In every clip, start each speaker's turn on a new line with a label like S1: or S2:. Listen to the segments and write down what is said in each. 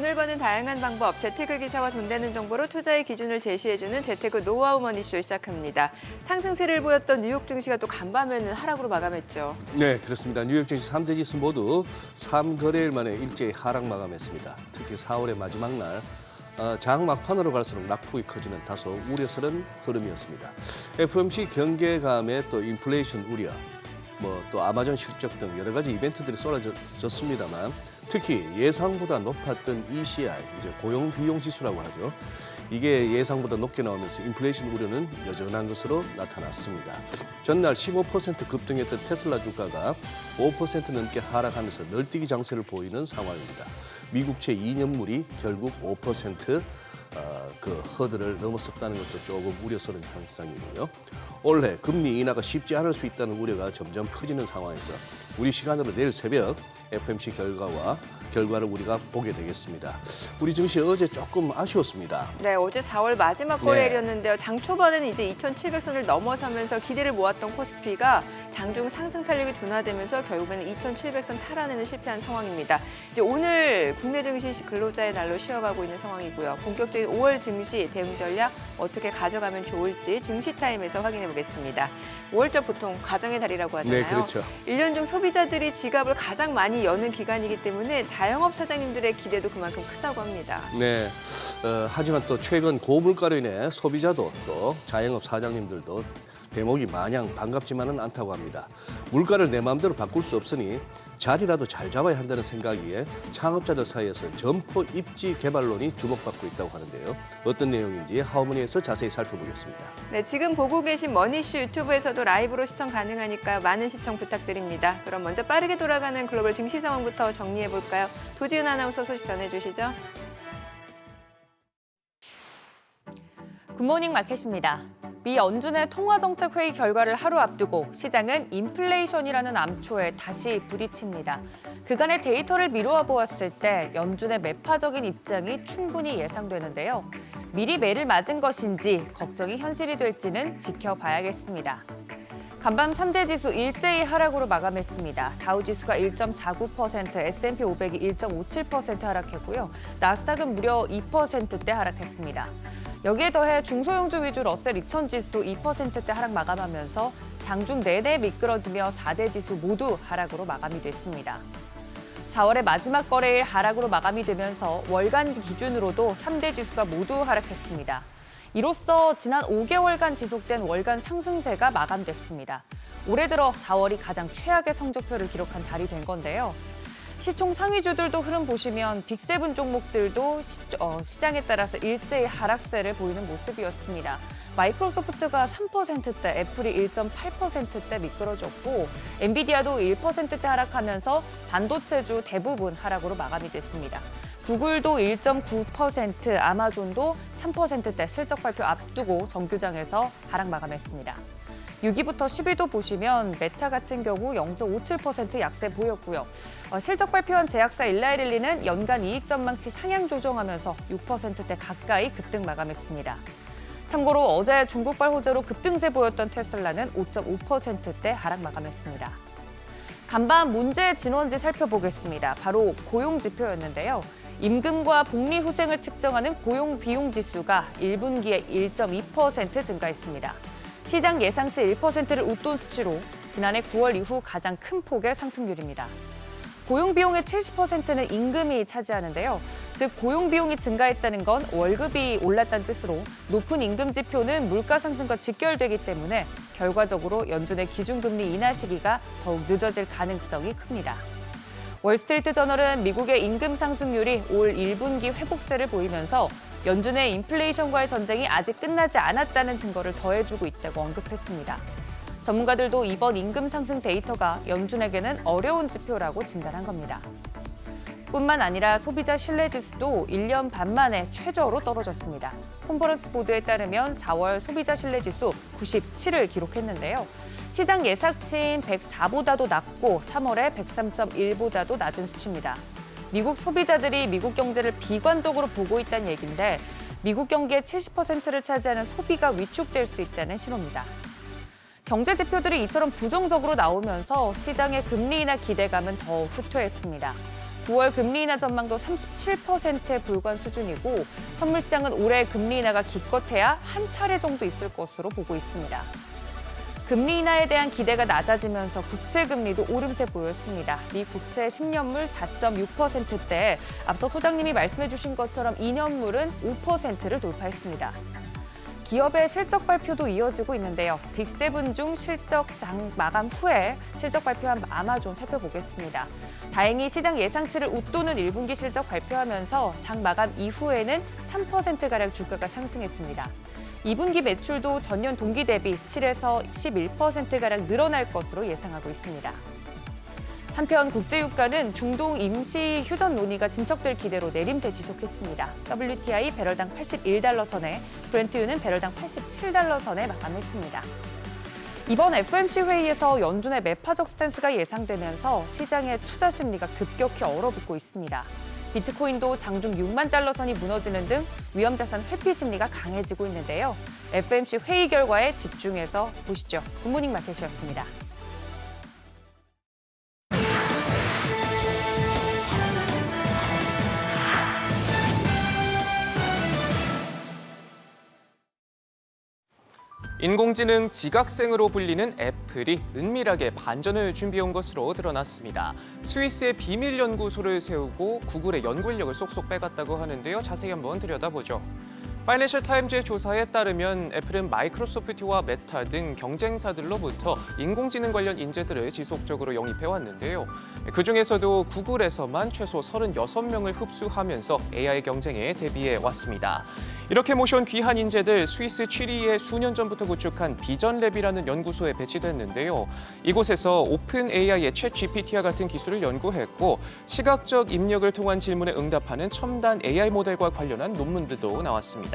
S1: 돈을 버는 다양한 방법, 재테크 기사와 돈 되는 정보로 투자의 기준을 제시해주는 재테크 노하우 머니쇼 시작합니다. 상승세를 보였던 뉴욕 증시가 또 간밤에는 하락으로 마감했죠.
S2: 네, 그렇습니다. 뉴욕 증시 3대 지수 모두 3거래일 만에 일제히 하락 마감했습니다. 특히 4월의 마지막 날 장 막판으로 갈수록 낙폭이 커지는 다소 우려스러운 흐름이었습니다. FOMC 경계감에 또 인플레이션 우려, 또 아마존 실적 등 여러 가지 이벤트들이 쏟아졌습니다만 특히 예상보다 높았던 ECI, 이제 고용 비용 지수라고 하죠. 이게 예상보다 높게 나오면서 인플레이션 우려는 여전한 것으로 나타났습니다. 전날 15% 급등했던 테슬라 주가가 5% 넘게 하락하면서 널뛰기 장세를 보이는 상황입니다. 미국채 2년물이 결국 5% 그 허들을 넘었었다는 것도 조금 우려스러운 현상이고요. 올해 금리 인하가 쉽지 않을 수 있다는 우려가 점점 커지는 상황에서 우리 시간으로 내일 새벽 FOMC 결과를 우리가 보게 되겠습니다. 우리 증시 어제 조금 아쉬웠습니다.
S1: 네, 어제 4월 마지막 거래일이었는데요. 장 초반에는 이제 2,700선을 넘어서면서 기대를 모았던 코스피가 장중 상승 탄력이 둔화되면서 결국에는 2,700선 탈환에는 실패한 상황입니다. 이제 오늘 국내 증시 근로자의 날로 쉬어가고 있는 상황이고요. 본격적인 5월 증시 대응 전략 어떻게 가져가면 좋을지 증시타임에서 확인해 보겠습니다. 5월절 보통 가정의 달이라고 하잖아요.
S2: 네, 그렇죠.
S1: 1년 중 소비자들이 지갑을 가장 많이 여는 기간이기 때문에 자영업 사장님들의 기대도 그만큼 크다고 합니다.
S2: 네, 하지만 또 최근 고물가로 인해 소비자도 또 자영업 사장님들도 대목이 마냥 반갑지만은 않다고 합니다. 물가를 내 마음대로 바꿀 수 없으니 자리라도 잘 잡아야 한다는 생각이에 창업자들 사이에서 점포 입지 개발론이 주목받고 있다고 하는데요. 어떤 내용인지 하우머니에서 자세히 살펴보겠습니다.
S1: 네, 지금 보고 계신 머니쇼 유튜브에서도 라이브로 시청 가능하니까 많은 시청 부탁드립니다. 그럼 먼저 빠르게 돌아가는 글로벌 증시 상황부터 정리해 볼까요? 도지은 아나운서 소식 전해주시죠.
S3: 굿모닝 마켓입니다. 미 연준의 통화정책회의 결과를 하루 앞두고 시장은 인플레이션이라는 암초에 다시 부딪힙니다. 그간의 데이터를 미루어 보았을 때 연준의 매파적인 입장이 충분히 예상되는데요. 미리 매를 맞은 것인지 걱정이 현실이 될지는 지켜봐야겠습니다. 간밤 3대 지수 일제히 하락으로 마감했습니다. 다우지수가 1.49%, S&P 500이 1.57% 하락했고요. 나스닥은 무려 2%대 하락했습니다. 여기에 더해 중소형주 위주 러셀 2000 지수도 2%대 하락 마감하면서 장중 내내 미끄러지며 4대 지수 모두 하락으로 마감이 됐습니다. 4월의 마지막 거래일 하락으로 마감이 되면서 월간 기준으로도 3대 지수가 모두 하락했습니다. 이로써 지난 5개월간 지속된 월간 상승세가 마감됐습니다. 올해 들어 4월이 가장 최악의 성적표를 기록한 달이 된 건데요. 시총 상위주들도 흐름 보시면 빅7 종목들도 시장에 따라서 일제히 하락세를 보이는 모습이었습니다. 마이크로소프트가 3%대, 애플이 1.8%대 미끄러졌고 엔비디아도 1%대 하락하면서 반도체주 대부분 하락으로 마감이 됐습니다. 구글도 1.9%, 아마존도 3%대 실적 발표 앞두고 정규장에서 하락 마감했습니다. 6위부터 10위도 보시면 메타 같은 경우 0.57% 약세 보였고요. 실적 발표한 제약사 일라이릴리는 연간 이익 전망치 상향 조정하면서 6%대 가까이 급등 마감했습니다. 참고로 어제 중국발 호재로 급등세 보였던 테슬라는 5.5%대 하락 마감했습니다. 간밤 문제의 진원지 살펴보겠습니다. 바로 고용 지표였는데요. 임금과 복리 후생을 측정하는 고용 비용 지수가 1분기에 1.2% 증가했습니다. 시장 예상치 1%를 웃돈 수치로 지난해 9월 이후 가장 큰 폭의 상승률입니다. 고용 비용의 70%는 임금이 차지하는데요. 즉 고용 비용이 증가했다는 건 월급이 올랐다는 뜻으로 높은 임금 지표는 물가 상승과 직결되기 때문에 결과적으로 연준의 기준금리 인하 시기가 더욱 늦어질 가능성이 큽니다. 월스트리트 저널은 미국의 임금 상승률이 올 1분기 회복세를 보이면서 연준의 인플레이션과의 전쟁이 아직 끝나지 않았다는 증거를 더해주고 있다고 언급했습니다. 전문가들도 이번 임금 상승 데이터가 연준에게는 어려운 지표라고 진단한 겁니다. 뿐만 아니라 소비자 신뢰지수도 1년 반 만에 최저로 떨어졌습니다. 컨퍼런스 보드에 따르면 4월 소비자 신뢰지수 97을 기록했는데요. 시장 예상치인 104보다도 낮고 3월에 103.1보다도 낮은 수치입니다. 미국 소비자들이 미국 경제를 비관적으로 보고 있다는 얘기인데 미국 경기의 70%를 차지하는 소비가 위축될 수 있다는 신호입니다. 경제 지표들이 이처럼 부정적으로 나오면서 시장의 금리 인하 기대감은 더 후퇴했습니다. 9월 금리 인하 전망도 37%에 불과한 수준이고 선물 시장은 올해 금리 인하가 기껏해야 한 차례 정도 있을 것으로 보고 있습니다. 금리 인하에 대한 기대가 낮아지면서 국채 금리도 오름세 보였습니다. 미 국채 10년물 4.6%대, 앞서 소장님이 말씀해 주신 것처럼 2년물은 5%를 돌파했습니다. 기업의 실적 발표도 이어지고 있는데요. 빅7 중 실적 장 마감 후에 실적 발표한 아마존 살펴보겠습니다. 다행히 시장 예상치를 웃도는 1분기 실적 발표하면서 장 마감 이후에는 3%가량 주가가 상승했습니다. 2분기 매출도 전년 동기 대비 7에서 11%가량 늘어날 것으로 예상하고 있습니다. 한편 국제유가는 중동 임시 휴전 논의가 진척될 기대로 내림세 지속했습니다. WTI 배럴당 81달러 선에, 브렌트유는 배럴당 87달러 선에 마감했습니다. 이번 FOMC 회의에서 연준의 매파적 스탠스가 예상되면서 시장의 투자 심리가 급격히 얼어붙고 있습니다. 비트코인도 장중 6만 달러 선이 무너지는 등 위험자산 회피 심리가 강해지고 있는데요. FOMC 회의 결과에 집중해서 보시죠. 굿모닝 마켓이었습니다.
S4: 인공지능 지각생으로 불리는 애플이 은밀하게 반전을 준비해온 것으로 드러났습니다. 스위스의 비밀 연구소를 세우고 구글의 연구 인력을 쏙쏙 빼갔다고 하는데요. 자세히 한번 들여다보죠. 파이낸셜 타임즈의 조사에 따르면 애플은 마이크로소프트와 메타 등 경쟁사들로부터 인공지능 관련 인재들을 지속적으로 영입해왔는데요. 그중에서도 구글에서만 최소 36명을 흡수하면서 AI 경쟁에 대비해왔습니다. 이렇게 모셔온 귀한 인재들, 스위스 취리히에 수년 전부터 구축한 비전랩이라는 연구소에 배치됐는데요. 이곳에서 오픈 AI의 챗GPT와 같은 기술을 연구했고 시각적 입력을 통한 질문에 응답하는 첨단 AI 모델과 관련한 논문들도 나왔습니다.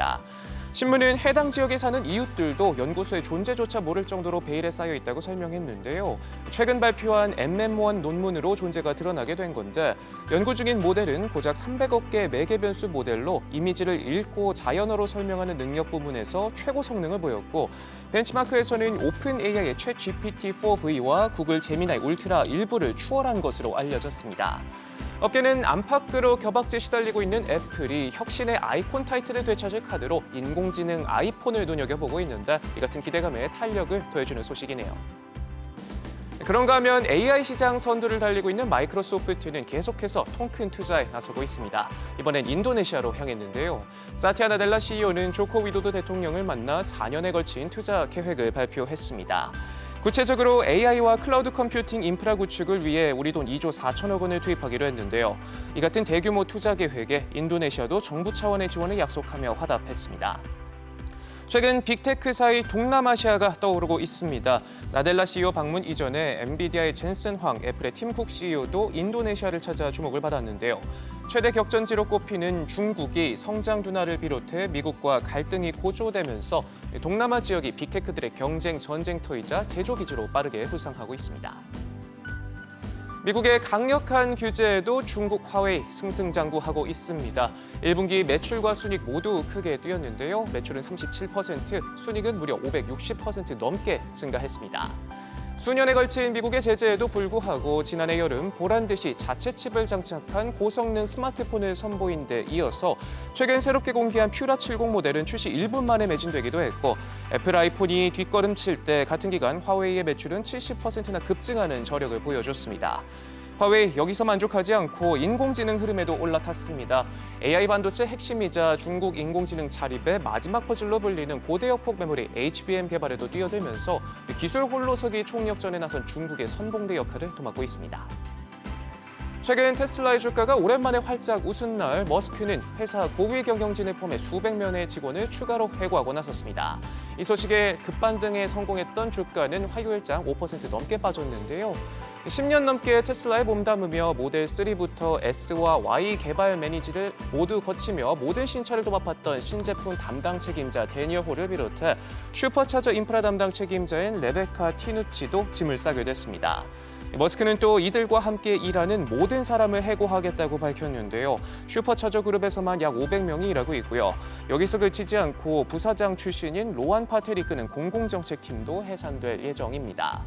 S4: 신문은 해당 지역에 사는 이웃들도 연구소의 존재조차 모를 정도로 베일에 쌓여 있다고 설명했는데요. 최근 발표한 MM1 논문으로 존재가 드러나게 된 건데 연구 중인 모델은 고작 300억 개의 매개 변수 모델로 이미지를 읽고 자연어로 설명하는 능력 부문에서 최고 성능을 보였고 벤치마크에서는 오픈 AI의 챗GPT-4V와 구글 제미나이 울트라 일부를 추월한 것으로 알려졌습니다. 업계는 안팎으로 겨박지에 시달리고 있는 애플이 혁신의 아이콘 타이틀을 되찾을 카드로 인공지능 아이폰을 눈여겨보고 있는데 이 같은 기대감에 탄력을 더해주는 소식이네요. 그런가 하면 AI 시장 선두를 달리고 있는 마이크로소프트는 계속해서 통큰 투자에 나서고 있습니다. 이번엔 인도네시아로 향했는데요. 사티아 나델라 CEO는 조코 위도도 대통령을 만나 4년에 걸친 투자 계획을 발표했습니다. 구체적으로 AI와 클라우드 컴퓨팅 인프라 구축을 위해 우리 돈 2조 4천억 원을 투입하기로 했는데요. 이 같은 대규모 투자 계획에 인도네시아도 정부 차원의 지원을 약속하며 화답했습니다. 최근 빅테크사의 동남아시아가 떠오르고 있습니다. 나델라 CEO 방문 이전에 엔비디아의 젠슨 황, 애플의 팀 쿡 CEO도 인도네시아를 찾아 주목을 받았는데요. 최대 격전지로 꼽히는 중국이 성장 둔화를 비롯해 미국과 갈등이 고조되면서 동남아 지역이 빅테크들의 경쟁 전쟁터이자 제조 기지로 빠르게 부상하고 있습니다. 미국의 강력한 규제에도 중국 화웨이 승승장구하고 있습니다. 1분기 매출과 순익 모두 크게 뛰었는데요. 매출은 37%, 순익은 무려 560% 넘게 증가했습니다. 수년에 걸친 미국의 제재에도 불구하고 지난해 여름 보란듯이 자체 칩을 장착한 고성능 스마트폰을 선보인 데 이어서 최근 새롭게 공개한 퓨라 70 모델은 출시 1분 만에 매진되기도 했고 애플 아이폰이 뒷걸음칠 때 같은 기간 화웨이의 매출은 70%나 급증하는 저력을 보여줬습니다. 화웨이 여기서 만족하지 않고 인공지능 흐름에도 올라탔습니다. AI 반도체 핵심이자 중국 인공지능 자립의 마지막 퍼즐로 불리는 고대역폭 메모리 HBM 개발에도 뛰어들면서 기술 홀로서기 총력전에 나선 중국의 선봉대 역할을 도맡고 있습니다. 최근 테슬라의 주가가 오랜만에 활짝 웃은 날 머스크는 회사 고위 경영진을 포함해 수백 명의 직원을 추가로 해고하고 나섰습니다. 이 소식에 급반등에 성공했던 주가는 화요일장 5% 넘게 빠졌는데요. 10년 넘게 테슬라에 몸담으며 모델 3부터 S와 Y 개발 매니지를 모두 거치며 모든 신차를 도맡았던 신제품 담당 책임자 데니얼 호를 비롯해 슈퍼차저 인프라 담당 책임자인 레베카 티누치도 짐을 싸게 됐습니다. 머스크는 또 이들과 함께 일하는 모든 사람을 해고하겠다고 밝혔는데요. 슈퍼차저 그룹에서만 약 500명이 일하고 있고요. 여기서 그치지 않고 부사장 출신인 로안 파텔이 이끄는 공공정책팀도 해산될 예정입니다.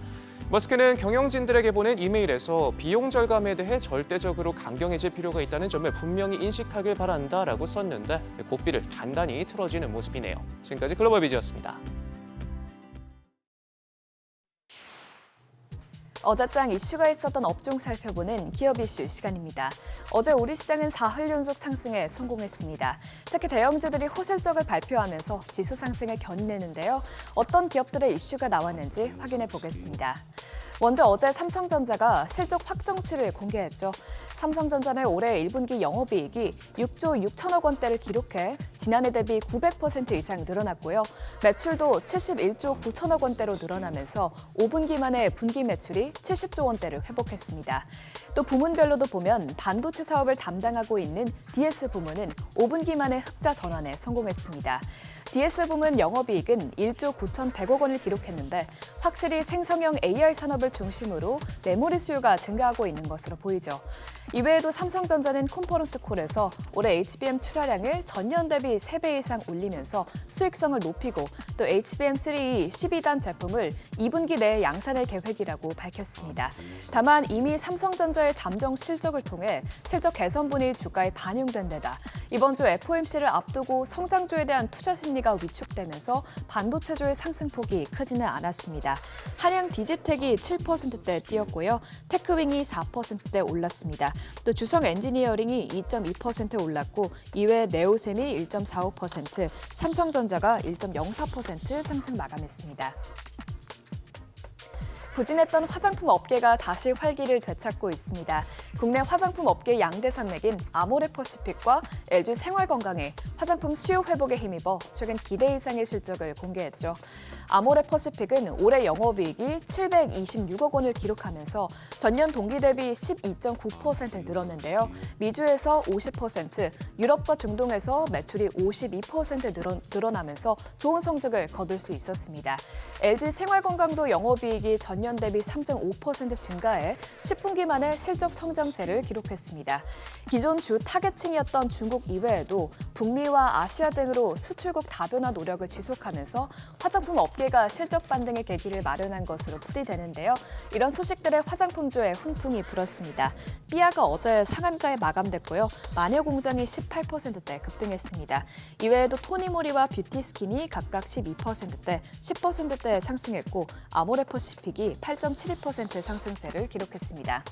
S4: 머스크는 경영진들에게 보낸 이메일에서 비용 절감에 대해 절대적으로 강경해질 필요가 있다는 점을 분명히 인식하길 바란다라고 썼는데 고삐를 단단히 틀어지는 모습이네요. 지금까지 글로벌 비즈였습니다.
S5: 어제장 이슈가 있었던 업종 살펴보는 기업 이슈 시간입니다. 어제 우리 시장은 사흘 연속 상승에 성공했습니다. 특히 대형주들이 호실적을 발표하면서 지수 상승을 견인했는데요. 어떤 기업들의 이슈가 나왔는지 확인해 보겠습니다. 먼저 어제 삼성전자가 실적 확정치를 공개했죠. 삼성전자는 올해 1분기 영업이익이 6조 6천억 원대를 기록해 지난해 대비 900% 이상 늘어났고요. 매출도 71조 9천억 원대로 늘어나면서 5분기 만에 분기 매출이 70조 원대를 회복했습니다. 또 부문별로도 보면 반도체 사업을 담당하고 있는 DS 부문은 5분기 만에 흑자 전환에 성공했습니다. DS 부문 영업이익은 1조 9,100억 원을 기록했는데 확실히 생성형 AI 산업을 중심으로 메모리 수요가 증가하고 있는 것으로 보이죠. 이외에도 삼성전자는 컨퍼런스 콜에서 올해 HBM 출하량을 전년 대비 3배 이상 올리면서 수익성을 높이고 또 HBM3E 12단 제품을 2분기 내에 양산할 계획이라고 밝혔습니다. 다만 이미 삼성전자의 잠정 실적을 통해 실적 개선분이 주가에 반영된 데다 이번 주 FOMC를 앞두고 성장주에 대한 투자 심리가 위축되면서 반도체주의 상승폭이 크지는 않았습니다. 한양 디지텍이 7%대 뛰었고요. 테크윙이 4%대 올랐습니다. 또 주성 엔지니어링이 2.2% 올랐고 이외 네오셈이 1.45%, 삼성전자가 1.04% 상승 마감했습니다. 부진했던 화장품 업계가 다시 활기를 되찾고 있습니다. 국내 화장품 업계 양대 산맥인 아모레퍼시픽과 LG 생활건강이 화장품 수요 회복에 힘입어 최근 기대 이상의 실적을 공개했죠. 아모레퍼시픽은 올해 영업이익이 726억 원을 기록하면서 전년 동기 대비 12.9% 늘었는데요. 미주에서 50%, 유럽과 중동에서 매출이 52% 늘어나면서 좋은 성적을 거둘 수 있었습니다. LG 생활건강도 영업이익이 전년 대비 3.5% 증가해 10분기 만에 실적 성장세를 기록했습니다. 기존 주 타겟층이었던 중국 이외에도 북미와 아시아 등으로 수출국 다변화 노력을 지속하면서 화장품 업계가 실적 반등의 계기를 마련한 것으로 풀이되는데요. 이런 소식들에 화장품주에 훈풍이 불었습니다. 삐아가 어제 상한가에 마감됐고요. 마녀공장이 18%대 급등했습니다. 이외에도 토니모리와 뷰티스킨이 각각 12%대, 10%대 상승했고 아모레퍼시픽이 8.72% 상승세를 기록했습니다.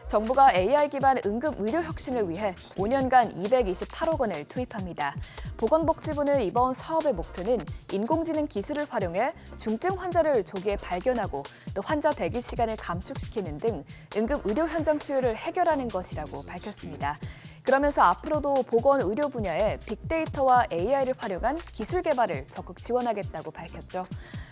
S5: 정부가 AI 기반 응급 의료 혁신을 위해 5년간 228억 원을 투입합니다. 보건복지부는 이번 사업의 목표는 인공지능 기술을 활용해 중증 환자를 조기에 발견하고 또 환자 대기 시간을 감축시키는 등 응급 의료 현장 수요를 해결하는 것이라고 밝혔습니다. 그러면서 앞으로도 보건 의료 분야에 빅데이터와 AI를 활용한 기술 개발을 적극 지원하겠다고 밝혔죠.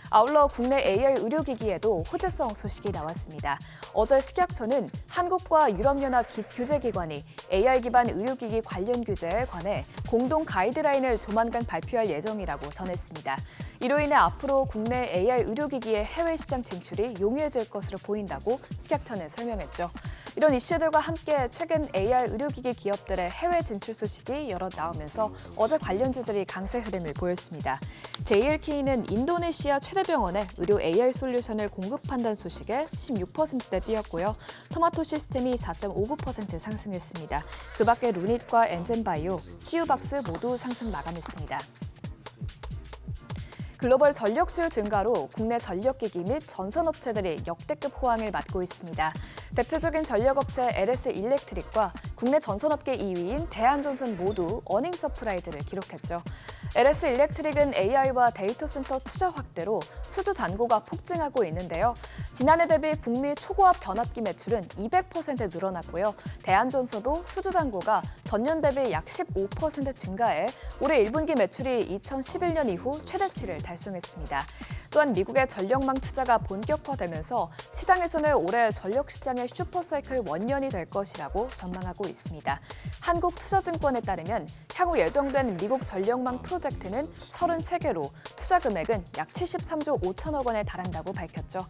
S5: 아울러 국내 AI 의료기기에도 호재성 소식이 나왔습니다. 어제 식약처는 한국과 유럽연합 규제기관이 AI 기반 의료기기 관련 규제에 관해 공동 가이드라인을 조만간 발표할 예정이라고 전했습니다. 이로 인해 앞으로 국내 AI 의료기기의 해외 시장 진출이 용이해질 것으로 보인다고 식약처는 설명했죠. 이런 이슈들과 함께 최근 AI 의료기기 기업들의 해외 진출 소식이 여러 나오면서 어제 관련주들이 강세 흐름을 보였습니다. JLK는 인도네시아 최대 병원에 의료 AI 솔루션을 공급한다는 소식에 16%대 뛰었고요. 토마토 시스템이 4.59% 상승했습니다. 그 밖에 루닛과 엔젠바이오, CU박스 모두 상승 마감했습니다. 글로벌 전력 수요 증가로 국내 전력기기 및 전선업체들이 역대급 호황을 맞고 있습니다. 대표적인 전력업체 LS 일렉트릭과 국내 전선업계 2위인 대한전선 모두 어닝 서프라이즈를 기록했죠. LS 일렉트릭은 AI와 데이터 센터 투자 확대로 수주 잔고가 폭증하고 있는데요. 지난해 대비 북미 초고압 변압기 매출은 200% 늘어났고요. 대한전선도 수주 잔고가 전년 대비 약 15% 증가해 올해 1분기 매출이 2011년 이후 최대치를 달성했습니다. 또한 미국의 전력망 투자가 본격화되면서 시장에서는 올해 전력시장의 슈퍼사이클 원년이 될 것이라고 전망하고 있습니다. 한국투자증권에 따르면 향후 예정된 미국 전력망 프로젝트는 33개로 투자 금액은 약 73조 5천억 원에 달한다고 밝혔죠.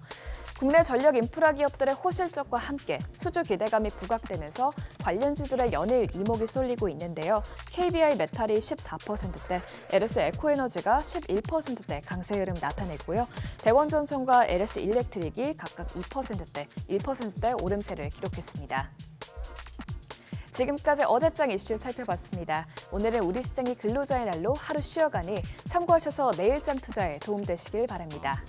S5: 국내 전력 인프라 기업들의 호실적과 함께 수주 기대감이 부각되면서 관련주들의 연일 이목이 쏠리고 있는데요. KBI 메탈이 14%대, LS 에코에너지가 11%대 강세 흐름 나타냈고요. 대원전선과 LS 일렉트릭이 각각 2%대, 1%대 오름세를 기록했습니다. 지금까지 어제장 이슈 살펴봤습니다. 오늘은 우리 시장이 근로자의 날로 하루 쉬어가니 참고하셔서 내일장 투자에 도움되시길 바랍니다.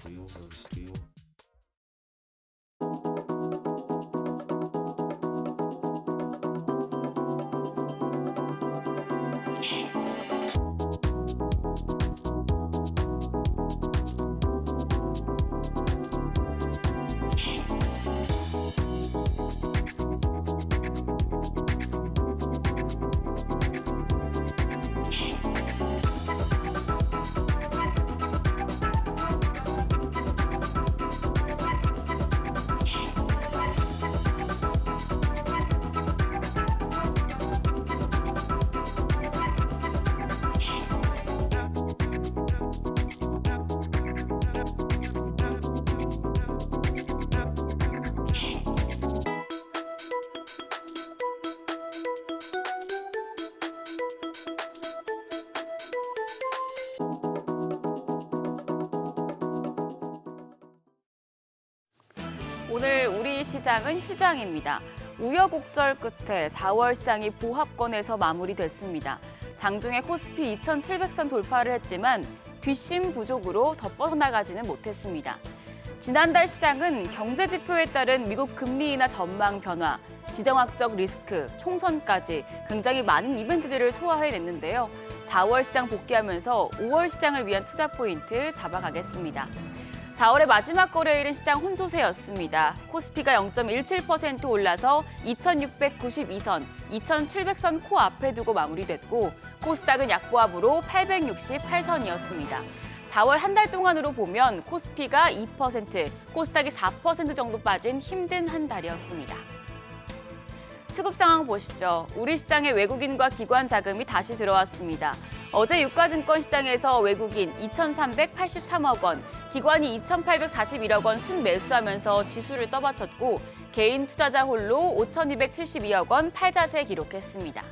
S6: 오늘 우리 시장은 휴장입니다. 우여곡절 끝에 4월 시장이 보합권에서 마무리됐습니다. 장중에 코스피 2,700선 돌파를 했지만 뒷심 부족으로 더 뻗어나가지는 못했습니다. 지난달 시장은 경제 지표에 따른 미국 금리 인하 전망 변화, 지정학적 리스크, 총선까지 굉장히 많은 이벤트들을 소화해냈는데요. 4월 시장 복귀하면서 5월 시장을 위한 투자 포인트 잡아가겠습니다. 4월의 마지막 거래일은 시장 혼조세였습니다. 코스피가 0.17% 올라서 2,692선, 2,700선 코앞에 두고 마무리됐고 코스닥은 약보합으로 868선이었습니다. 4월 한 달 동안으로 보면 코스피가 2%, 코스닥이 4% 정도 빠진 힘든 한 달이었습니다. 수급 상황 보시죠. 우리 시장에 외국인과 기관 자금이 다시 들어왔습니다. 어제 유가증권 시장에서 외국인 2,383억 원, 기관이 2,841억 원 순매수하면서 지수를 떠받쳤고 개인 투자자 홀로 5,272억 원 팔자세 기록했습니다.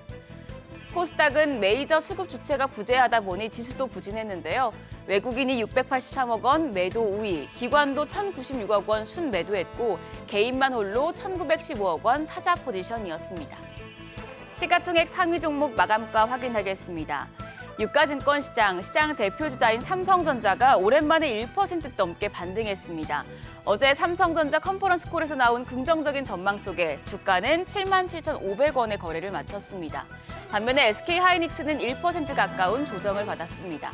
S6: 코스닥은 메이저 수급 주체가 부재하다 보니 지수도 부진했는데요. 외국인이 683억 원 매도 우위, 기관도 1,096억 원 순매도했고 개인만 홀로 1,915억 원 사자 포지션이었습니다. 시가총액 상위 종목 마감가 확인하겠습니다. 유가증권 시장 대표 주자인 삼성전자가 오랜만에 1% 넘게 반등했습니다. 어제 삼성전자 컨퍼런스 콜에서 나온 긍정적인 전망 속에 주가는 77,500원에 거래를 마쳤습니다. 반면에 SK하이닉스는 1% 가까운 조정을 받았습니다.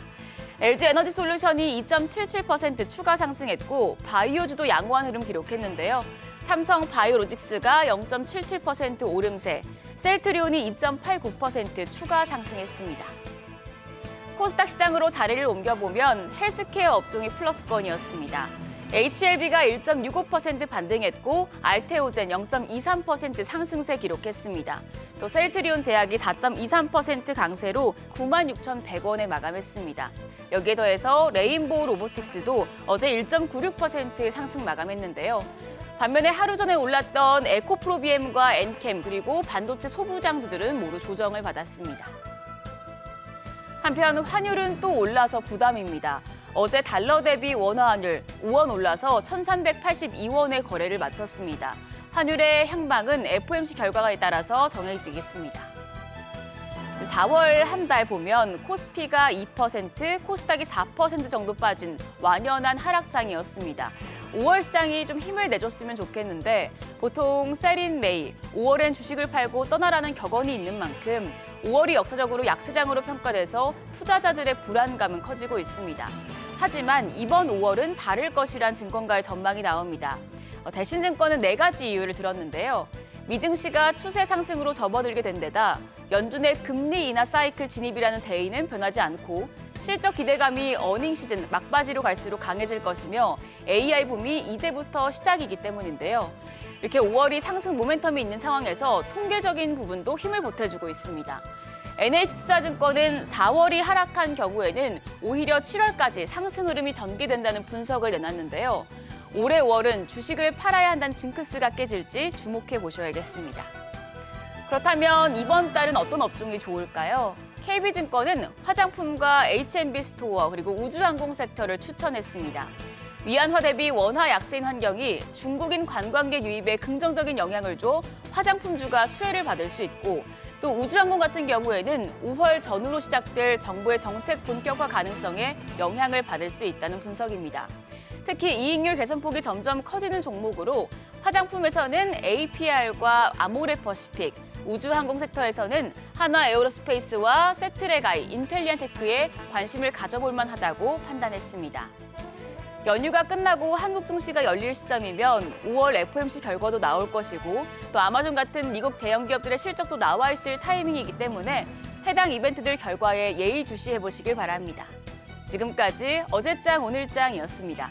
S6: LG에너지솔루션이 2.77% 추가 상승했고 바이오주도 양호한 흐름 기록했는데요. 삼성 바이오로직스가 0.77% 오름세, 셀트리온이 2.89% 추가 상승했습니다. 코스닥 시장으로 자리를 옮겨보면 헬스케어 업종이 플러스권이었습니다. HLB가 1.65% 반등했고 알테오젠 0.23% 상승세 기록했습니다. 또 셀트리온 제약이 4.23% 강세로 96,100원에 마감했습니다. 여기에 더해서 레인보우 로보틱스도 어제 1.96% 상승 마감했는데요. 반면에 하루 전에 올랐던 에코프로비엠과 엔캠 그리고 반도체 소부장주들은 모두 조정을 받았습니다. 한편 환율은 또 올라서 부담입니다. 어제 달러 대비 원화 환율 5원 올라서 1,382원의 거래를 마쳤습니다. 환율의 향방은 FOMC 결과에 따라서 정해지겠습니다. 4월 한 달 보면 코스피가 2%, 코스닥이 4% 정도 빠진 완연한 하락장이었습니다. 5월 시장이 좀 힘을 내줬으면 좋겠는데 보통 셀인 메이, 5월엔 주식을 팔고 떠나라는 격언이 있는 만큼 5월이 역사적으로 약세장으로 평가돼서 투자자들의 불안감은 커지고 있습니다. 하지만 이번 5월은 다를 것이란 증권가의 전망이 나옵니다. 대신증권은 4가지 이유를 들었는데요. 미증시가 추세 상승으로 접어들게 된 데다 연준의 금리 인하 사이클 진입이라는 대의는 변하지 않고 실적 기대감이 어닝 시즌 막바지로 갈수록 강해질 것이며 AI 붐이 이제부터 시작이기 때문인데요. 이렇게 5월이 상승 모멘텀이 있는 상황에서 통계적인 부분도 힘을 보태주고 있습니다. NH투자증권은 4월이 하락한 경우에는 오히려 7월까지 상승 흐름이 전개된다는 분석을 내놨는데요. 올해 5월은 주식을 팔아야 한다는 징크스가 깨질지 주목해 보셔야겠습니다. 그렇다면 이번 달은 어떤 업종이 좋을까요? KB증권은 화장품과 H&B 스토어 그리고 우주항공 섹터를 추천했습니다. 위안화 대비 원화 약세인 환경이 중국인 관광객 유입에 긍정적인 영향을 줘 화장품주가 수혜를 받을 수 있고 또 우주항공 같은 경우에는 5월 전후로 시작될 정부의 정책 본격화 가능성에 영향을 받을 수 있다는 분석입니다. 특히 이익률 개선폭이 점점 커지는 종목으로 화장품에서는 APR과 아모레퍼시픽, 우주항공 섹터에서는 한화 에어로스페이스와 세트레가이, 인텔리안테크에 관심을 가져볼 만하다고 판단했습니다. 연휴가 끝나고 한국 증시가 열릴 시점이면 5월 FOMC 결과도 나올 것이고 또 아마존 같은 미국 대형 기업들의 실적도 나와 있을 타이밍이기 때문에 해당 이벤트들 결과에 예의주시해 보시길 바랍니다. 지금까지 어제장 오늘장이었습니다.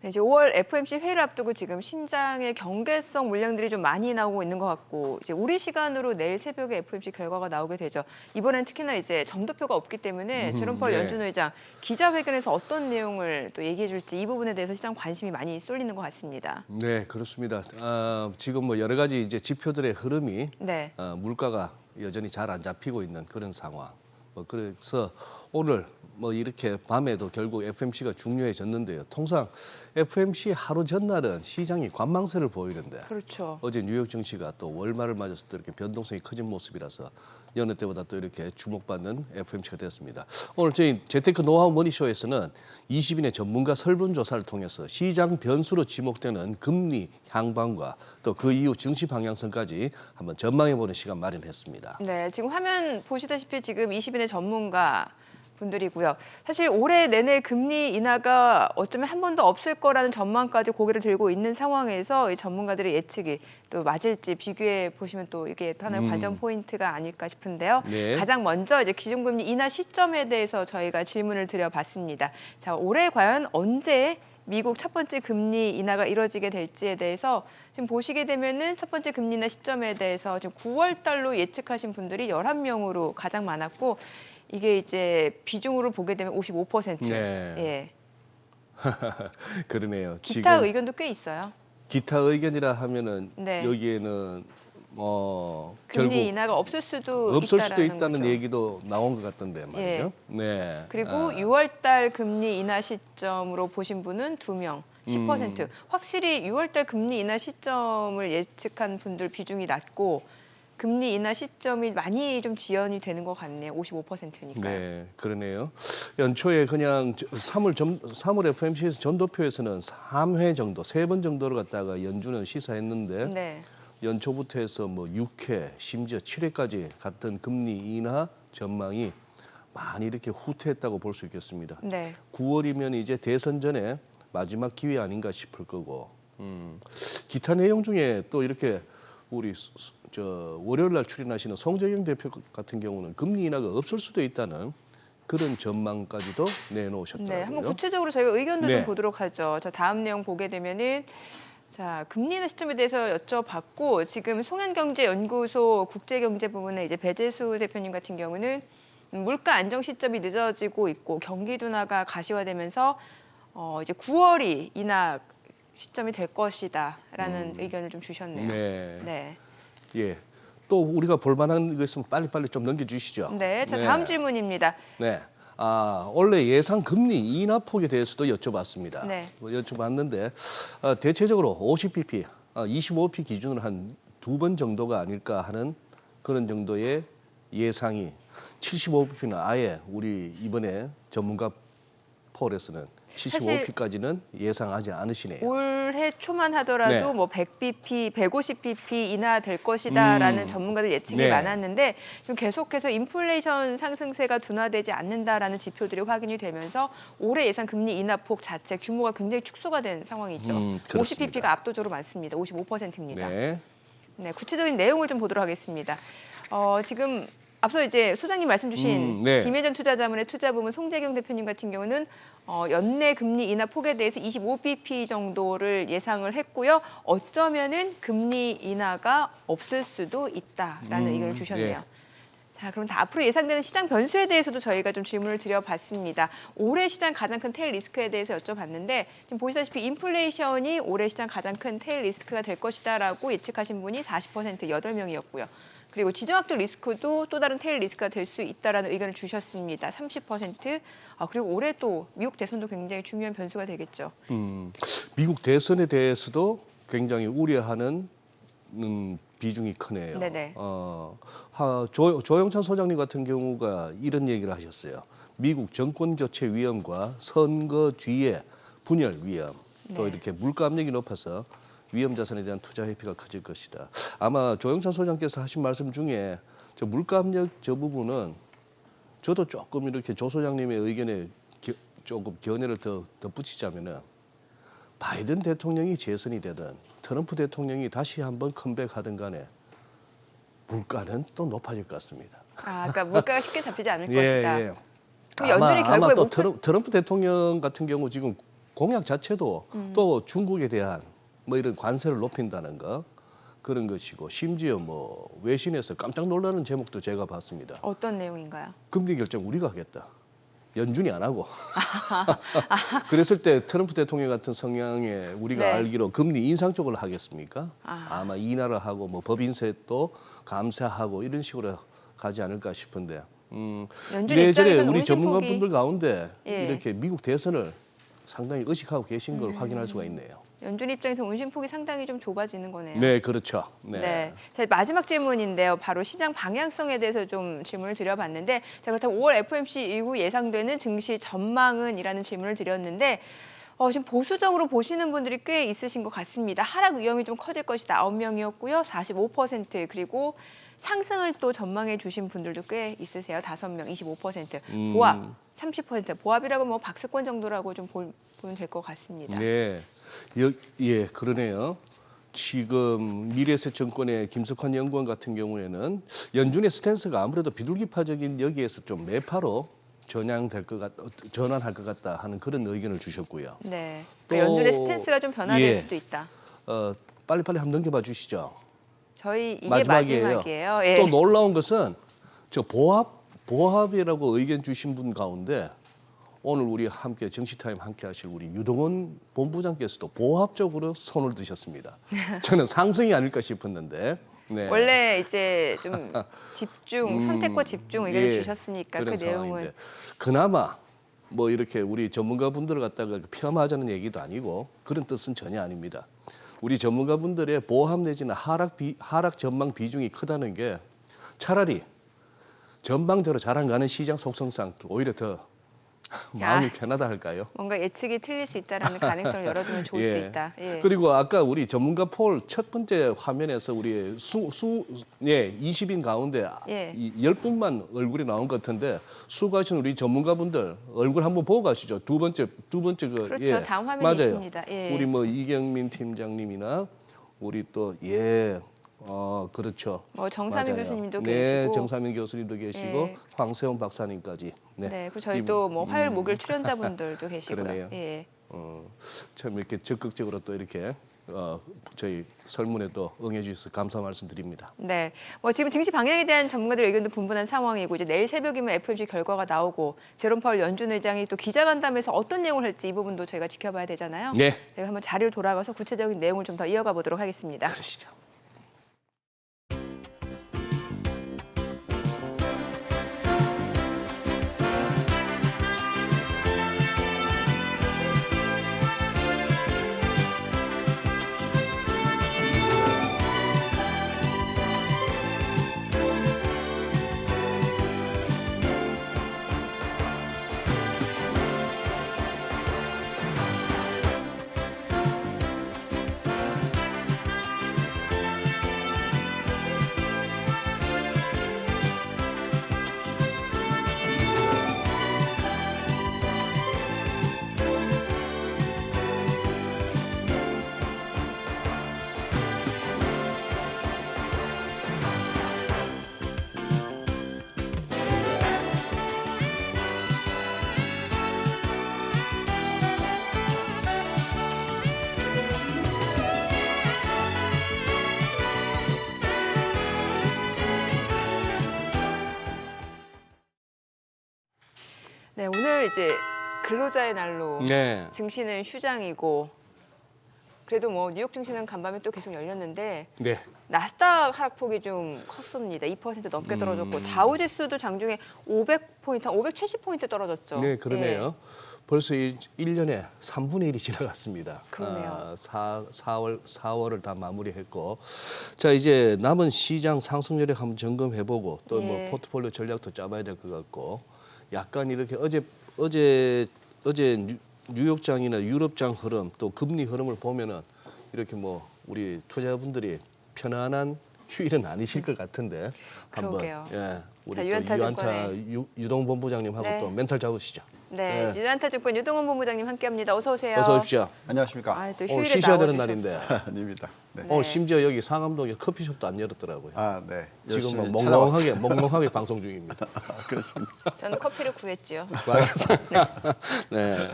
S1: 네, 이제 5월 FOMC 회의를 앞두고 지금 신장의 경계성 물량들이 좀 많이 나오고 있는 것 같고 이제 우리 시간으로 내일 새벽에 FOMC 결과가 나오게 되죠. 이번엔 특히나 이제 점도표가 없기 때문에 제롬 파월
S2: 네.
S1: 연준 의장 기자회견에서 어떤 내용을 또 얘기해 줄지 이 부분에 대해서 시장 관심이 많이 쏠리는 것 같습니다.
S2: 네, 그렇습니다. 지금 뭐 여러 가지 이제 지표들의 흐름이
S1: 네.
S2: 물가가 여전히 잘 안 잡히고 있는 그런 상황. 그래서 오늘 뭐 이렇게 밤에도 결국 FOMC가 중요해졌는데요. 통상 FOMC 하루 전날은 시장이 관망세를 보이는데
S1: 그렇죠.
S2: 어제 뉴욕 증시가 또 월말을 맞아서 또 이렇게 변동성이 커진 모습이라서 여느 때보다 또 이렇게 주목받는 FOMC가 되었습니다. 오늘 저희 재테크 노하우 머니쇼에서는 20인의 전문가 설문조사를 통해서 시장 변수로 지목되는 금리 향방과 또 그 이후 증시 방향성까지 한번 전망해보는 시간 마련했습니다.
S1: 네, 지금 화면 보시다시피 지금 20인의 전문가 분들이고요. 사실 올해 내내 금리 인하가 어쩌면 한 번도 없을 거라는 전망까지 고개를 들고 있는 상황에서 이 전문가들의 예측이 또 맞을지 비교해 보시면 또 이게 또 하나의 관전 포인트가 아닐까 싶은데요.
S2: 네.
S1: 가장 먼저 이제 기준금리 인하 시점에 대해서 저희가 질문을 드려봤습니다. 자, 올해 과연 언제 미국 첫 번째 금리 인하가 이뤄지게 될지에 대해서 지금 보시게 되면은 첫 번째 금리 인하 시점에 대해서 지금 9월 달로 예측하신 분들이 11명으로 가장 많았고 이게 이제 비중으로 보게 되면 55%.
S2: 네.
S1: 예.
S2: 그러네요.
S1: 기타
S2: 지금
S1: 의견도 꽤 있어요.
S2: 기타 의견이라 하면은
S1: 네.
S2: 여기에는
S1: 금리
S2: 결국
S1: 인하가 없을 수도
S2: 없을 수도 있다는
S1: 거죠.
S2: 얘기도 나온 것 같던데 말이죠.
S1: 예.
S2: 네.
S1: 그리고 6월 달 금리 인하 시점으로 보신 분은 2명. 10%. 확실히 6월 달 금리 인하 시점을 예측한 분들 비중이 낮고 금리 인하 시점이 많이 좀 지연이 되는 것 같네요. 55%니까요.
S2: 네, 그러네요. 연초에 그냥 3월 FOMC에서 전도표에서는 3회 정도, 3번 정도를 갖다가 연준은 시사했는데
S1: 네.
S2: 연초부터 해서 뭐 6회, 심지어 7회까지 갔던 금리 인하 전망이 많이 이렇게 후퇴했다고 볼 수 있겠습니다.
S1: 네.
S2: 9월이면 이제 대선 전에 마지막 기회 아닌가 싶을 거고 기타 내용 중에 또 이렇게 우리 월요일 날 출연하시는 송재경 대표 같은 경우는 금리 인하가 없을 수도 있다는 그런 전망까지도 내놓으셨더라고요.
S1: 네, 한번 구체적으로 저희가 의견도 좀
S2: 네.
S1: 보도록 하죠. 자, 다음 내용 보게 되면은 자, 금리 인하 시점에 대해서 여쭤봤고 지금 송현경제연구소 국제경제 부문의 이제 배재수 대표님 같은 경우는 물가 안정 시점이 늦어지고 있고 경기 둔화가 가시화되면서 이제 9월이 인하 시점이 될 것이다라는 의견을 좀 주셨네요.
S2: 네.
S1: 네.
S2: 예. 또 우리가 볼만한 거 있으면 빨리빨리 좀 넘겨주시죠.
S1: 네. 자, 다음 질문입니다.
S2: 네. 원래 예상 금리 인하 폭에 대해서도 여쭤봤습니다.
S1: 네.
S2: 여쭤봤는데 대체적으로 50bp, 25bp 기준으로 한 2번 정도가 아닐까 하는 그런 정도의 예상이 75bp는 아예 우리 이번에 전문가 폴에서는 75bp까지는 예상하지 않으시네요.
S1: 올해 초만 하더라도
S2: 네.
S1: 뭐 100bp, 150bp 인하될 것이다라는 전문가들 예측이
S2: 네.
S1: 많았는데 지금 계속해서 인플레이션 상승세가 둔화되지 않는다라는 지표들이 확인이 되면서 올해 예상 금리 인하폭 자체 규모가 굉장히 축소가 된 상황이죠.
S2: 그렇습니다.
S1: 50bp가 압도적으로 많습니다. 55%입니다.
S2: 네.
S1: 네, 구체적인 내용을 좀 보도록 하겠습니다. 지금 앞서 이제 소장님 말씀 주신
S2: 네.
S1: 김혜전 투자자문의 투자부문 송재경 대표님 같은 경우는 연내 금리 인하 폭에 대해서 25bp 정도를 예상을 했고요. 어쩌면은 금리 인하가 없을 수도 있다라는 의견을 주셨네요.
S2: 네.
S1: 자, 그럼 다 앞으로 예상되는 시장 변수에 대해서도 저희가 좀 질문을 드려봤습니다. 올해 시장 가장 큰 테일 리스크에 대해서 여쭤봤는데 지금 보시다시피 인플레이션이 올해 시장 가장 큰 테일 리스크가 될 것이다라고 예측하신 분이 40% 8명이었고요. 그리고 지정학적 리스크도 또 다른 테일 리스크가 될 수 있다라는 의견을 주셨습니다. 30%. 그리고 올해 또 미국 대선도 굉장히 중요한 변수가 되겠죠.
S2: 미국 대선에 대해서도 굉장히 우려하는 비중이 크네요.
S1: 네네.
S2: 조영찬 소장님 같은 경우가 이런 얘기를 하셨어요. 미국 정권 교체 위험과 선거 뒤에 분열 위험, 또
S1: 네.
S2: 이렇게 물가 압력이 높아서 위험 자산에 대한 투자 회피가 커질 것이다. 아마 조영찬 소장께서 하신 말씀 중에 저 물가 압력 저 부분은 저도 조금 이렇게 조 소장님의 의견에 조금 견해를 더 덧붙이자면은 바이든 대통령이 재선이 되든 트럼프 대통령이 다시 한번 컴백하든 간에 물가는 또 높아질 것 같습니다.
S1: 그러니까 물가가 쉽게 잡히지 않을 것이다.
S2: 예.
S1: 그럼 연준이 결국에
S2: 또
S1: 목표...
S2: 트럼프 대통령 같은 경우 지금 공약 자체도 또 중국에 대한 뭐 이런 관세를 높인다는 거 그런 것이고 심지어 뭐 외신에서 깜짝 놀라는 제목도 제가 봤습니다.
S1: 어떤 내용인가요?
S2: 금리 결정 우리가 하겠다. 연준이 안 하고. 그랬을 때 트럼프 대통령 같은 성향에 우리가
S1: 네.
S2: 알기로 금리 인상 쪽으로 하겠습니까?
S1: 아.
S2: 아마 인하를 하고 뭐 법인세도 감사하고 이런 식으로 가지 않을까 싶은데.
S1: 연준
S2: 이래저래
S1: 입장에서는
S2: 우리
S1: 운신폭이-
S2: 전문가분들 가운데
S1: 예.
S2: 이렇게 미국 대선을 상당히 의식하고 계신 걸 확인할 수가 있네요.
S1: 연준 입장에서 운신폭이 상당히 좀 좁아지는 거네요.
S2: 네, 그렇죠. 네.
S1: 네. 자, 마지막 질문인데요. 바로 시장 방향성에 대해서 좀 질문을 드려봤는데 자, 그렇다면 5월 FOMC 이후 예상되는 증시 전망은? 이라는 질문을 드렸는데 지금 보수적으로 보시는 분들이 꽤 있으신 것 같습니다. 하락 위험이 좀 커질 것이다. 9명이었고요. 45% 그리고 상승을 또 전망해 주신 분들도 꽤 있으세요. 5명, 25%. 보합, 30%. 보합이라고 뭐 박스권 정도라고 좀 보면 될 것 같습니다.
S2: 네, 예, 그러네요. 지금 미래에셋증권의 김석환 연구원 같은 경우에는 연준의 스탠스가 아무래도 비둘기파적인 여기에서 좀 매파로 전환할 것 같다 하는 그런 의견을 주셨고요.
S1: 네.
S2: 또-
S1: 연준의 스탠스가 좀 변화될
S2: 예.
S1: 수도 있다.
S2: 빨리빨리 한번 넘겨봐 주시죠.
S1: 저희 이게
S2: 마지막이에요.
S1: 마지막이에요. 예.
S2: 또 놀라운 것은 저 보합이라고 의견 주신 분 가운데 오늘 우리 함께 정시타임 함께 하실 우리 유동원 본부장께서도 보합적으로 손을 드셨습니다. 저는 상승이 아닐까 싶었는데. 네.
S1: 원래 이제 좀 집중, 선택과 집중 의견을
S2: 예,
S1: 주셨으니까 그
S2: 그런
S1: 내용은
S2: 상황인데. 그나마 뭐 이렇게 우리 전문가분들 갖다가 폄하하자는 얘기도 아니고 그런 뜻은 전혀 아닙니다. 우리 전문가분들의 보합 내지는 하락 전망 비중이 크다는 게 차라리 전망대로 잘 안 가는 시장 속성상 오히려 더 마음이 편하다 할까요?
S1: 뭔가 예측이 틀릴 수 있다라는 가능성을 열어두면 좋을 수도 있다. 예.
S2: 그리고 아까 우리 전문가 폴 첫 번째 화면에서 우리 20인 가운데
S1: 예.
S2: 10분만 얼굴이 나온 것 같은데 수고하신 우리 전문가분들 얼굴 한번 보고 가시죠. 두 번째 그
S1: 그렇죠. 다음 화면에
S2: 맞아요.
S1: 있습니다. 예.
S2: 우리 뭐 이경민 팀장님이나 우리 또 그렇죠.
S1: 뭐 정삼인
S2: 맞아요.
S1: 교수님도
S2: 네,
S1: 계시고.
S2: 정삼인 교수님도 계시고
S1: 예.
S2: 황세원 박사님까지.
S1: 네. 그리고 저희 또 뭐 화요일 목요일 출연자분들도 계시고요.
S2: 그러네요.
S1: 예.
S2: 참 이렇게 적극적으로 또 이렇게 저희 설문에 또 응해주셔서 감사 말씀드립니다.
S1: 네. 뭐 지금 증시 방향에 대한 전문가들 의견도 분분한 상황이고 이제 내일 새벽이면 FOMC 결과가 나오고 제롬 파월 연준 의장이 또 기자간담회에서 어떤 내용을 할지 이 부분도 저희가 지켜봐야 되잖아요.
S2: 네.
S1: 저희가 한번 자리를 돌아가서 구체적인 내용을 좀 더 이어가 보도록 하겠습니다.
S2: 그러시죠.
S1: 네, 오늘 이제 근로자의 날로
S2: 네.
S1: 증시는 휴장이고 그래도 뭐 뉴욕 증시는 간밤에 또 계속 열렸는데
S2: 네.
S1: 나스닥 하락폭이 좀 컸습니다. 2% 넘게 떨어졌고 다우지수도 장중에 500포인트, 570포인트 떨어졌죠.
S2: 네, 그러네요. 벌써 1년에 3분의 1이 지나갔습니다.
S1: 그러네요.
S2: 4월을 다 마무리했고, 자 이제 남은 시장 상승 여력 한번 점검해보고 또 뭐
S1: 예.
S2: 포트폴리오 전략도 짜봐야 될 것 같고, 약간 이렇게 어제 뉴욕장이나 유럽장 흐름 또 금리 흐름을 보면은 이렇게 뭐 우리 투자자분들이 편안한 휴일은 아니실 것 같은데
S1: 그러게요.
S2: 한번 우리
S1: 자,
S2: 또
S1: 유한타
S2: 유한타
S1: 증권의
S2: 유동 본부장님하고
S1: 네.
S2: 또 멘탈 잡으시죠.
S1: 네, 유한타증권 유동원 본부장님 함께합니다. 어서 오세요.
S2: 어서 오십시오.
S7: 안녕하십니까.
S1: 아, 또
S2: 오늘
S1: 휴일에
S2: 쉬셔야 되는
S1: 나와주셔서.
S2: 날인데
S7: 아닙니다. 네.
S1: 네.
S2: 심지어 여기 상암동에 커피숍도 안 열었더라고요.
S7: 아, 네.
S2: 지금
S7: 열심히
S2: 뭐
S7: 찾아왔습니다.
S2: 멍멍하게 방송 중입니다.
S7: 그렇습니다.
S1: 저는 커피를 구했지요.
S2: 네.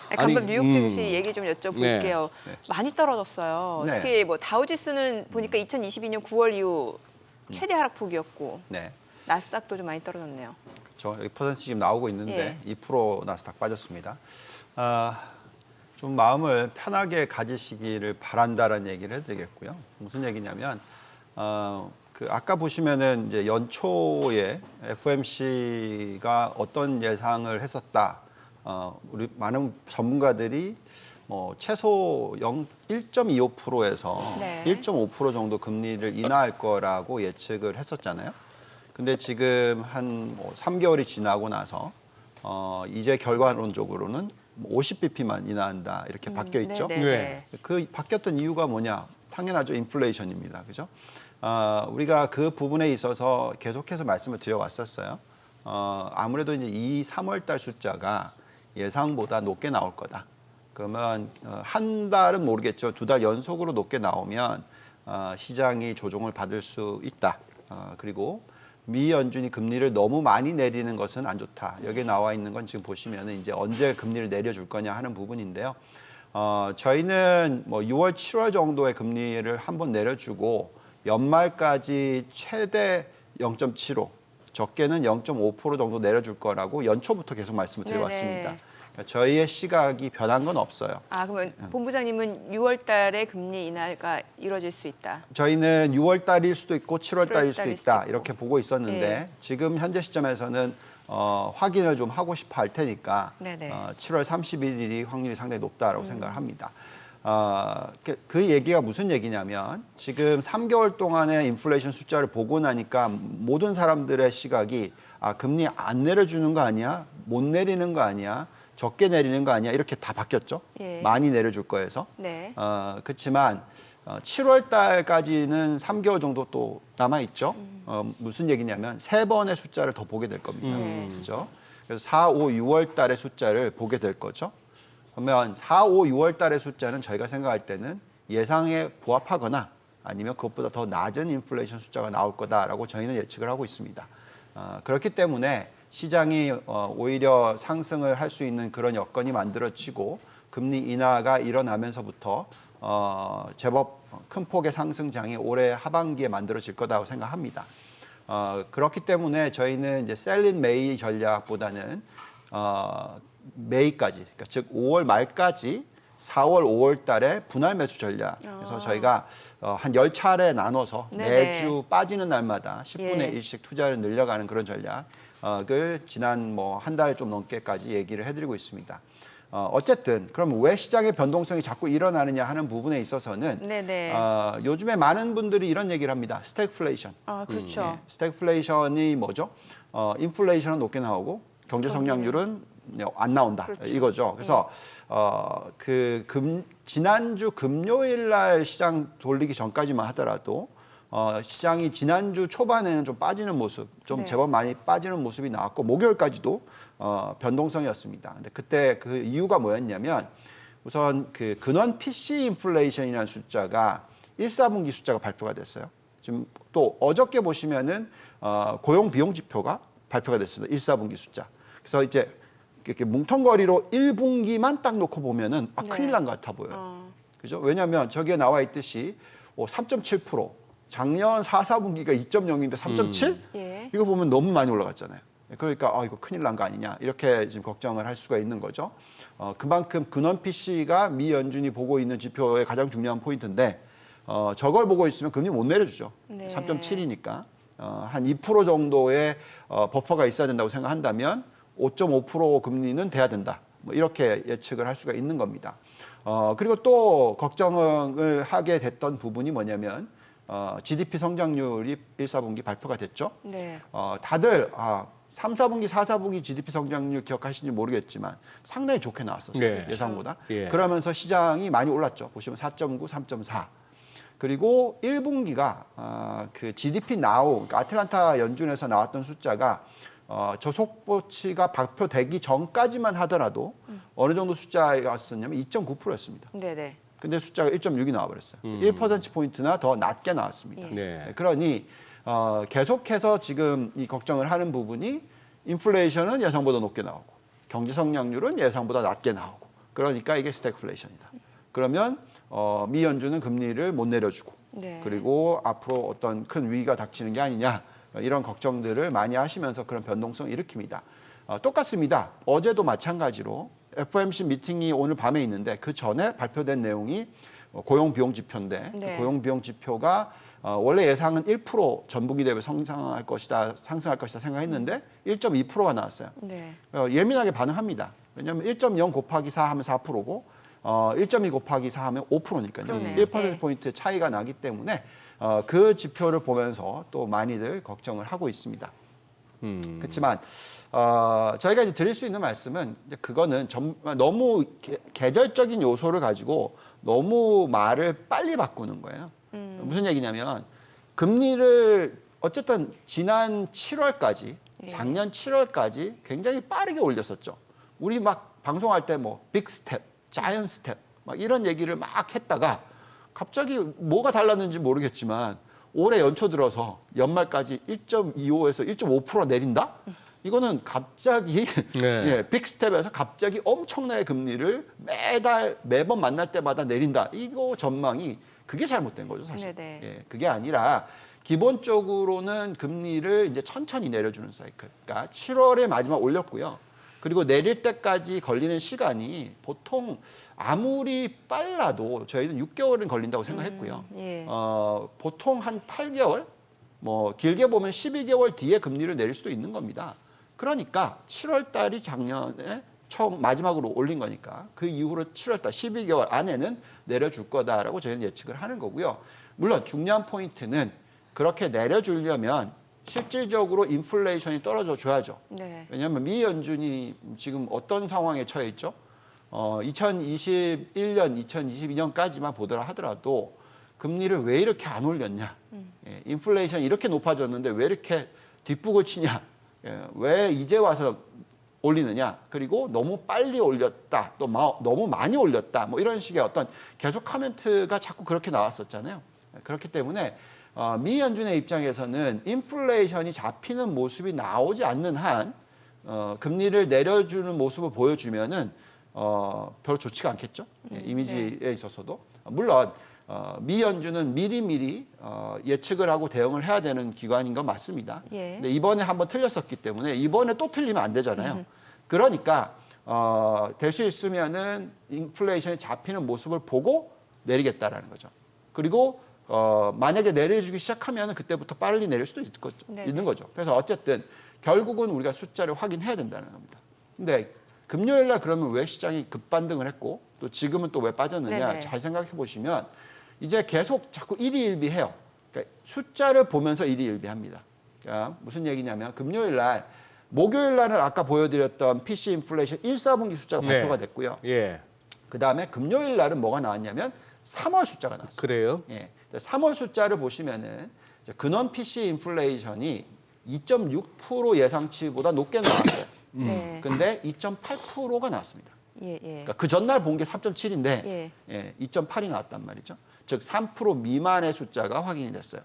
S1: 간밤
S2: 아니,
S1: 뉴욕 증시 얘기 좀 여쭤볼게요.
S7: 네.
S1: 많이 떨어졌어요.
S7: 네.
S1: 특히 뭐 다우지수는 보니까 2022년 9월 이후 최대 하락폭이었고
S7: 네.
S1: 나스닥도 좀 많이 떨어졌네요.
S7: 그렇죠. 여기 퍼센트 지금 나오고 있는데 2% 나스닥 빠졌습니다. 좀 마음을 편하게 가지시기를 바란다라는 얘기를 해드리겠고요. 무슨 얘기냐면 아까 보시면은 이제 연초에 FOMC가 어떤 예상을 했었다. 우리 많은 전문가들이 뭐 최소 1.25%에서
S1: 네.
S7: 1.5% 정도 금리를 인하할 거라고 예측을 했었잖아요. 근데 지금 한 3개월이 지나고 나서 이제 결과론적으로는 50bp만 인하한다 이렇게 바뀌어 있죠.
S1: 네네.
S7: 그 바뀌었던 이유가 뭐냐? 당연하죠. 인플레이션입니다. 그죠? 우리가 그 부분에 있어서 계속해서 말씀을 드려왔었어요. 아무래도 이제 3월 달 숫자가 예상보다 높게 나올 거다. 그러면 한 달은 모르겠죠. 2달 연속으로 높게 나오면 시장이 조정을 받을 수 있다. 그리고 미 연준이 금리를 너무 많이 내리는 것은 안 좋다. 여기에 나와 있는 건 지금 보시면은 이제 언제 금리를 내려줄 거냐 하는 부분인데요. 저희는 뭐 6월, 7월 정도의 금리를 한번 내려주고 연말까지 최대 0.75, 적게는 0.5% 정도 내려줄 거라고 연초부터 계속 말씀을 드려왔습니다.
S1: 네네.
S7: 그러니까 저희의 시각이 변한 건 없어요.
S1: 아, 그러면 본부장님은 6월 달에 금리 인하가 이루어질 수 있다.
S7: 저희는 6월 달일 수도 있고 7월 달일 수도
S1: 달일 수도
S7: 있다
S1: 있고.
S7: 이렇게 보고 있었는데
S1: 네.
S7: 지금 현재 시점에서는 확인을 좀 하고 싶어 할 테니까
S1: 네네.
S7: 7월 31일이 확률이 상당히 높다라고 생각을 합니다. 그 얘기가 무슨 얘기냐면 지금 3개월 동안의 인플레이션 숫자를 보고 나니까 모든 사람들의 시각이 금리 안 내려주는 거 아니야? 못 내리는 거 아니야? 적게 내리는 거 아니야? 이렇게 다 바뀌었죠.
S1: 예.
S7: 많이 내려줄 거에서.
S1: 네.
S7: 그렇지만 7월 달까지는 3개월 정도 또 남아 있죠. 무슨 얘기냐면 3번의 숫자를 더 보게 될 겁니다. 그렇죠? 그래서 4, 5, 6월 달의 숫자를 보게 될 거죠. 그러면 4, 5, 6월 달의 숫자는 저희가 생각할 때는 예상에 부합하거나 아니면 그것보다 더 낮은 인플레이션 숫자가 나올 거다라고 저희는 예측을 하고 있습니다. 그렇기 때문에 시장이 오히려 상승을 할 수 있는 그런 여건이 만들어지고 금리 인하가 일어나면서부터 제법 큰 폭의 상승장이 올해 하반기에 만들어질 거다고 생각합니다. 그렇기 때문에 저희는 이제 셀린 메이 전략보다는 메이까지, 그러니까 즉 5월 말까지 4월, 5월 달에 분할 매수 전략. 그래서 저희가 한 10차례 나눠서
S1: 네네.
S7: 매주 빠지는 날마다 10분의
S1: 예.
S7: 1씩 투자를 늘려가는 그런 전략을 지난 뭐 한 달 좀 넘게까지 얘기를 해드리고 있습니다. 어쨌든 그럼 왜 시장의 변동성이 자꾸 일어나느냐 하는 부분에 있어서는
S1: 네네.
S7: 요즘에 많은 분들이 이런 얘기를 합니다. 스태그플레이션.
S1: 아, 그렇죠.
S7: 스태그플레이션이 뭐죠? 인플레이션은 높게 나오고 경제 성장률은 안 나온다.
S1: 그렇죠.
S7: 이거죠. 그래서 지난주 금요일 날 시장 돌리기 전까지만 하더라도 시장이 지난주 초반에는 좀 빠지는 모습, 좀
S1: 네.
S7: 제법 많이 빠지는 모습이 나왔고 목요일까지도 변동성이었습니다. 근데 그때 그 이유가 뭐였냐면 우선 그 근원 PC 인플레이션이라는 숫자가 1, 4분기 숫자가 발표가 됐어요. 지금 또 어저께 보시면은 고용 비용 지표가 발표가 됐습니다. 1, 4분기 숫자. 그래서 이제 이렇게 뭉텅거리로 1분기만 딱 놓고 보면은 큰일 난 것 같아 보여요. 그죠? 왜냐하면 저기에 나와 있듯이 3.7%, 작년 4, 4분기가 2.0인데 3.7?
S1: 예.
S7: 이거 보면 너무 많이 올라갔잖아요. 그러니까 이거 큰일 난 거 아니냐 이렇게 지금 걱정을 할 수가 있는 거죠. 그만큼 근원 PC가 미 연준이 보고 있는 지표의 가장 중요한 포인트인데 저걸 보고 있으면 금리 못 내려주죠.
S1: 네.
S7: 3.7이니까 한 2% 정도의 버퍼가 있어야 된다고 생각한다면 5.5% 금리는 돼야 된다. 뭐 이렇게 예측을 할 수가 있는 겁니다. 그리고 또 걱정을 하게 됐던 부분이 뭐냐면 GDP 성장률이 1, 4분기 발표가 됐죠.
S1: 네.
S7: 다들 3, 4분기, 4, 4분기 GDP 성장률 기억하시는지 모르겠지만 상당히 좋게 나왔었어요.
S2: 네.
S7: 예상보다.
S2: 예.
S7: 그러면서 시장이 많이 올랐죠. 보시면 4.9, 3.4. 그리고 1분기가 그 GDP 나우, 그러니까 아틀란타 연준에서 나왔던 숫자가 저속보치가 발표되기 전까지만 하더라도 어느 정도 숫자가 왔었냐면 2.9%였습니다.
S1: 네네.
S7: 근데 숫자가 1.6이 나와버렸어요. 1%포인트나 더 낮게 나왔습니다.
S1: 예.
S2: 네.
S7: 그러니 계속해서 지금 이 걱정을 하는 부분이 인플레이션은 예상보다 높게 나오고 경제 성장률은 예상보다 낮게 나오고 그러니까 이게 스태그플레이션이다. 그러면 미 연준은 금리를 못 내려주고
S1: 네.
S7: 그리고 앞으로 어떤 큰 위기가 닥치는 게 아니냐 이런 걱정들을 많이 하시면서 그런 변동성을 일으킵니다. 똑같습니다. 어제도 마찬가지로 FOMC 미팅이 오늘 밤에 있는데 그 전에 발표된 내용이 고용 비용 지표인데
S1: 네.
S7: 그 고용 비용 지표가 원래 예상은 1% 전분기 대비 상승할 것이다 생각했는데 1.2%가 나왔어요.
S1: 네.
S7: 예민하게 반응합니다. 왜냐하면 1.0 곱하기 4 하면 4%고 1.2 곱하기 4 하면 5%니까요.
S1: 그러네요.
S7: 1%포인트 차이가 나기 때문에 그 지표를 보면서 또 많이들 걱정을 하고 있습니다. 그렇지만 저희가 이제 드릴 수 있는 말씀은 이제 그거는 너무 계절적인 요소를 가지고 너무 말을 빨리 바꾸는 거예요. 무슨 얘기냐면 금리를 어쨌든 지난 7월까지 작년 7월까지 굉장히 빠르게 올렸었죠. 우리 막 방송할 때 뭐 빅 스텝, 자이언트 스텝 막 이런 얘기를 막 했다가 갑자기 뭐가 달랐는지 모르겠지만 올해 연초 들어서 연말까지 1.25에서 1.5% 내린다? 이거는 갑자기
S2: 네.
S7: 빅스텝에서 갑자기 엄청나게 금리를 매번 만날 때마다 내린다. 이거 전망이 그게 잘못된 거죠, 사실.
S1: 네네.
S7: 예, 그게 아니라 기본적으로는 금리를 이제 천천히 내려주는 사이클. 그러니까 7월에 마지막 올렸고요. 그리고 내릴 때까지 걸리는 시간이 보통 아무리 빨라도 저희는 6개월은 걸린다고 생각했고요.
S1: 예.
S7: 보통 한 8개월, 뭐 길게 보면 12개월 뒤에 금리를 내릴 수도 있는 겁니다. 그러니까 7월 달이 작년에 처음 마지막으로 올린 거니까 그 이후로 7월 달 12개월 안에는 내려줄 거다라고 저희는 예측을 하는 거고요. 물론 중요한 포인트는 그렇게 내려주려면 실질적으로 인플레이션이 떨어져 줘야죠.
S1: 네.
S7: 왜냐하면 미 연준이 지금 어떤 상황에 처해 있죠? 2021년, 2022년까지만 보더라 하더라도 금리를 왜 이렇게 안 올렸냐? 예, 인플레이션이 이렇게 높아졌는데 왜 이렇게 뒷북을 치냐? 예, 왜 이제 와서 올리느냐? 그리고 너무 빨리 올렸다, 또 너무 많이 올렸다, 뭐 이런 식의 어떤 계속 코멘트가 자꾸 그렇게 나왔었잖아요. 그렇기 때문에 미 연준의 입장에서는 인플레이션이 잡히는 모습이 나오지 않는 한 금리를 내려주는 모습을 보여주면은 별로 좋지가 않겠죠. 예, 이미지에 있어서도. 물론 미 연준은 미리미리 예측을 하고 대응을 해야 되는 기관인 건 맞습니다.
S1: 예.
S7: 근데 이번에 한번 틀렸었기 때문에 이번에 또 틀리면 안 되잖아요. 그러니까 될 수 있으면은 인플레이션이 잡히는 모습을 보고 내리겠다라는 거죠. 그리고 만약에 내려주기 시작하면 그때부터 빨리 내릴 수도 있는 거죠. 그래서 어쨌든 결국은 우리가 숫자를 확인해야 된다는 겁니다. 근데 금요일 날 그러면 왜 시장이 급반등을 했고 또 지금은 또 왜 빠졌느냐
S1: 네네.
S7: 잘 생각해 보시면 이제 계속 자꾸 일희일비해요. 그러니까 숫자를 보면서 일희일비합니다. 그러니까 무슨 얘기냐면 금요일 날, 목요일 날은 아까 보여드렸던 PC 인플레이션 1, 4분기 숫자가
S2: 네.
S7: 발표가 됐고요.
S2: 예.
S7: 그다음에 금요일 날은 뭐가 나왔냐면 3월 숫자가 나왔어요.
S2: 그래요?
S7: 예. 3월 숫자를 보시면은 이제 근원 PC 인플레이션이 2.6% 예상치보다 높게 나왔어요.
S1: 네.
S7: 근데 2.8%가 나왔습니다.
S1: 예, 예.
S7: 그러니까 그 전날 본 게 3.7인데
S1: 예.
S7: 2.8이 나왔단 말이죠. 즉 3% 미만의 숫자가 확인이 됐어요.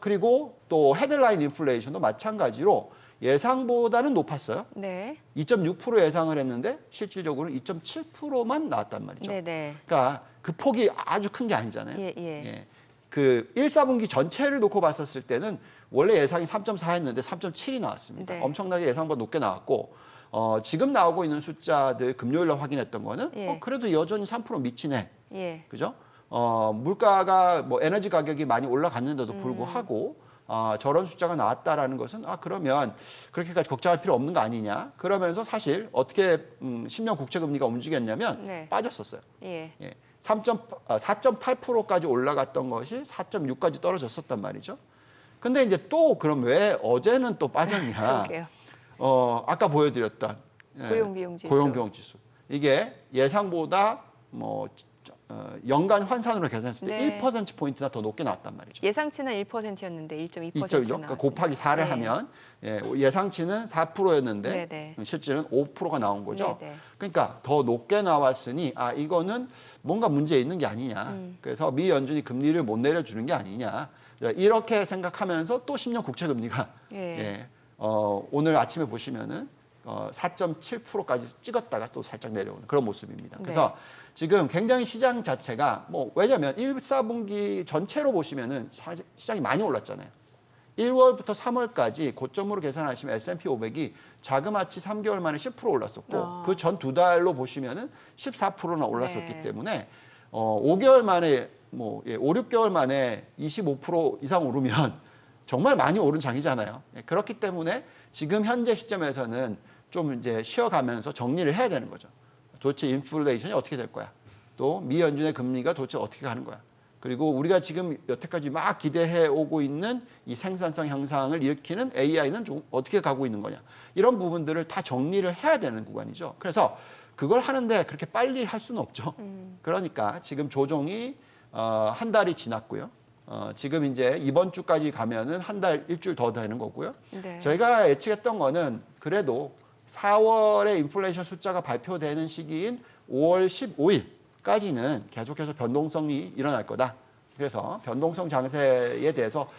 S7: 그리고 또 헤드라인 인플레이션도 마찬가지로 예상보다는 높았어요.
S1: 네.
S7: 2.6% 예상을 했는데 실질적으로 2.7%만 나왔단 말이죠.
S1: 네, 네.
S7: 그러니까 그 폭이 아주 큰 게 아니잖아요.
S1: 예, 예.
S7: 그 1, 4분기 전체를 놓고 봤었을 때는 원래 예상이 3.4 했는데 3.7이 나왔습니다.
S1: 네.
S7: 엄청나게 예상보다 높게 나왔고 지금 나오고 있는 숫자들 금요일 날 확인했던 거는
S1: 예.
S7: 그래도 여전히 3% 미치네.
S1: 예.
S7: 그죠? 물가가 뭐 에너지 가격이 많이 올라갔는데도 불구하고 저런 숫자가 나왔다라는 것은 그러면 그렇게까지 걱정할 필요 없는 거 아니냐? 그러면서 사실 어떻게 10년 국채 금리가 움직였냐면
S1: 네.
S7: 빠졌었어요.
S1: 예.
S7: 4.8%까지 올라갔던 것이 4.6까지 떨어졌었단 말이죠. 근데 이제 또 그럼 왜 어제는 또 빠졌냐?
S1: 그러게요.
S7: 아까 보여드렸던
S1: 고용비용지수.
S7: 고용비용지수. 이게 예상보다 뭐 연간 환산으로 계산했을 때
S1: 네.
S7: 1%포인트나 더 높게 나왔단 말이죠.
S1: 예상치는 1%였는데 1.2%
S7: 2.2죠. 그러니까
S1: 나왔습니다.
S7: 곱하기 4를
S1: 네.
S7: 하면 예상치는 4%였는데
S1: 네네.
S7: 실제는 5%가 나온 거죠.
S1: 네네.
S7: 그러니까 더 높게 나왔으니 이거는 뭔가 문제 있는 게 아니냐. 그래서 미 연준이 금리를 못 내려주는 게 아니냐. 이렇게 생각하면서 또 10년 국채 금리가
S1: 예.
S7: 오늘 아침에 보시면은 4.7%까지 찍었다가 또 살짝 내려오는 그런 모습입니다. 그래서 지금 굉장히 시장 자체가 왜냐하면 1, 4분기 전체로 보시면은 시장이 많이 올랐잖아요. 1월부터 3월까지 고점으로 계산하시면 S&P 500이 자그마치 3개월 만에 10% 올랐었고 그 전 두 달로 보시면은 14%나 올랐었기
S1: 네.
S7: 때문에 5개월 만에 5, 6개월 만에 25% 이상 오르면 정말 많이 오른 장이잖아요. 그렇기 때문에 지금 현재 시점에서는 좀 이제 쉬어가면서 정리를 해야 되는 거죠. 도대체 인플레이션이 어떻게 될 거야? 또 미 연준의 금리가 도대체 어떻게 가는 거야? 그리고 우리가 지금 여태까지 막 기대해 오고 있는 이 생산성 향상을 일으키는 AI는 좀 어떻게 가고 있는 거냐? 이런 부분들을 다 정리를 해야 되는 구간이죠. 그래서 그걸 하는데 그렇게 빨리 할 수는 없죠. 그러니까 지금 조정이 한 달이 지났고요. 지금 이제 이번 주까지 가면은 한 달, 일주일 더 되는 거고요.
S1: 네.
S7: 저희가 예측했던 거는 그래도 4월에 인플레이션 숫자가 발표되는 시기인 5월 15일까지는 계속해서 변동성이 일어날 거다. 그래서 변동성 장세에 대해서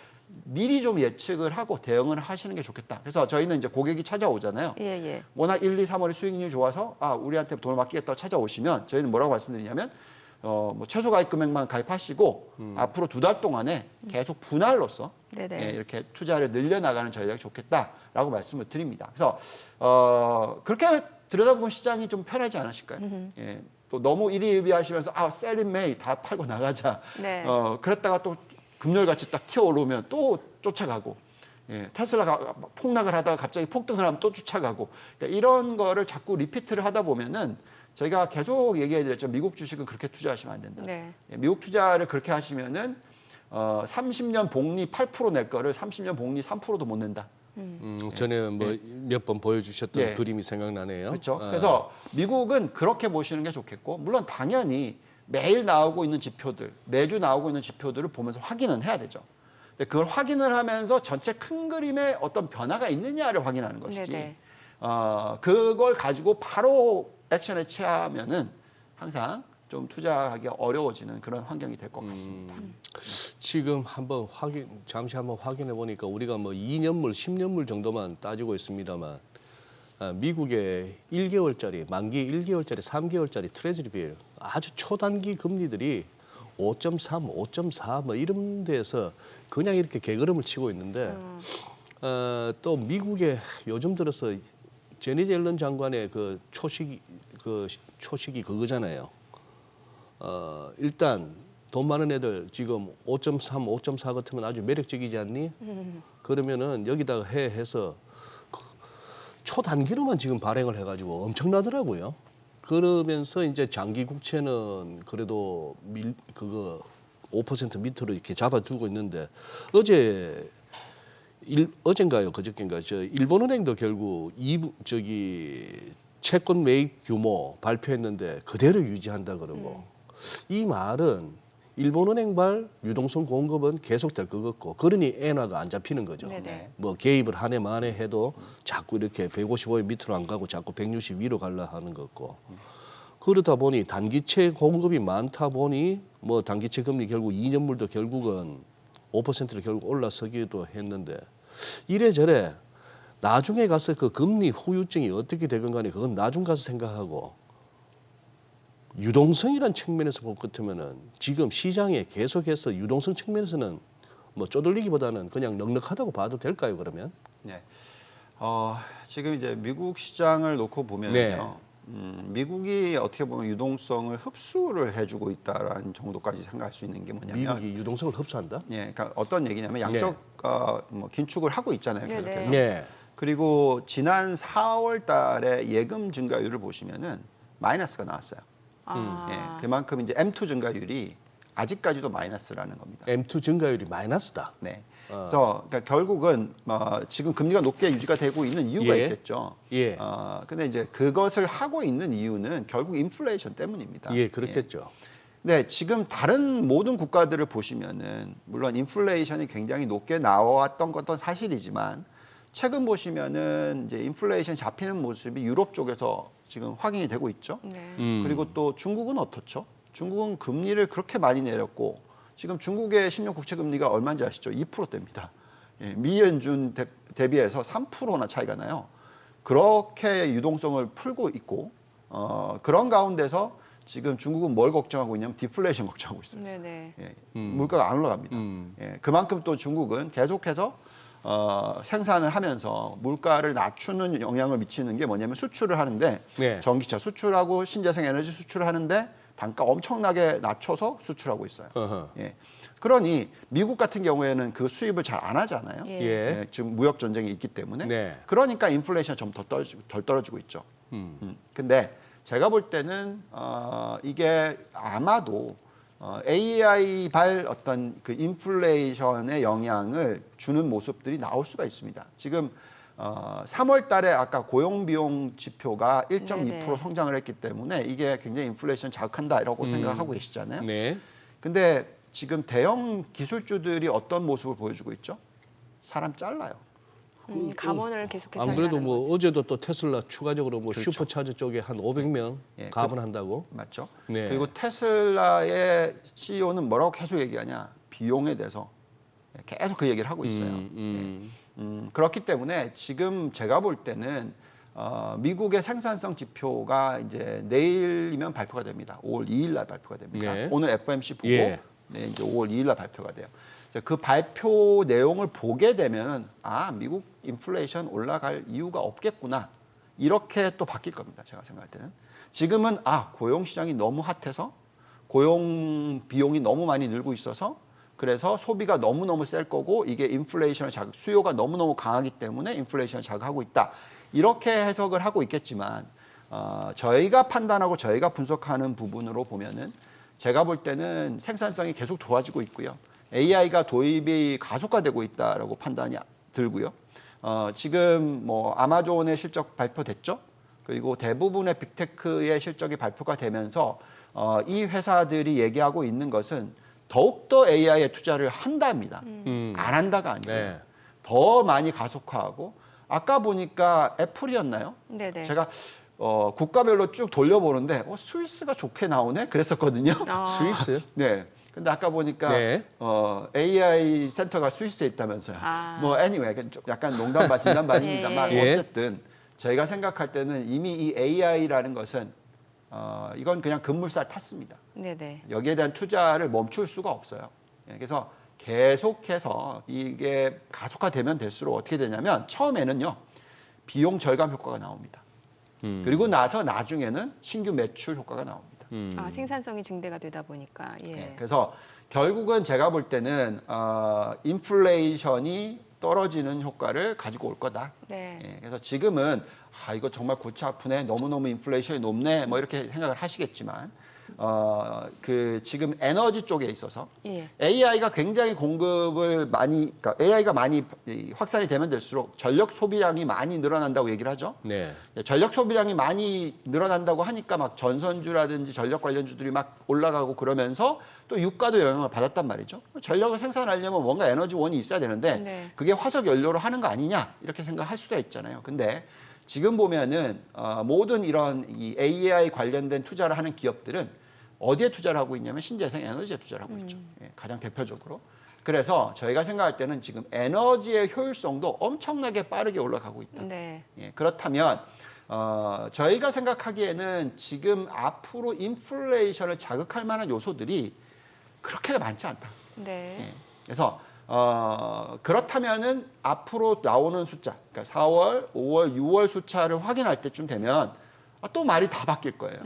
S7: 미리 좀 예측을 하고 대응을 하시는 게 좋겠다. 그래서 저희는 이제 고객이 찾아오잖아요.
S1: 예.
S7: 워낙 1, 2, 3월에 수익률이 좋아서 우리한테 돈을 맡기겠다고 찾아오시면 저희는 뭐라고 말씀드리냐면 최소 가입 금액만 가입하시고 앞으로 2달 동안에 계속 분할로서
S1: 네네.
S7: 이렇게 투자를 늘려나가는 전략이 좋겠다라고 말씀을 드립니다. 그래서 그렇게 들여다보면 시장이 좀 편하지 않으실까요? 또 너무 일희일비하시면서 셀 인 메이 다 팔고 나가자.
S1: 네.
S7: 그랬다가 또 금요일같이 딱 튀어오르면 또 쫓아가고 테슬라가 폭락을 하다가 갑자기 폭등을 하면 또 쫓아가고 그러니까 이런 거를 자꾸 리피트를 하다 보면은 저희가 계속 얘기해드렸죠. 미국 주식은 그렇게 투자하시면 안 된다.
S1: 네.
S7: 미국 투자를 그렇게 하시면은 30년 복리 8% 낼 거를 30년 복리 3%도 못 낸다.
S2: 전에 뭐 몇 번 보여주셨던
S7: 예.
S2: 그림이 생각나네요.
S7: 그렇죠.
S2: 아.
S7: 그래서 미국은 그렇게 보시는 게 좋겠고, 물론 당연히 매일 나오고 있는 지표들, 매주 나오고 있는 지표들을 보면서 확인은 해야 되죠. 근데 그걸 확인을 하면서 전체 큰 그림에 어떤 변화가 있느냐를 확인하는 것이지.
S1: 네네.
S7: 그걸 가지고 바로 액션에 취하면은 항상 좀 투자하기 어려워지는 그런 환경이 될 것 같습니다.
S2: 지금 잠시 한번 확인해 보니까 우리가 뭐 2년물, 10년물 정도만 따지고 있습니다만 미국의 1개월짜리, 만기 1개월짜리, 3개월짜리 트레저리 빌 아주 초단기 금리들이 5.3, 5.4 뭐 이런 데서 그냥 이렇게 개걸음을 치고 있는데 또 미국의 요즘 들어서 제니 옐런 장관의 그 초식이 그거잖아요. 일단 돈 많은 애들 지금 5.3, 5.4 같으면 아주 매력적이지 않니? 그러면은 여기다가 해서 초단기로만 지금 발행을 해가지고 엄청나더라고요. 그러면서 이제 장기 국채는 그래도 5% 밑으로 이렇게 잡아두고 있는데 어젠가요, 그저께인가 저 일본은행도 결국 채권 매입 규모 발표했는데 그대로 유지한다 그러고 이 말은 일본은행발 유동성 공급은 계속될 것 같고 그러니 엔화가 안 잡히는 거죠.
S1: 네네.
S2: 뭐 개입을 한 해 만에 해도 자꾸 이렇게 155에 밑으로 안 가고 자꾸 160 위로 가려 하는 것 같고 그러다 보니 단기채 공급이 많다 보니 뭐 단기채 금리 결국 2년물도 결국은 5%를 결국 올라서기도 했는데 이래저래 나중에 가서 그 금리 후유증이 어떻게 되건 간에 그건 나중 가서 생각하고 유동성이란 측면에서 볼 것 같으면은 지금 시장에 계속해서 유동성 측면에서는 뭐 쪼들리기보다는 그냥 넉넉하다고 봐도 될까요, 그러면?
S7: 네. 지금 이제 미국 시장을 놓고 보면요.
S2: 네.
S7: 미국이 어떻게 보면 유동성을 흡수를 해주고 있다라는 정도까지 생각할 수 있는 게 뭐냐면
S2: 미국이 유동성을 흡수한다?
S7: 예, 그러니까 어떤 얘기냐면 양적 뭐 긴축을 하고 있잖아요.
S1: 네네.
S7: 계속해서.
S2: 네.
S7: 그리고 지난 4월 달에 예금 증가율을 보시면은 마이너스가 나왔어요. 예, 그만큼 이제 M2 증가율이 아직까지도 마이너스라는 겁니다.
S2: M2 증가율이 마이너스다.
S7: 네. 그래서 그러니까 결국은 지금 금리가 높게 유지가 되고 있는 이유가
S2: 예.
S7: 있겠죠.
S2: 예.
S7: 근데 이제 그것을 하고 있는 이유는 결국 인플레이션 때문입니다.
S2: 예, 그렇겠죠.
S7: 네, 지금 다른 모든 국가들을 보시면은 물론 인플레이션이 굉장히 높게 나왔던 것도 사실이지만 최근 보시면은 이제 인플레이션 잡히는 모습이 유럽 쪽에서 지금 확인이 되고 있죠.
S1: 네.
S7: 그리고 또 중국은 어떻죠? 중국은 금리를 그렇게 많이 내렸고 지금 중국의 10년 국채 금리가 얼마인지 아시죠? 2%대입니다. 예, 미연준 대비해서 3%나 차이가 나요. 그렇게 유동성을 풀고 있고 그런 가운데서 지금 중국은 뭘 걱정하고 있냐면 디플레이션 걱정하고 있어요.
S1: 네네.
S7: 예, 물가가 안 올라갑니다. 예, 그만큼 또 중국은 계속해서 생산을 하면서 물가를 낮추는 영향을 미치는 게 뭐냐면 수출을 하는데
S2: 네.
S7: 전기차 수출하고 신재생 에너지 수출을 하는데 단가 엄청나게 낮춰서 수출하고 있어요.
S2: 어허.
S7: 예. 그러니 미국 같은 경우에는 그 수입을 잘 안 하잖아요.
S1: 예.
S2: 예.
S7: 예, 지금 무역 전쟁이 있기 때문에.
S2: 네.
S7: 그러니까 인플레이션이 좀 덜 떨어지고 있죠. 근데 제가 볼 때는 이게 아마도 AI 발 어떤 그 인플레이션의 영향을 주는 모습들이 나올 수가 있습니다. 지금 3월 달에 아까 고용 비용 지표가 1.2%
S1: 네네.
S7: 성장을 했기 때문에 이게 굉장히 인플레이션 자극한다라고 생각하고 계시잖아요.
S2: 네.
S7: 근데 지금 대형 기술주들이 어떤 모습을 보여주고 있죠? 사람 잘라요.
S1: 감원을 계속해서
S2: 안 그래도
S1: 하려는
S2: 뭐
S1: 거죠.
S2: 어제도 또 테슬라 추가적으로 뭐
S7: 그렇죠.
S2: 슈퍼차저 쪽에 한 500명
S7: 예,
S2: 가분한다고.
S7: 맞죠?
S2: 네.
S7: 그리고 테슬라의 CEO는 뭐라고 계속 얘기하냐? 비용에 대해서 계속 그 얘기를 하고 있어요. 그렇기 때문에 지금 제가 볼 때는 미국의 생산성 지표가 이제 내일이면 발표가 됩니다. 5월 2일 날 발표가 됩니다.
S2: 네.
S7: 오늘 FOMC 보고
S2: 예.
S7: 네, 이제 5월 2일 날 발표가 돼요. 그 발표 내용을 보게 되면 미국 인플레이션 올라갈 이유가 없겠구나. 이렇게 또 바뀔 겁니다. 제가 생각할 때는. 지금은 고용 시장이 너무 핫해서 고용 비용이 너무 많이 늘고 있어서 그래서 소비가 너무너무 셀 거고 이게 인플레이션을 수요가 너무너무 강하기 때문에 인플레이션을 자극하고 있다. 이렇게 해석을 하고 있겠지만 저희가 판단하고 저희가 분석하는 부분으로 보면은 제가 볼 때는 생산성이 계속 좋아지고 있고요. AI가 도입이 가속화되고 있다라고 판단이 들고요. 지금 뭐 아마존의 실적 발표됐죠. 그리고 대부분의 빅테크의 실적이 발표가 되면서 이 회사들이 얘기하고 있는 것은 더욱더 AI에 투자를 한답니다. 안 한다가 아니에요.
S2: 네.
S7: 더 많이 가속화하고 아까 보니까 애플이었나요?
S1: 네네.
S7: 제가 국가별로 쭉 돌려보는데 스위스가 좋게 나오네 그랬었거든요.
S2: 스위스?
S7: 네. 근데 아까 보니까
S2: 네.
S7: AI 센터가 스위스에 있다면서요. 뭐 anyway 좀 약간 농담 반 진담 반입니다만
S2: 예.
S7: 어쨌든 저희가 생각할 때는 이미 이 AI라는 것은 이건 그냥 급물살 탔습니다.
S1: 네네.
S7: 여기에 대한 투자를 멈출 수가 없어요. 예, 그래서 계속해서 이게 가속화되면 될수록 어떻게 되냐면 처음에는요 비용 절감 효과가 나옵니다. 그리고 나중에는 신규 매출 효과가 나옵니다.
S1: 생산성이 증대가 되다 보니까. 예.
S7: 예, 그래서 결국은 제가 볼 때는 인플레이션이 떨어지는 효과를 가지고 올 거다.
S1: 네.
S7: 예, 그래서 지금은 이거 정말 골치 아프네, 너무너무 인플레이션이 높네, 뭐 이렇게 생각을 하시겠지만 지금 에너지 쪽에 있어서
S1: 예.
S7: AI가 굉장히 공급을 많이, 그러니까 AI가 많이 확산이 되면 될수록 전력 소비량이 많이 늘어난다고 얘기를 하죠.
S2: 네.
S7: 전력 소비량이 많이 늘어난다고 하니까 막 전선주라든지 전력 관련주들이 막 올라가고 그러면서 또 유가도 영향을 받았단 말이죠. 전력을 생산하려면 뭔가 에너지원이 있어야 되는데
S1: 네.
S7: 그게 화석 연료로 하는 거 아니냐 이렇게 생각할 수도 있잖아요. 근데 지금 보면은 모든 이런 이 AI 관련된 투자를 하는 기업들은 어디에 투자를 하고 있냐면 신재생 에너지에 투자를 하고 있죠. 예, 가장 대표적으로. 그래서 저희가 생각할 때는 지금 에너지의 효율성도 엄청나게 빠르게 올라가고 있다.
S1: 네.
S7: 예, 그렇다면 저희가 생각하기에는 지금 앞으로 인플레이션을 자극할 만한 요소들이 그렇게 많지 않다.
S1: 네.
S7: 예, 그래서 그렇다면은 앞으로 나오는 숫자, 그러니까 4월, 5월, 6월 숫자를 확인할 때쯤 되면 또 말이 다 바뀔 거예요.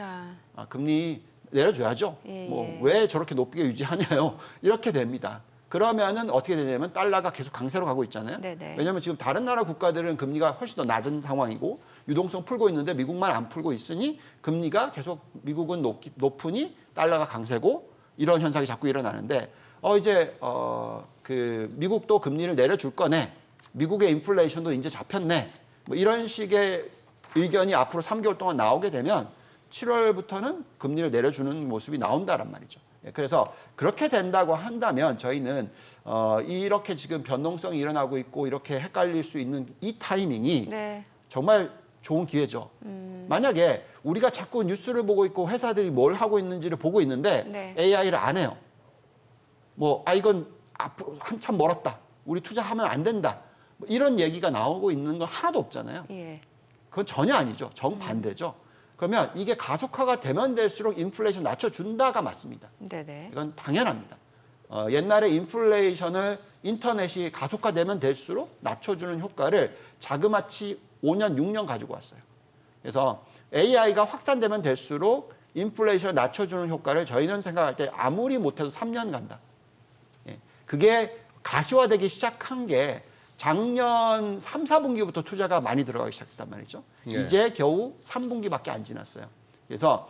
S7: 금리 내려줘야죠.
S1: 예,
S7: 뭐
S1: 예.
S7: 왜 저렇게 높게 유지하냐요. 이렇게 됩니다. 그러면은 어떻게 되냐면 달러가 계속 강세로 가고 있잖아요.
S1: 네네.
S7: 왜냐하면 지금 다른 나라 국가들은 금리가 훨씬 더 낮은 상황이고 유동성 풀고 있는데 미국만 안 풀고 있으니 금리가 계속 미국은 높으니 달러가 강세고 이런 현상이 자꾸 일어나는데 미국도 금리를 내려줄 거네. 미국의 인플레이션도 이제 잡혔네. 뭐 이런 식의 의견이 앞으로 3개월 동안 나오게 되면 7월부터는 금리를 내려주는 모습이 나온다란 말이죠. 그래서 그렇게 된다고 한다면 저희는 이렇게 지금 변동성이 일어나고 있고 이렇게 헷갈릴 수 있는 이 타이밍이
S1: 네.
S7: 정말 좋은 기회죠. 만약에 우리가 자꾸 뉴스를 보고 있고 회사들이 뭘 하고 있는지를 보고 있는데
S1: 네.
S7: AI를 안 해요. 이건 앞으로 한참 멀었다. 우리 투자하면 안 된다. 이런 얘기가 나오고 있는 건 하나도 없잖아요.
S1: 예.
S7: 그건 전혀 아니죠. 정반대죠. 그러면 이게 가속화가 되면 될수록 인플레이션 낮춰준다가 맞습니다.
S1: 네네.
S7: 이건 당연합니다. 옛날에 인플레이션을 인터넷이 가속화되면 될수록 낮춰주는 효과를 자그마치 5년, 6년 가지고 왔어요. 그래서 AI가 확산되면 될수록 인플레이션을 낮춰주는 효과를 저희는 생각할 때 아무리 못해도 3년 간다. 예. 그게 가시화되기 시작한 게 작년 3, 4분기부터 투자가 많이 들어가기 시작했단 말이죠.
S2: 네.
S7: 이제 겨우 3분기밖에 안 지났어요. 그래서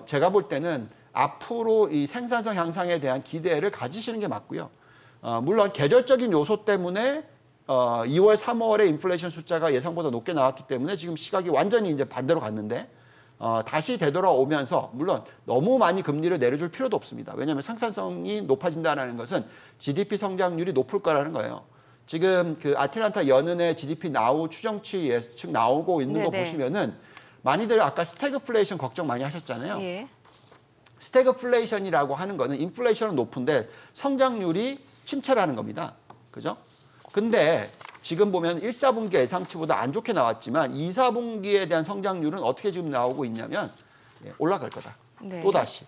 S7: 제가 볼 때는 앞으로 이 생산성 향상에 대한 기대를 가지시는 게 맞고요. 물론 계절적인 요소 때문에 2월, 3월에 인플레이션 숫자가 예상보다 높게 나왔기 때문에 지금 시각이 완전히 이제 반대로 갔는데 다시 되돌아오면서 물론 너무 많이 금리를 내려줄 필요도 없습니다. 왜냐하면 생산성이 높아진다는 것은 GDP 성장률이 높을 거라는 거예요. 지금 그 아틀란타 연은의 GDP 나우 추정치 예측 나오고 있는 거
S1: 네네.
S7: 보시면은 많이들 아까 스태그플레이션 걱정 많이 하셨잖아요.
S1: 예.
S7: 스태그플레이션이라고 하는 거는 인플레이션은 높은데 성장률이 침체라는 겁니다. 그죠? 근데 지금 보면 1, 4분기 예상치보다 안 좋게 나왔지만 2, 4분기에 대한 성장률은 어떻게 지금 나오고 있냐면 올라갈 거다.
S1: 네.
S7: 또다시.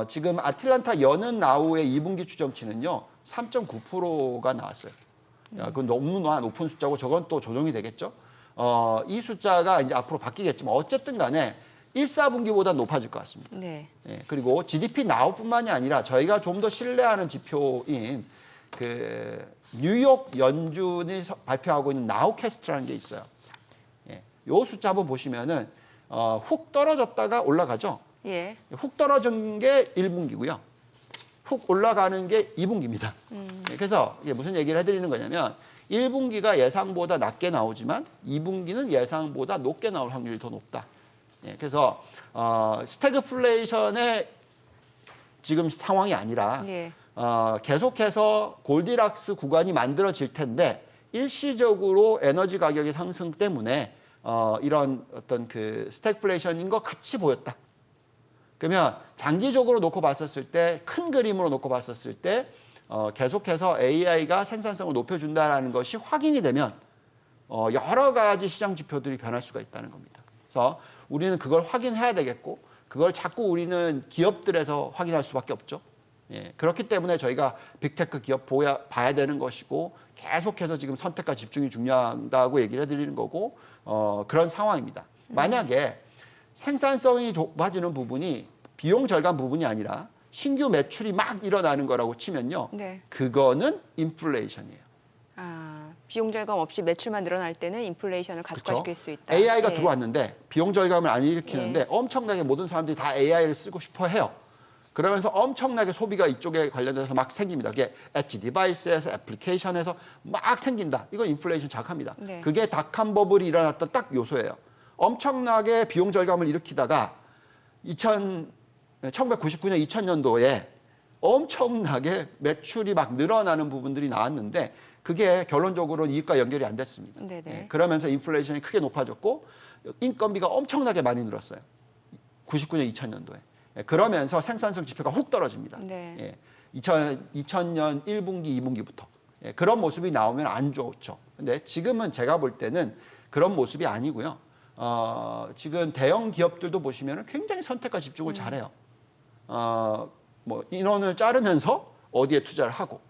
S7: 지금 아틀란타 연은 나우의 2분기 추정치는요. 3.9%가 나왔어요. 그건 너무나 높은 숫자고 저건 또 조정이 되겠죠. 이 숫자가 이제 앞으로 바뀌겠지만 어쨌든 간에 1, 4분기보다 높아질 것 같습니다.
S1: 네.
S7: 예, 그리고 GDP 나우뿐만이 아니라 저희가 좀 더 신뢰하는 지표인 그 뉴욕 연준이 발표하고 있는 나우캐스트라는 게 있어요. 예, 요 숫자 한번 보시면은 훅 떨어졌다가 올라가죠.
S1: 예.
S7: 훅 떨어진 게 1분기고요. 훅 올라가는 게 2분기입니다. 그래서 이게 무슨 얘기를 해드리는 거냐면 1분기가 예상보다 낮게 나오지만 2분기는 예상보다 높게 나올 확률이 더 높다. 그래서 스태그플레이션의 지금 상황이 아니라
S1: 예.
S7: 계속해서 골디락스 구간이 만들어질 텐데 일시적으로 에너지 가격의 상승 때문에 이런 어떤 그 스태그플레이션인 것 같이 보였다. 그러면 장기적으로 놓고 봤었을 때, 큰 그림으로 놓고 봤었을 때 계속해서 AI가 생산성을 높여준다는 것이 확인이 되면 여러 가지 시장 지표들이 변할 수가 있다는 겁니다. 그래서 우리는 그걸 확인해야 되겠고 그걸 자꾸 우리는 기업들에서 확인할 수밖에 없죠. 예, 그렇기 때문에 저희가 빅테크 기업 봐야 되는 것이고 계속해서 지금 선택과 집중이 중요하다고 얘기를 해드리는 거고 그런 상황입니다. 만약에 생산성이 좁아지는 부분이 비용 절감 부분이 아니라 신규 매출이 막 일어나는 거라고 치면요.
S1: 네.
S7: 그거는 인플레이션이에요.
S1: 비용 절감 없이 매출만 늘어날 때는 인플레이션을 가속화시킬 수 있다.
S7: AI가
S1: 예.
S7: 들어왔는데 비용 절감을 안 일으키는데 엄청나게 모든 사람들이 다 AI를 쓰고 싶어 해요. 그러면서 엄청나게 소비가 이쪽에 관련돼서 막 생깁니다. 그게 엣지 디바이스에서 애플리케이션에서 막 생긴다. 이건 인플레이션 자극합니다.
S1: 네.
S7: 그게 닷컴 버블이 일어났던 딱 요소예요. 엄청나게 비용 절감을 일으키다가 1999년, 2000년도에 엄청나게 매출이 막 늘어나는 부분들이 나왔는데 그게 결론적으로는 이익과 연결이 안 됐습니다.
S1: 네네.
S7: 예, 그러면서 인플레이션이 크게 높아졌고 인건비가 엄청나게 많이 늘었어요. 99년, 2000년도에. 예, 그러면서 생산성 지표가 훅 떨어집니다.
S1: 네.
S7: 예, 2000년 1분기, 2분기부터. 예, 그런 모습이 나오면 안 좋죠. 근데 지금은 제가 볼 때는 그런 모습이 아니고요. 지금 대형 기업들도 보시면 굉장히 선택과 집중을 잘해요. 뭐 인원을 자르면서 어디에 투자를 하고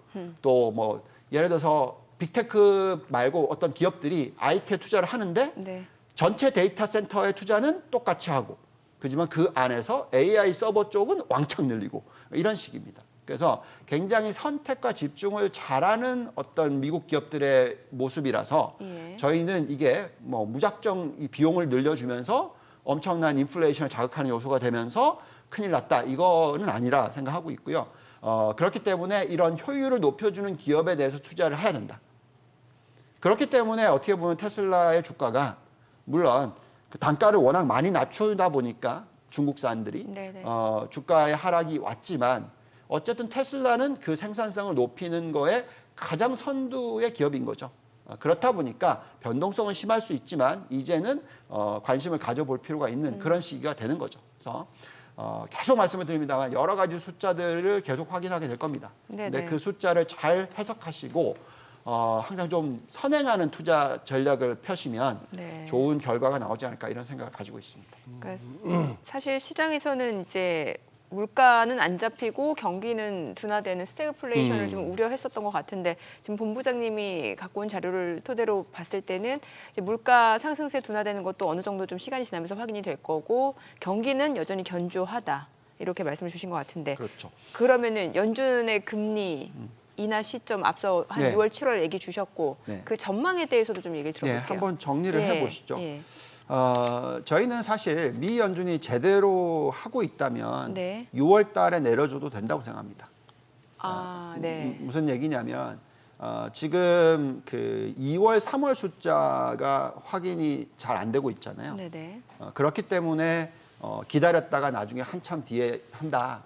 S7: 또 뭐 예를 들어서 빅테크 말고 어떤 기업들이 IT에 투자를 하는데
S1: 네.
S7: 전체 데이터 센터의 투자는 똑같이 하고 그렇지만 그 안에서 AI 서버 쪽은 왕창 늘리고 이런 식입니다. 그래서 굉장히 선택과 집중을 잘하는 어떤 미국 기업들의 모습이라서
S1: 예.
S7: 저희는 이게 뭐 무작정 이 비용을 늘려주면서 엄청난 인플레이션을 자극하는 요소가 되면서 큰일 났다. 이거는 아니라 생각하고 있고요. 그렇기 때문에 이런 효율을 높여주는 기업에 대해서 투자를 해야 된다. 그렇기 때문에 어떻게 보면 테슬라의 주가가 물론 그 단가를 워낙 많이 낮추다 보니까 중국산들이
S1: 네네.
S7: 주가의 하락이 왔지만 어쨌든 테슬라는 그 생산성을 높이는 거에 가장 선두의 기업인 거죠. 그렇다 보니까 변동성은 심할 수 있지만 이제는 관심을 가져볼 필요가 있는 그런 시기가 되는 거죠. 그래서 계속 말씀을 드립니다만 여러 가지 숫자들을 계속 확인하게 될 겁니다.
S1: 네네.
S7: 근데 그 숫자를 잘 해석하시고 항상 좀 선행하는 투자 전략을 펴시면
S1: 네.
S7: 좋은 결과가 나오지 않을까 이런 생각을 가지고 있습니다.
S1: 그러니까 사실 시장에서는 이제 물가는 안 잡히고 경기는 둔화되는 스태그플레이션을 좀 우려했었던 것 같은데 지금 본부장님이 갖고 온 자료를 토대로 봤을 때는 이제 물가 상승세 둔화되는 것도 어느 정도 좀 시간이 지나면서 확인이 될 거고 경기는 여전히 견조하다 이렇게 말씀을 주신 것 같은데
S7: 그렇죠.
S1: 그러면은 연준의 금리 인하 시점 앞서 한
S7: 네.
S1: 6월, 7월 얘기 주셨고
S7: 네.
S1: 그 전망에 대해서도 좀 얘기를
S7: 네,
S1: 들어볼게요.
S7: 한번 정리를
S1: 예,
S7: 해보시죠.
S1: 예.
S7: 저희는 사실 미 연준이 제대로 하고 있다면
S1: 네.
S7: 6월 달에 내려줘도 된다고 생각합니다.
S1: 네.
S7: 무슨 얘기냐면 지금 그 2월, 3월 숫자가 확인이 잘 안 되고 있잖아요.
S1: 네네.
S7: 그렇기 때문에 기다렸다가 나중에 한참 뒤에 한다.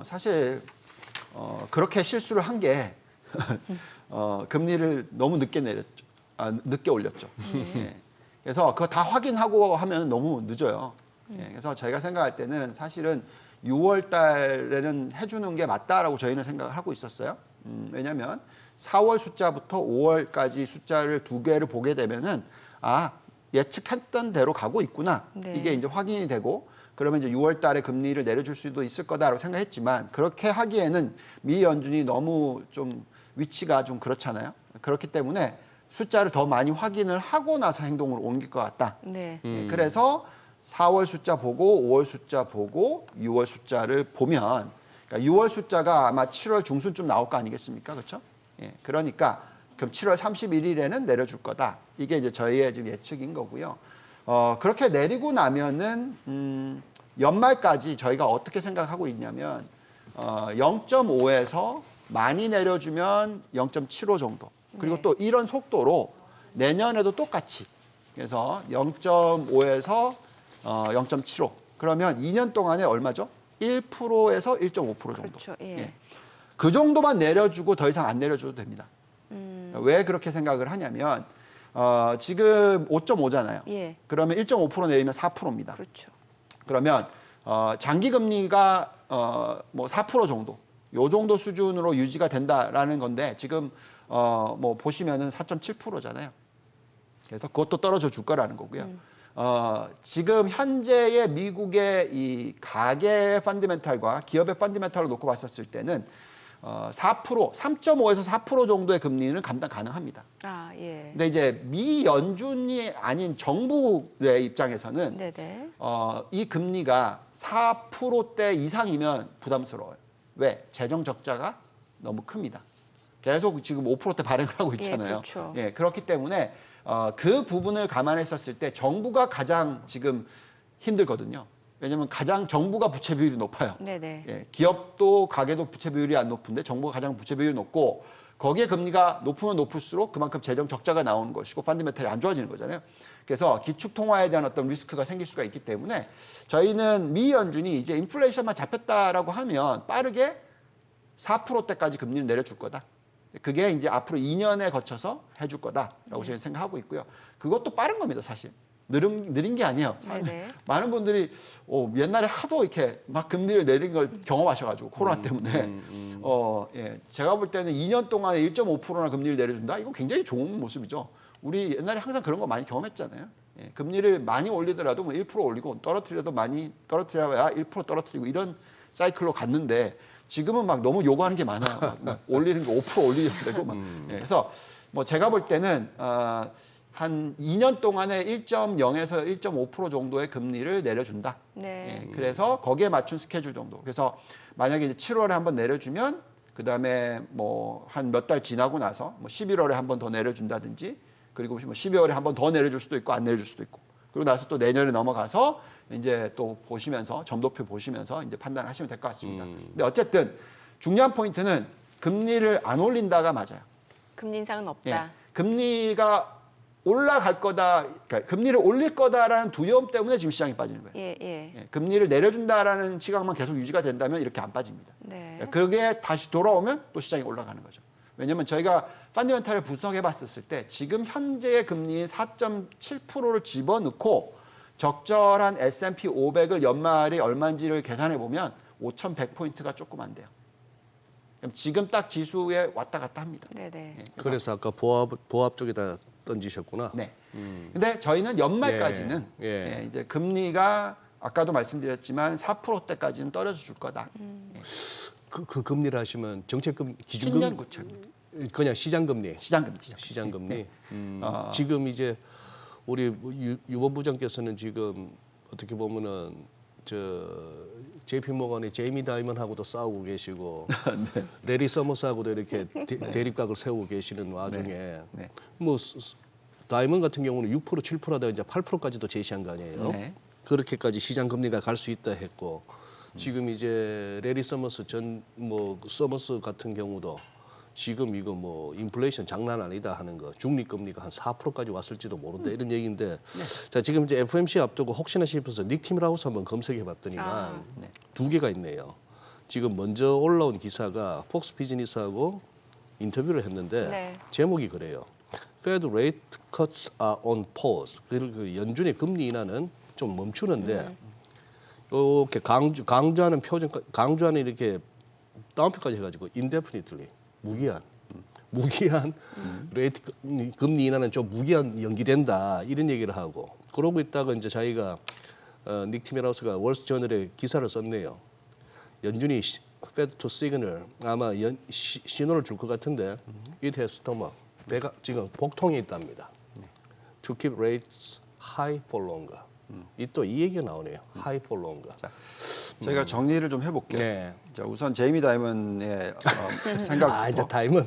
S7: 사실 그렇게 실수를 한 게 금리를 너무 늦게 내렸죠. 늦게 올렸죠. 예. 그래서 그거 다 확인하고 하면 너무 늦어요. 예. 그래서 저희가 생각할 때는 사실은 6월 달에는 해주는 게 맞다라고 저희는 생각을 하고 있었어요. 왜냐하면 4월 숫자부터 5월까지 숫자를 두 개를 보게 되면은 예측했던 대로 가고 있구나.
S1: 네.
S7: 이게 이제 확인이 되고 그러면 이제 6월 달에 금리를 내려줄 수도 있을 거다라고 생각했지만 그렇게 하기에는 미 연준이 너무 좀 위치가 좀 그렇잖아요. 그렇기 때문에 숫자를 더 많이 확인을 하고 나서 행동을 옮길 것 같다.
S1: 네.
S7: 그래서 4월 숫자 보고 5월 숫자 보고 6월 숫자를 보면 그러니까 6월 숫자가 아마 7월 중순쯤 나올 거 아니겠습니까? 그렇죠? 예, 그러니까 그럼 7월 31일에는 내려줄 거다. 이게 이제 저희의 지금 예측인 거고요. 그렇게 내리고 나면은 연말까지 저희가 어떻게 생각하고 있냐면 0.5에서 많이 내려주면 0.75 정도. 그리고
S1: 네.
S7: 또 이런 속도로 내년에도 똑같이. 그래서 0.5에서 0.75. 그러면 2년 동안에 얼마죠? 1%에서 1.5% 정도.
S1: 그렇죠. 예.
S7: 그 정도만 내려주고 더 이상 안 내려줘도 됩니다. 왜 그렇게 생각을 하냐면 지금 5.5잖아요.
S1: 예.
S7: 그러면 1.5% 내리면 4%입니다.
S1: 그렇죠.
S7: 그러면 장기 금리가 뭐 4% 정도, 요 정도 수준으로 유지가 된다라는 건데 지금 뭐 보시면은 4.7%잖아요. 그래서 그것도 떨어져 줄 거라는 거고요. 지금 현재의 미국의 이 가계 펀드멘탈과 기업의 펀드멘탈을 놓고 봤었을 때는 3.5에서 4% 정도의 금리는 감당 가능합니다.
S1: 아, 예.
S7: 근데 이제 미 연준이 아닌 정부의 입장에서는
S1: 네네.
S7: 이 금리가 4%대 이상이면 부담스러워요. 왜? 재정 적자가 너무 큽니다. 계속 지금 5%대 발행을 하고 있잖아요.
S1: 예, 그렇죠.
S7: 예, 그렇기 때문에 그 부분을 감안했었을 때 정부가 가장 지금 힘들거든요. 왜냐하면 가장 정부가 부채 비율이 높아요.
S1: 네네.
S7: 예, 기업도 가계도 부채 비율이 안 높은데 정부가 가장 부채 비율이 높고 거기에 금리가 높으면 높을수록 그만큼 재정 적자가 나오는 것이고 펀드멘탈이 안 좋아지는 거잖아요. 그래서 기축 통화에 대한 어떤 리스크가 생길 수가 있기 때문에 저희는 미 연준이 이제 인플레이션만 잡혔다라고 하면 빠르게 4%대까지 금리를 내려줄 거다. 그게 이제 앞으로 2년에 거쳐서 해줄 거다라고 저희는 생각하고 있고요. 그것도 빠른 겁니다, 사실. 느린 게 아니에요.
S1: 네네.
S7: 많은 분들이 옛날에 하도 이렇게 막 금리를 내린 걸 경험하셔가지고 코로나 때문에 예, 제가 볼 때는 2년 동안에 1.5%나 금리를 내려준다. 이거 굉장히 좋은 모습이죠. 우리 옛날에 항상 그런 거 많이 경험했잖아요. 예, 금리를 많이 올리더라도 뭐 1% 올리고 떨어뜨려도 많이 떨어뜨려야 1% 떨어뜨리고 이런 사이클로 갔는데 지금은 막 너무 요구하는 게 많아요. 막 올리는 거 5% 올리려고 되고 막. 예, 그래서 뭐 제가 볼 때는 한 2년 동안에 1.0에서 1.5% 정도의 금리를 내려준다.
S1: 네.
S7: 예, 그래서 거기에 맞춘 스케줄 정도. 그래서 만약에 이제 7월에 한번 내려주면 그다음에 뭐 한 몇 달 지나고 나서 뭐 11월에 한번 더 내려준다든지 그리고 뭐 12월에 한번 더 내려줄 수도 있고 안 내려줄 수도 있고 그리고 나서 또 내년에 넘어가서 이제 또 보시면서 점도표 보시면서 이제 판단하시면 될 것 같습니다. 근데 어쨌든 중요한 포인트는 금리를 안 올린다가 맞아요.
S1: 금리 인상은
S7: 예,
S1: 없다.
S7: 금리가 올라갈 거다, 그러니까 금리를 올릴 거다라는 두려움 때문에 지금 시장이 빠지는 거예요.
S1: 예, 예.
S7: 예, 금리를 내려준다라는 시각만 계속 유지가 된다면 이렇게 안 빠집니다.
S1: 네.
S7: 예, 그게 다시 돌아오면 또 시장이 올라가는 거죠. 왜냐하면 저희가 펀드멘탈을 분석해 봤을 때 지금 현재의 금리인 4.7%를 집어넣고 적절한 S&P 500을 연말이 얼마인지를 계산해 보면 5,100포인트가 조금 안 돼요. 그럼 지금 딱 지수에 왔다 갔다 합니다.
S1: 네네.
S7: 예,
S2: 그래서 아까 보합 쪽에다 던지셨구나.
S7: 네. 근데 저희는 연말까지는
S2: 예.
S7: 예, 이제 금리가 아까도 말씀드렸지만 4%대까지는 떨어져 줄 거다.
S2: 그 금리를 하시면 정책금 기준금
S7: 신년 구축
S2: 그냥 시장금리.
S7: 시장금리.
S2: 시장금리.
S7: 네.
S2: 지금 이제 우리 유번 부장께서는 지금 어떻게 보면은 JP 모건의 제이미 다이먼하고도 싸우고 계시고
S7: 네.
S2: 레리 서머스하고도 이렇게 대립각을 세우고 계시는 와중에
S7: 네.
S2: 뭐 다이먼 같은 경우는 6% 7% 하다가 이제 8%까지도 제시한 거 아니에요.
S7: 네.
S2: 그렇게까지 시장 금리가 갈 수 있다 했고 지금 이제 레리 서머스 서머스 같은 경우도 지금 이거 뭐 인플레이션 장난 아니다 하는 거 중립 금리가 한 4%까지 왔을지도 모른다 이런 얘기인데 자 지금 이제 FOMC 앞두고 혹시나 싶어서 닉 티밀하우스 한번 검색해 봤더니만 두 개가 있네요. 지금 먼저 올라온 기사가 폭스 비즈니스하고 인터뷰를 했는데
S1: 네.
S2: 제목이 그래요. Fed rate cuts are on pause. 그리고 연준의 금리 인하는 좀 멈추는데 이렇게 강조하는 표정 강조하는 이렇게 다운표까지 해가지고 indefinitely 무기한 레이트 금리 인하는 좀 무기한 연기된다 이런 얘기를 하고 그러고 있다가 이제 자기가 닉 티밀하우스가 월스트저널에 기사를 썼네요. 연준이 Fed to signal 아마 신호를 줄 것 같은데 it has stomach 배가 지금 복통이 있답니다. To keep rates high for longer. 또 이 얘기가 나오네요. high for longer.
S7: 자, 저희가 정리를 좀 해볼게요.
S2: 네.
S7: 자, 우선 제이미 다이먼의 생각.
S2: 이제 다이먼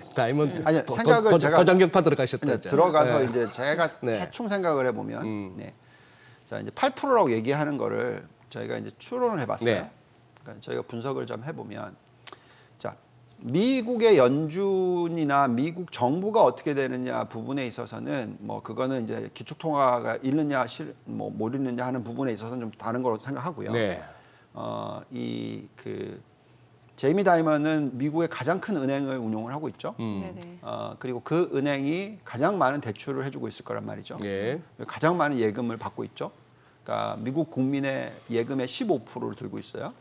S7: 아니, 생각을 제가
S2: 도전격파 들어가셨다. 이제.
S7: 들어가서
S2: 네.
S7: 이제 제가
S2: 네.
S7: 대충 생각을 해보면, 네. 자 이제 8%라고 얘기하는 거를 저희가 이제 추론을 해봤어요.
S2: 네.
S7: 그러니까 저희가 분석을 좀 해보면 자, 미국의 연준이나 미국 정부가 어떻게 되느냐 부분에 있어서는 뭐 그거는 이제 기축통화가 잃느냐 못 잃느냐 하는 부분에 있어서는 좀 다른 거로 생각하고요.
S2: 네.
S7: 제이미 다이먼은 미국의 가장 큰 은행을 운용을 하고 있죠.
S1: 네네.
S7: 그리고 그 은행이 가장 많은 대출을 해주고 있을 거란 말이죠.
S2: 예.
S7: 가장 많은 예금을 받고 있죠. 그러니까 미국 국민의 예금의 15%를 들고 있어요.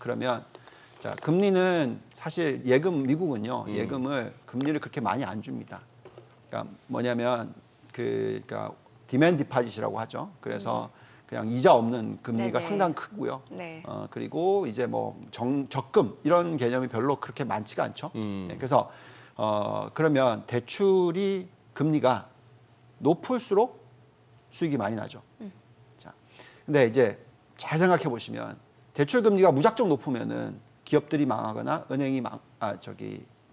S7: 그러면 자, 금리는 사실 미국은요, 예금을 금리를 그렇게 많이 안 줍니다. 그러니까 뭐냐면 그러니까 디맨드 디파짓이라고 하죠. 그래서 그냥 이자 없는 금리가
S1: 네네.
S7: 상당히 크고요.
S1: 네.
S7: 그리고 이제 뭐 적금 이런 개념이 별로 그렇게 많지가 않죠. 네, 그래서 그러면 대출이 금리가 높을수록 수익이 많이 나죠. 자, 근데 이제 잘 생각해 보시면 대출 금리가 무작정 높으면은 기업들이 망하거나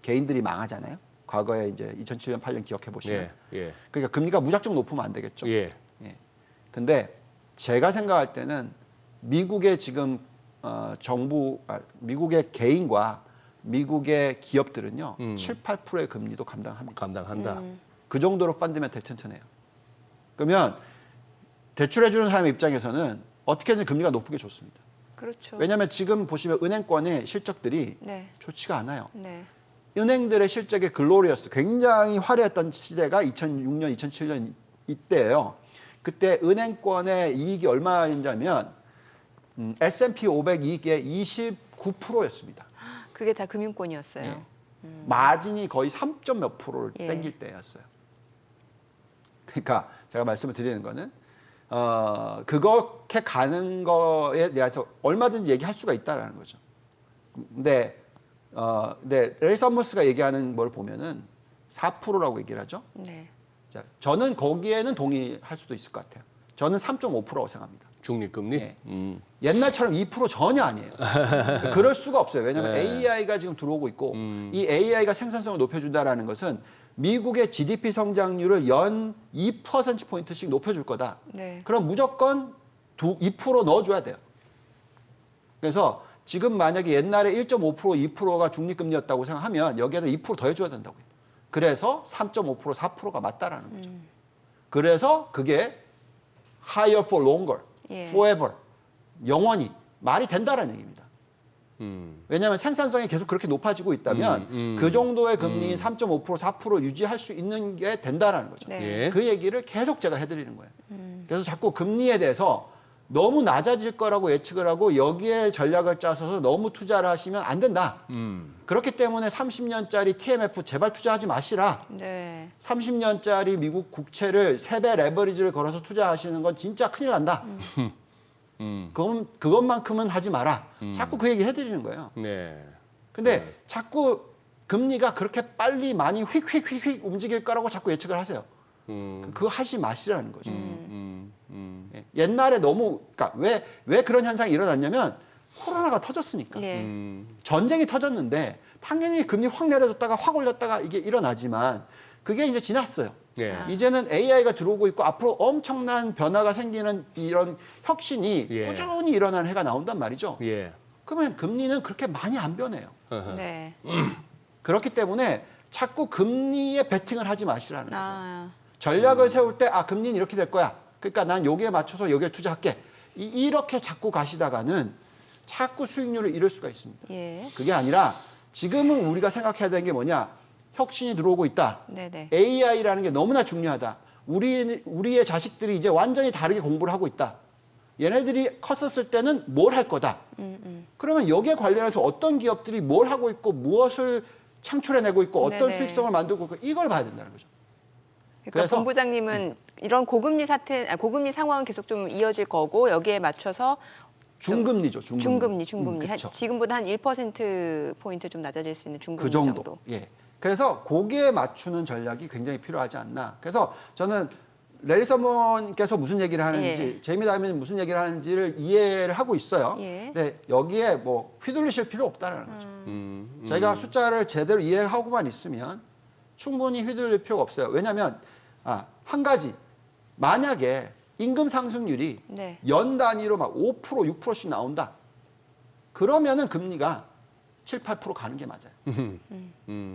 S7: 개인들이 망하잖아요. 과거에 이제 2007년, 8년 기억해 보시면.
S2: 예.
S7: 그러니까 금리가 무작정 높으면 안 되겠죠.
S2: 예.
S7: 근데 제가 생각할 때는 미국의 지금 미국의 개인과 미국의 기업들은요, 7, 8%의 금리도 감당합니다.
S2: 감당한다.
S7: 그 정도로 펀드멘털 튼튼해요. 그러면 대출해주는 사람의 입장에서는 어떻게든 금리가 높은 게 좋습니다.
S1: 그렇죠.
S7: 왜냐하면 지금 보시면 은행권의 실적들이
S1: 네.
S7: 좋지가 않아요.
S1: 네.
S7: 은행들의 실적이 글로리어스, 굉장히 화려했던 시대가 2006년, 2007년 이때예요. 그때 은행권의 이익이 얼마였냐면 S&P 500 이익의 29%였습니다.
S1: 그게 다 금융권이었어요.
S7: 예. 마진이 거의 3점 몇 프로를
S1: 예.
S7: 땡길 때였어요. 그러니까 제가 말씀을 드리는 거는 그렇게 가는 거에 대해서 얼마든지 얘기할 수가 있다라는 거죠. 근데 레이 서머스가 얘기하는 걸 보면은 4%라고 얘기를 하죠.
S1: 네.
S7: 자, 저는 거기에는 동의할 수도 있을 것 같아요. 저는 3.5%라고 생각합니다.
S2: 중립금리?
S7: 예. 옛날처럼 2% 전혀 아니에요. 그럴 수가 없어요. 왜냐하면
S2: 네.
S7: AI가 지금 들어오고 있고 이 AI가 생산성을 높여준다라는 것은 미국의 GDP 성장률을 연 2%포인트씩 높여줄 거다.
S1: 네.
S7: 그럼 무조건 2% 넣어줘야 돼요. 그래서 지금 만약에 옛날에 1.5%, 2%가 중립금리였다고 생각하면 여기에다 2% 더해줘야 된다고요. 그래서 3.5%, 4%가 맞다라는 거죠. 그래서 그게 higher for longer,
S1: 예.
S7: forever, 영원히 말이 된다라는 얘기입니다. 왜냐하면 생산성이 계속 그렇게 높아지고 있다면 그 정도의 금리 3.5%, 4% 유지할 수 있는 게 된다라는 거죠.
S1: 네.
S2: 예.
S7: 그 얘기를 계속 제가 해드리는 거예요. 그래서 자꾸 금리에 대해서 너무 낮아질 거라고 예측을 하고 여기에 전략을 짜서 너무 투자를 하시면 안 된다. 그렇기 때문에 30년짜리 TMF 제발 투자하지 마시라.
S1: 네.
S7: 30년짜리 미국 국채를 3배 레버리지를 걸어서 투자하시는 건 진짜 큰일 난다. 그것만큼은 하지 마라. 자꾸 그 얘기 해드리는 거예요.
S2: 네.
S7: 근데 자꾸 금리가 그렇게 빨리 많이 휙휙휙휙 움직일 거라고 자꾸 예측을 하세요. 그거 하지 마시라는 거죠. 예. 옛날에 너무, 그러니까 왜 그런 현상이 일어났냐면 코로나가 터졌으니까.
S1: 네.
S7: 전쟁이 터졌는데 당연히 금리 확 내려졌다가 확 올렸다가 이게 일어나지만 그게 이제 지났어요.
S2: 예.
S7: 이제는 AI가 들어오고 있고 앞으로 엄청난 변화가 생기는 이런 혁신이
S2: 예.
S7: 꾸준히 일어나는 해가 나온단 말이죠.
S2: 예.
S7: 그러면 금리는 그렇게 많이 안 변해요.
S1: 네.
S7: 그렇기 때문에 자꾸 금리에 베팅을 하지 마시라는 거예요.
S1: 아,
S7: 전략을 세울 때 금리는 이렇게 될 거야. 그러니까 난 여기에 맞춰서 여기에 투자할게. 이렇게 자꾸 가시다가는 자꾸 수익률을 잃을 수가 있습니다.
S1: 예.
S7: 그게 아니라 지금은 우리가 생각해야 되는 게 뭐냐. 혁신이 들어오고 있다.
S1: 네네.
S7: AI라는 게 너무나 중요하다. 우리의 자식들이 이제 완전히 다르게 공부를 하고 있다. 얘네들이 컸었을 때는 뭘 할 거다. 그러면 여기에 관련해서 어떤 기업들이 뭘 하고 있고 무엇을 창출해내고 있고 어떤
S1: 네네.
S7: 수익성을 만들고 있고 이걸 봐야 된다는 거죠.
S1: 그러니까
S7: 그래서-
S1: 본부장님은 이런 고금리 고금리 상황은 계속 좀 이어질 거고 여기에 맞춰서
S7: 중금리죠.
S1: 중금리.
S7: 그쵸.
S1: 지금보다 한 1%포인트 좀 낮아질 수 있는 중금리
S7: 그 정도. 예. 그래서 거기에 맞추는 전략이 굉장히 필요하지 않나. 그래서 저는 레리 서먼께서 무슨 얘기를 하는지,
S1: 예.
S7: 제이미 다이먼이 무슨 얘기를 하는지를 이해를 하고 있어요.
S1: 예.
S7: 근데 여기에 뭐 휘둘리실 필요 없다는 거죠. 저희가 숫자를 제대로 이해하고만 있으면 충분히 휘둘릴 필요가 없어요. 왜냐하면 한 가지 만약에 임금 상승률이
S1: 네.
S7: 연 단위로 막 5%, 6%씩 나온다. 그러면은 금리가 7, 8% 가는 게 맞아요.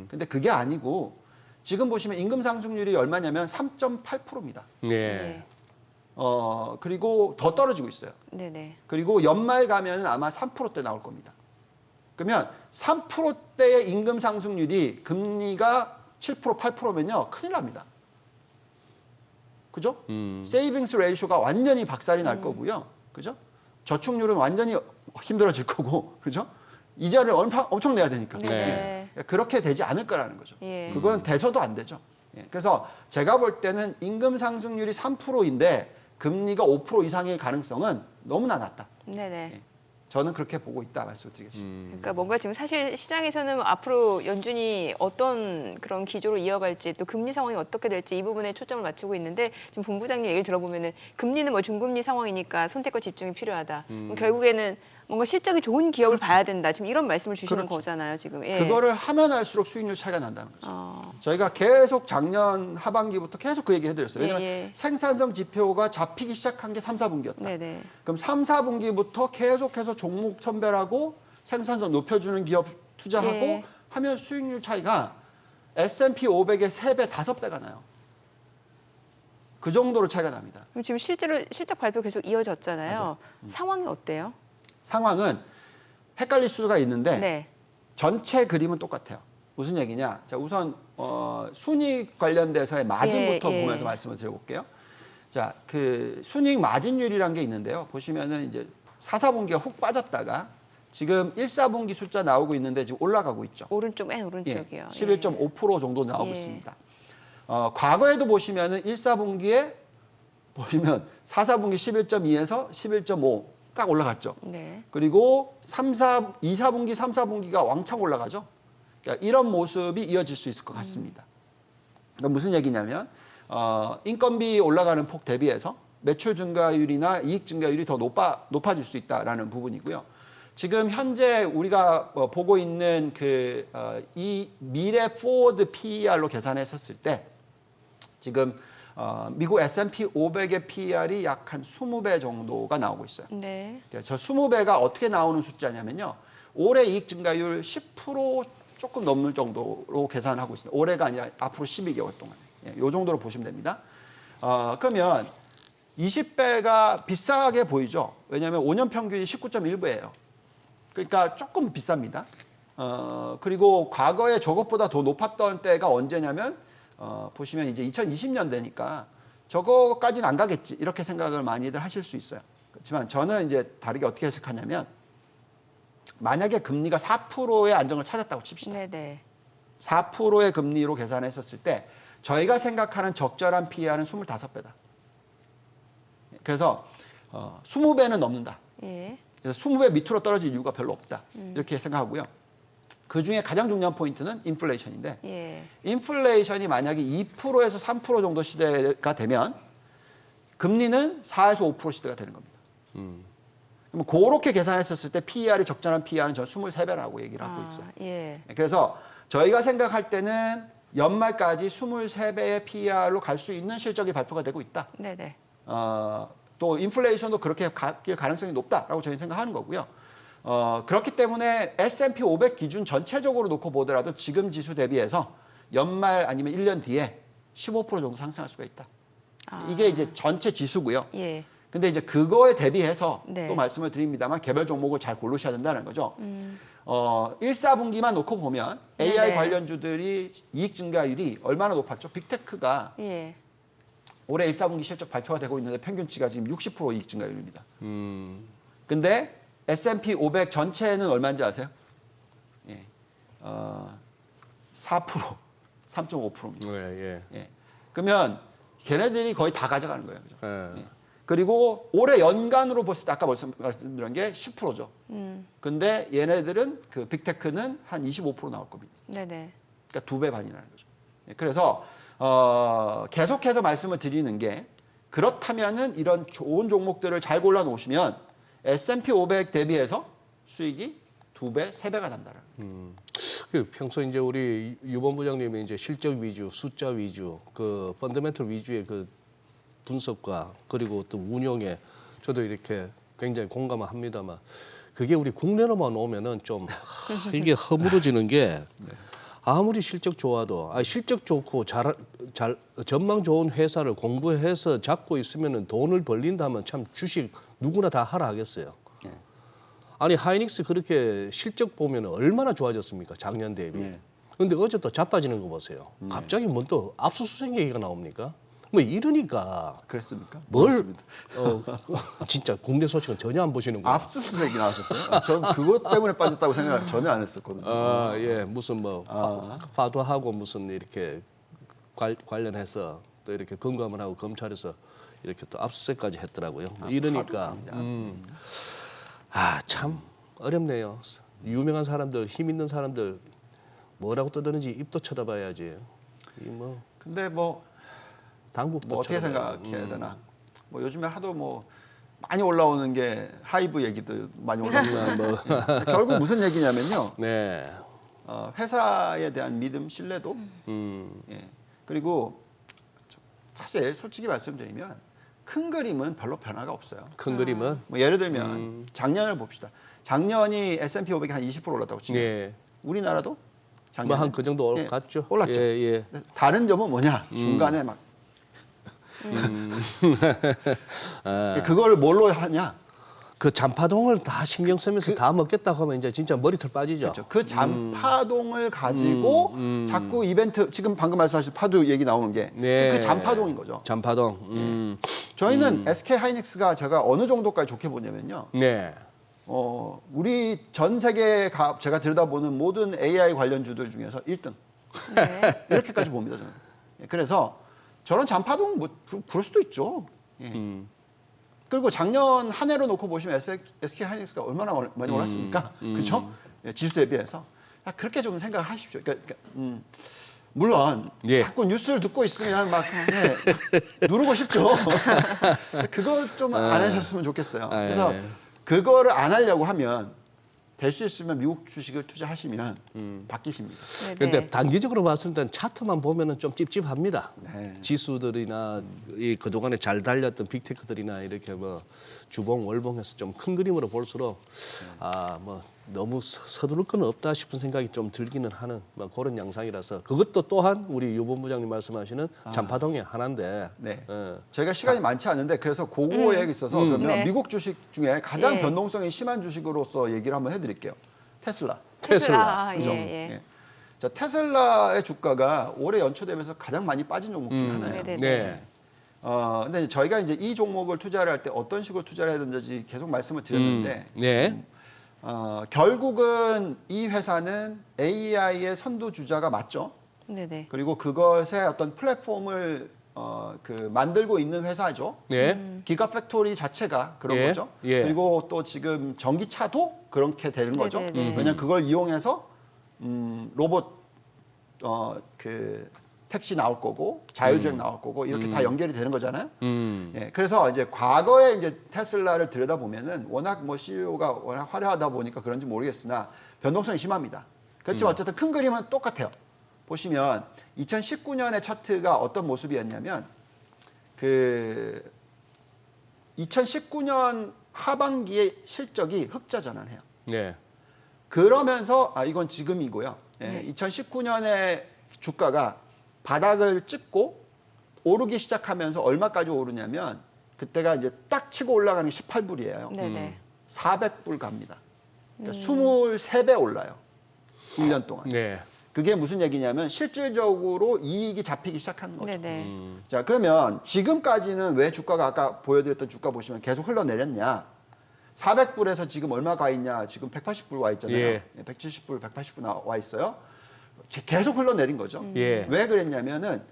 S7: 근데 그게 아니고 지금 보시면 임금 상승률이 얼마냐면 3.8%입니다.
S2: 예.
S7: 그리고 더 떨어지고 있어요.
S1: 네네.
S7: 그리고 연말 가면 아마 3%대 나올 겁니다. 그러면 3%대의 임금 상승률이 금리가 7%, 8%면요, 큰일 납니다. 그죠? 세이빙스 레이쇼가 완전히 박살이 날 거고요. 그죠? 저축률은 완전히 힘들어질 거고, 그죠? 이자를 엄청 내야 되니까.
S1: 네.
S7: 예. 그렇게 되지 않을 거라는 거죠.
S1: 예.
S7: 그건 돼서도 안 되죠. 예. 그래서 제가 볼 때는 임금 상승률이 3%인데 금리가 5% 이상일 가능성은 너무나 낮다.
S1: 네네.
S7: 예. 저는 그렇게 보고 있다 말씀드리겠습니다.
S1: 그러니까 뭔가 지금 사실 시장에서는 앞으로 연준이 어떤 그런 기조로 이어갈지 또 금리 상황이 어떻게 될지 이 부분에 초점을 맞추고 있는데 지금 본부장님 얘기를 들어보면은 금리는 뭐 중금리 상황이니까 선택과 집중이 필요하다. 그럼 결국에는 뭔가 실적이 좋은 기업을 봐야 된다. 지금 이런 말씀을 주시는
S7: 그렇죠.
S1: 거잖아요, 지금. 예.
S7: 그거를 하면 할수록 수익률 차이가 난다는 거죠. 저희가 계속 작년 하반기부터 계속 그 얘기 해드렸어요. 왜냐하면
S1: 예.
S7: 생산성 지표가 잡히기 시작한 게 3, 4분기였다.
S1: 네네.
S7: 그럼 3, 4분기부터 계속해서 종목 선별하고 생산성 높여주는 기업 투자하고
S1: 예.
S7: 하면 수익률 차이가 S&P 500의 3배, 5배가 나요. 그 정도로 차이가 납니다.
S1: 그럼 지금 실제로 실적 발표 계속 이어졌잖아요.
S7: 맞아요.
S1: 상황이 어때요?
S7: 상황은 헷갈릴 수가 있는데
S1: 네.
S7: 전체 그림은 똑같아요. 무슨 얘기냐? 자, 우선 순이익 관련돼서의 마진부터
S1: 예.
S7: 보면서 말씀을 드려볼게요. 자, 그 순이익 마진율이라는 게 있는데요. 보시면은 이제 4, 4분기가 훅 빠졌다가 지금 1, 4분기 숫자 나오고 있는데 지금 올라가고 있죠.
S1: 오른쪽 맨
S7: 예,
S1: 오른쪽이요.
S7: 11.5% 정도 나오고
S1: 예.
S7: 있습니다. 과거에도 보시면은 1, 4분기에 보시면 4, 4분기 11.2에서 11.5 딱 올라갔죠.
S1: 네.
S7: 그리고 2, 4분기, 3, 4분기가 왕창 올라가죠. 그러니까 이런 모습이 이어질 수 있을 것 같습니다. 그러니까 무슨 얘기냐면 인건비 올라가는 폭 대비해서 매출 증가율이나 이익 증가율이 더 높아질 수 있다라는 부분이고요. 지금 현재 우리가 보고 있는 이 미래 포워드 PER로 계산했었을 때 지금 미국 S&P 500의 PER이 약 한 20배 정도가 나오고 있어요.
S1: 네.
S7: 저 20배가 어떻게 나오는 숫자냐면요. 올해 이익 증가율 10% 조금 넘는 정도로 계산하고 있습니다. 올해가 아니라 앞으로 12개월 동안. 이 정도로 보시면 됩니다. 그러면 20배가 비싸게 보이죠. 왜냐하면 5년 평균이 19.1배예요. 그러니까 조금 비쌉니다. 그리고 과거에 저것보다 더 높았던 때가 언제냐면 보시면 이제 2020년대니까 저거까지는 안 가겠지 이렇게 생각을 많이들 하실 수 있어요. 그렇지만 저는 이제 다르게 어떻게 해석하냐면 만약에 금리가 4%의 안정을 찾았다고 칩시다.
S1: 네네.
S7: 4%의 금리로 계산했었을 때 저희가 생각하는 적절한 PER은 25배다. 그래서 20배는 넘는다.
S1: 예.
S7: 그래서 20배 밑으로 떨어질 이유가 별로 없다. 이렇게 생각하고요. 그중에 가장 중요한 포인트는 인플레이션인데
S1: 예.
S7: 인플레이션이 만약에 2%에서 3% 정도 시대가 되면 금리는 4에서 5% 시대가 되는 겁니다. 그럼 그렇게 계산했었을 때 PER이 적절한 PER은 전 23배라고 얘기를 하고 있어요.
S1: 예.
S7: 그래서 저희가 생각할 때는 연말까지 23배의 PER로 갈 수 있는 실적이 발표가 되고 있다.
S1: 네네.
S7: 또 인플레이션도 그렇게 갈 가능성이 높다라고 저희는 생각하는 거고요. 그렇기 때문에 S&P 500 기준 전체적으로 놓고 보더라도 지금 지수 대비해서 연말 아니면 1년 뒤에 15% 정도 상승할 수가 있다. 이게 이제 전체 지수고요.
S1: 예.
S7: 근데 이제 그거에 대비해서
S1: 네.
S7: 또 말씀을 드립니다만 개별 종목을 잘 고르셔야 된다는 거죠. 1, 4분기만 놓고 보면 AI
S1: 네네.
S7: 관련주들이 이익 증가율이 얼마나 높았죠? 빅테크가
S1: 예.
S7: 올해 1, 4분기 실적 발표가 되고 있는데 평균치가 지금 60% 이익 증가율입니다. 근데 S&P 500 전체는 얼마인지 아세요? 예. 4%, 3.5%입니다.
S2: 예.
S7: 예. 그러면 걔네들이 거의 다 가져가는 거예요. 그죠?
S2: 예.
S7: 그리고 올해 연간으로 봤을 때 아까 말씀드린 게 10%죠. 근데 얘네들은 그 빅테크는 한 25% 나올 겁니다.
S1: 네네.
S7: 그러니까 2배 반이라는 거죠. 예, 그래서 계속해서 말씀을 드리는 게 그렇다면은 이런 좋은 종목들을 잘 골라 놓으시면 S&P 500 대비해서 수익이 2배, 3배가 난다라는 거예요.
S2: 평소 이제 우리 유본 부장님이 이제 실적 위주, 숫자 위주, 그 펀더멘털 위주의 그 분석과 그리고 또 운영에 저도 이렇게 굉장히 공감을 합니다만 그게 우리 국내로만 오면은 좀 이게 허물어지는 게 아무리 실적 좋아도 실적 좋고 잘 전망 좋은 회사를 공부해서 잡고 있으면은 돈을 벌린다면 참 주식 누구나 다 하라 하겠어요. 아니 하이닉스 그렇게 실적 보면 얼마나 좋아졌습니까? 작년 대비. 그런데 어제 또 자빠지는 거 보세요. 갑자기 뭐 또 압수수색 얘기가 나옵니까? 뭐 이러니까
S7: 그랬습니까?
S2: 뭘 진짜 국내 소식은 전혀 안 보시는구나.
S7: 압수수색이 나왔었어요? 전 그것 때문에 빠졌다고 생각 전혀 안 했었거든요.
S2: 예, 무슨 뭐 파도하고 무슨 이렇게 관련해서 또 이렇게 검감을 하고 검찰에서 이렇게 또 압수수색까지 했더라고요. 이러니까 참 어렵네요. 유명한 사람들, 힘 있는 사람들 뭐라고 떠드는지 입도 쳐다봐야지. 이 뭐
S7: 근데 뭐
S2: 당국도
S7: 어떻게 생각해야 되나? 뭐 요즘에 하도 뭐 많이 올라오는 게 하이브 얘기도 많이 올라오고 결국 무슨 얘기냐면요.
S2: 네.
S7: 회사에 대한 믿음, 신뢰도. 예. 그리고 사실 솔직히 말씀드리면 큰 그림은 별로 변화가 없어요.
S2: 큰 그림은
S7: 뭐 예를 들면 작년을 봅시다. 작년이 S&P 500이 한 20% 올랐다고 치면
S2: 예.
S7: 우리나라도
S2: 뭐 한 그 정도
S7: 예,
S2: 갔죠.
S7: 올랐죠.
S2: 예.
S7: 다른 점은 뭐냐? 중간에 막 그걸 뭘로 하냐?
S2: 그 잔파동을 다 신경 쓰면서 다 먹겠다고 하면 이제 진짜 머리털 빠지죠.
S7: 그렇죠. 그 잔파동을 가지고 자꾸 이벤트 지금 방금 말씀하신 파도 얘기 나오는 게 그 잔파동인 거죠.
S2: 잔파동.
S7: 저희는 SK 하이닉스가 제가 어느 정도까지 좋게 보냐면요.
S2: 네.
S7: 우리 전 세계 제가 들여다보는 모든 AI 관련주들 중에서 1등. 이렇게까지 봅니다, 저는. 그래서 저런 잔파동 뭐 그럴 수도 있죠. 예. 그리고 작년 한 해로 놓고 보시면 SK 하이닉스가 얼마나 많이 올랐습니까? 그렇죠? 예, 지수 대비해서. 그렇게 좀 생각하십시오. 그러니까 물론
S2: 예.
S7: 자꾸 뉴스를 듣고 있으면 막 누르고 싶죠. 그거 좀 안 하셨으면 좋겠어요. 그래서 그거를 안 하려고 하면 될 수 있으면 미국 주식을 투자하시면 바뀌십니다.
S2: 그런데 단기적으로 봤을 땐 차트만 보면은 좀 찝찝합니다.
S7: 네.
S2: 지수들이나 이 그동안에 잘 달렸던 빅테크들이나 이렇게 뭐 주봉 월봉해서 좀 큰 그림으로 볼수록 뭐 너무 서두를 건 없다 싶은 생각이 좀 들기는 하는 뭐 그런 양상이라서 그것도 또한 우리 유 본부장님 말씀하시는 잔파동의 하나인데.
S7: 네.
S2: 예.
S7: 저희가 시간이 많지 않은데 그래서 그거에 있어서 그러면
S1: 네.
S7: 미국 주식 중에 가장
S1: 예.
S7: 변동성이 심한 주식으로서 얘기를 한번 해드릴게요. 테슬라.
S2: 테슬라.
S7: 그죠?
S1: 예.
S7: 자, 테슬라의 주가가 올해 연초되면서 가장 많이 빠진 종목 중에 하나예요.
S2: 네.
S7: 근데 저희가 이제 이 종목을 투자를 할 때 어떤 식으로 투자를 해야 되는지 계속 말씀을 드렸는데
S2: 네.
S7: 결국은 이 회사는 AI의 선두 주자가 맞죠.
S1: 네네.
S7: 그리고 그것의 어떤 플랫폼을 만들고 있는 회사죠.
S2: 네.
S7: 기가팩토리 자체가 그런
S2: 예,
S7: 거죠.
S2: 예.
S7: 그리고 또 지금 전기차도 그렇게 되는 거죠.
S1: 네네네.
S7: 왜냐하면 그걸 이용해서 로봇 택시 나올 거고 자율주행 나올 거고 이렇게 다 연결이 되는 거잖아요. 예, 그래서 이제 과거에 이제 테슬라를 들여다보면은 워낙 뭐 CEO가 워낙 화려하다 보니까 그런지 모르겠으나 변동성이 심합니다. 그렇지만 어쨌든 큰 그림은 똑같아요. 보시면 2019년의 차트가 어떤 모습이었냐면 2019년 하반기에 실적이 흑자 전환해요.
S2: 네.
S7: 그러면서 이건 지금이고요. 2019년에 주가가 바닥을 찍고 오르기 시작하면서 얼마까지 오르냐면 그때가 이제 딱 치고 올라가는 게 18불이에요.
S1: 네네.
S7: 400불 갑니다. 그러니까 23배 올라요. 1년 동안.
S2: 네.
S7: 그게 무슨 얘기냐면 실질적으로 이익이 잡히기 시작하는 거죠.
S1: 네네.
S7: 자, 그러면 지금까지는 왜 주가가 아까 보여드렸던 주가 보시면 계속 흘러내렸냐? 400불에서 지금 얼마 가 있냐? 지금 180불 와 있잖아요.
S2: 예.
S7: 170불, 180불 와 있어요. 계속 흘러내린 거죠.
S2: 예.
S7: 왜 그랬냐면은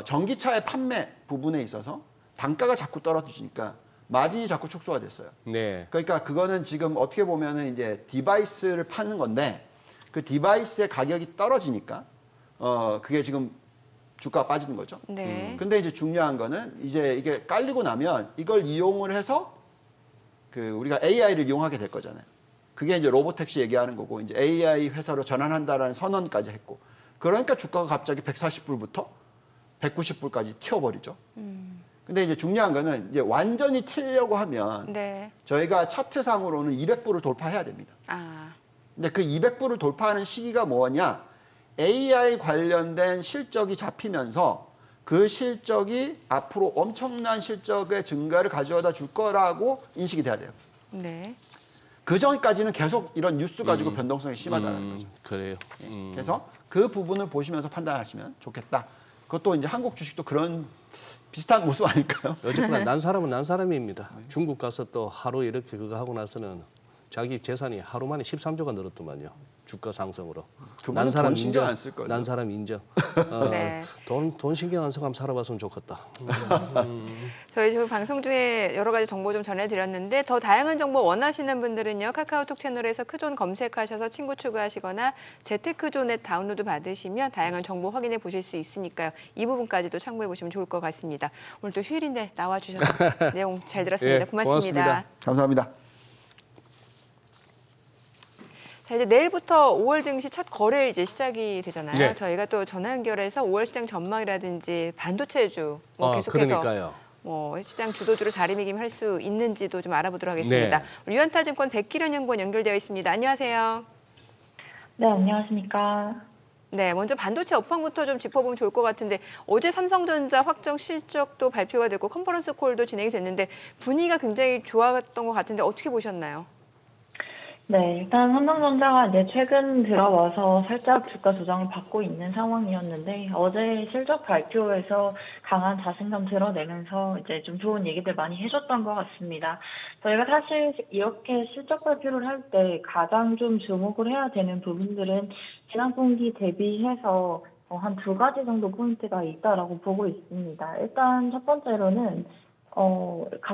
S7: 전기차의 판매 부분에 있어서 단가가 자꾸 떨어지니까 마진이 자꾸 축소가 됐어요.
S2: 네.
S7: 그러니까 그거는 지금 어떻게 보면은 이제 디바이스를 파는 건데 그 디바이스의 가격이 떨어지니까 그게 지금 주가가 빠지는 거죠.
S1: 네.
S7: 근데 이제 중요한 거는 이제 이게 깔리고 나면 이걸 이용을 해서 우리가 AI를 이용하게 될 거잖아요. 그게 이제 로보택시 얘기하는 거고 이제 AI 회사로 전환한다라는 선언까지 했고 그러니까 주가가 갑자기 140불부터 190불까지 튀어버리죠. 근데 이제 중요한 거는 이제 완전히 튀려고 하면
S1: 네.
S7: 저희가 차트상으로는 200불을 돌파해야 됩니다.
S1: 아,
S7: 근데 그 200불을 돌파하는 시기가 뭐냐? AI 관련된 실적이 잡히면서 그 실적이 앞으로 엄청난 실적의 증가를 가져다 줄 거라고 인식이 돼야 돼요.
S1: 네.
S7: 그 전까지는 계속 이런 뉴스 가지고 변동성이 심하다는 거죠.
S2: 그래요.
S7: 그래서 그 부분을 보시면서 판단하시면 좋겠다. 그것도 이제 한국 주식도 그런 비슷한 모습 아닐까요?
S2: 어쨌거나 난 사람은 난 사람입니다. 중국 가서 또 하루 이렇게 그거 하고 나서는 자기 재산이 하루 만에 13조가 늘었더만요. 주가 상승으로.
S7: 그분은
S2: 난 사람
S7: 돈 신경
S2: 인정.
S7: 안 쓸 거예요.
S2: 난 사람 인정.
S1: 네.
S2: 돈 신경 안 쓰고 한번 살아봤으면 좋겠다.
S1: 저희 지금 방송 중에 여러 가지 정보 좀 전해드렸는데 더 다양한 정보 원하시는 분들은요. 카카오톡 채널에서 크존 검색하셔서 친구 추가하시거나 재테크존 앱 다운로드 받으시면 다양한 정보 확인해 보실 수 있으니까요. 이 부분까지도 참고해 보시면 좋을 것 같습니다. 오늘 또 휴일인데 나와주셔서 내용 잘 들었습니다.
S2: 예,
S1: 고맙습니다.
S2: 고맙습니다.
S7: 감사합니다.
S1: 자, 이제 내일부터 5월 증시 첫 거래 이제 시작이 되잖아요.
S2: 네.
S1: 저희가 또 전화 연결해서 5월 시장 전망이라든지 반도체주 뭐 계속해서
S2: 그러니까요.
S1: 뭐 시장 주도주로 자리매김할 수 있는지도 좀 알아보도록 하겠습니다.
S2: 네.
S1: 우리 유한타증권 백기련 연구원 연결되어 있습니다. 안녕하세요.
S8: 네, 안녕하십니까.
S1: 네, 먼저 반도체 업황부터 좀 짚어보면 좋을 것 같은데 어제 삼성전자 확정 실적도 발표가 되고 컨퍼런스 콜도 진행이 됐는데 분위기가 굉장히 좋았던 것 같은데 어떻게 보셨나요?
S8: 네, 일단 삼성전자가 이제 최근 들어와서 살짝 주가 조정을 받고 있는 상황이었는데 어제 실적 발표에서 강한 자신감 드러내면서 이제 좀 좋은 얘기들 많이 해줬던 것 같습니다. 저희가 사실 이렇게 실적 발표를 할 때 가장 좀 주목을 해야 되는 부분들은 지난 분기 대비해서 한 두 가지 정도 포인트가 있다라고 보고 있습니다. 일단 첫 번째로는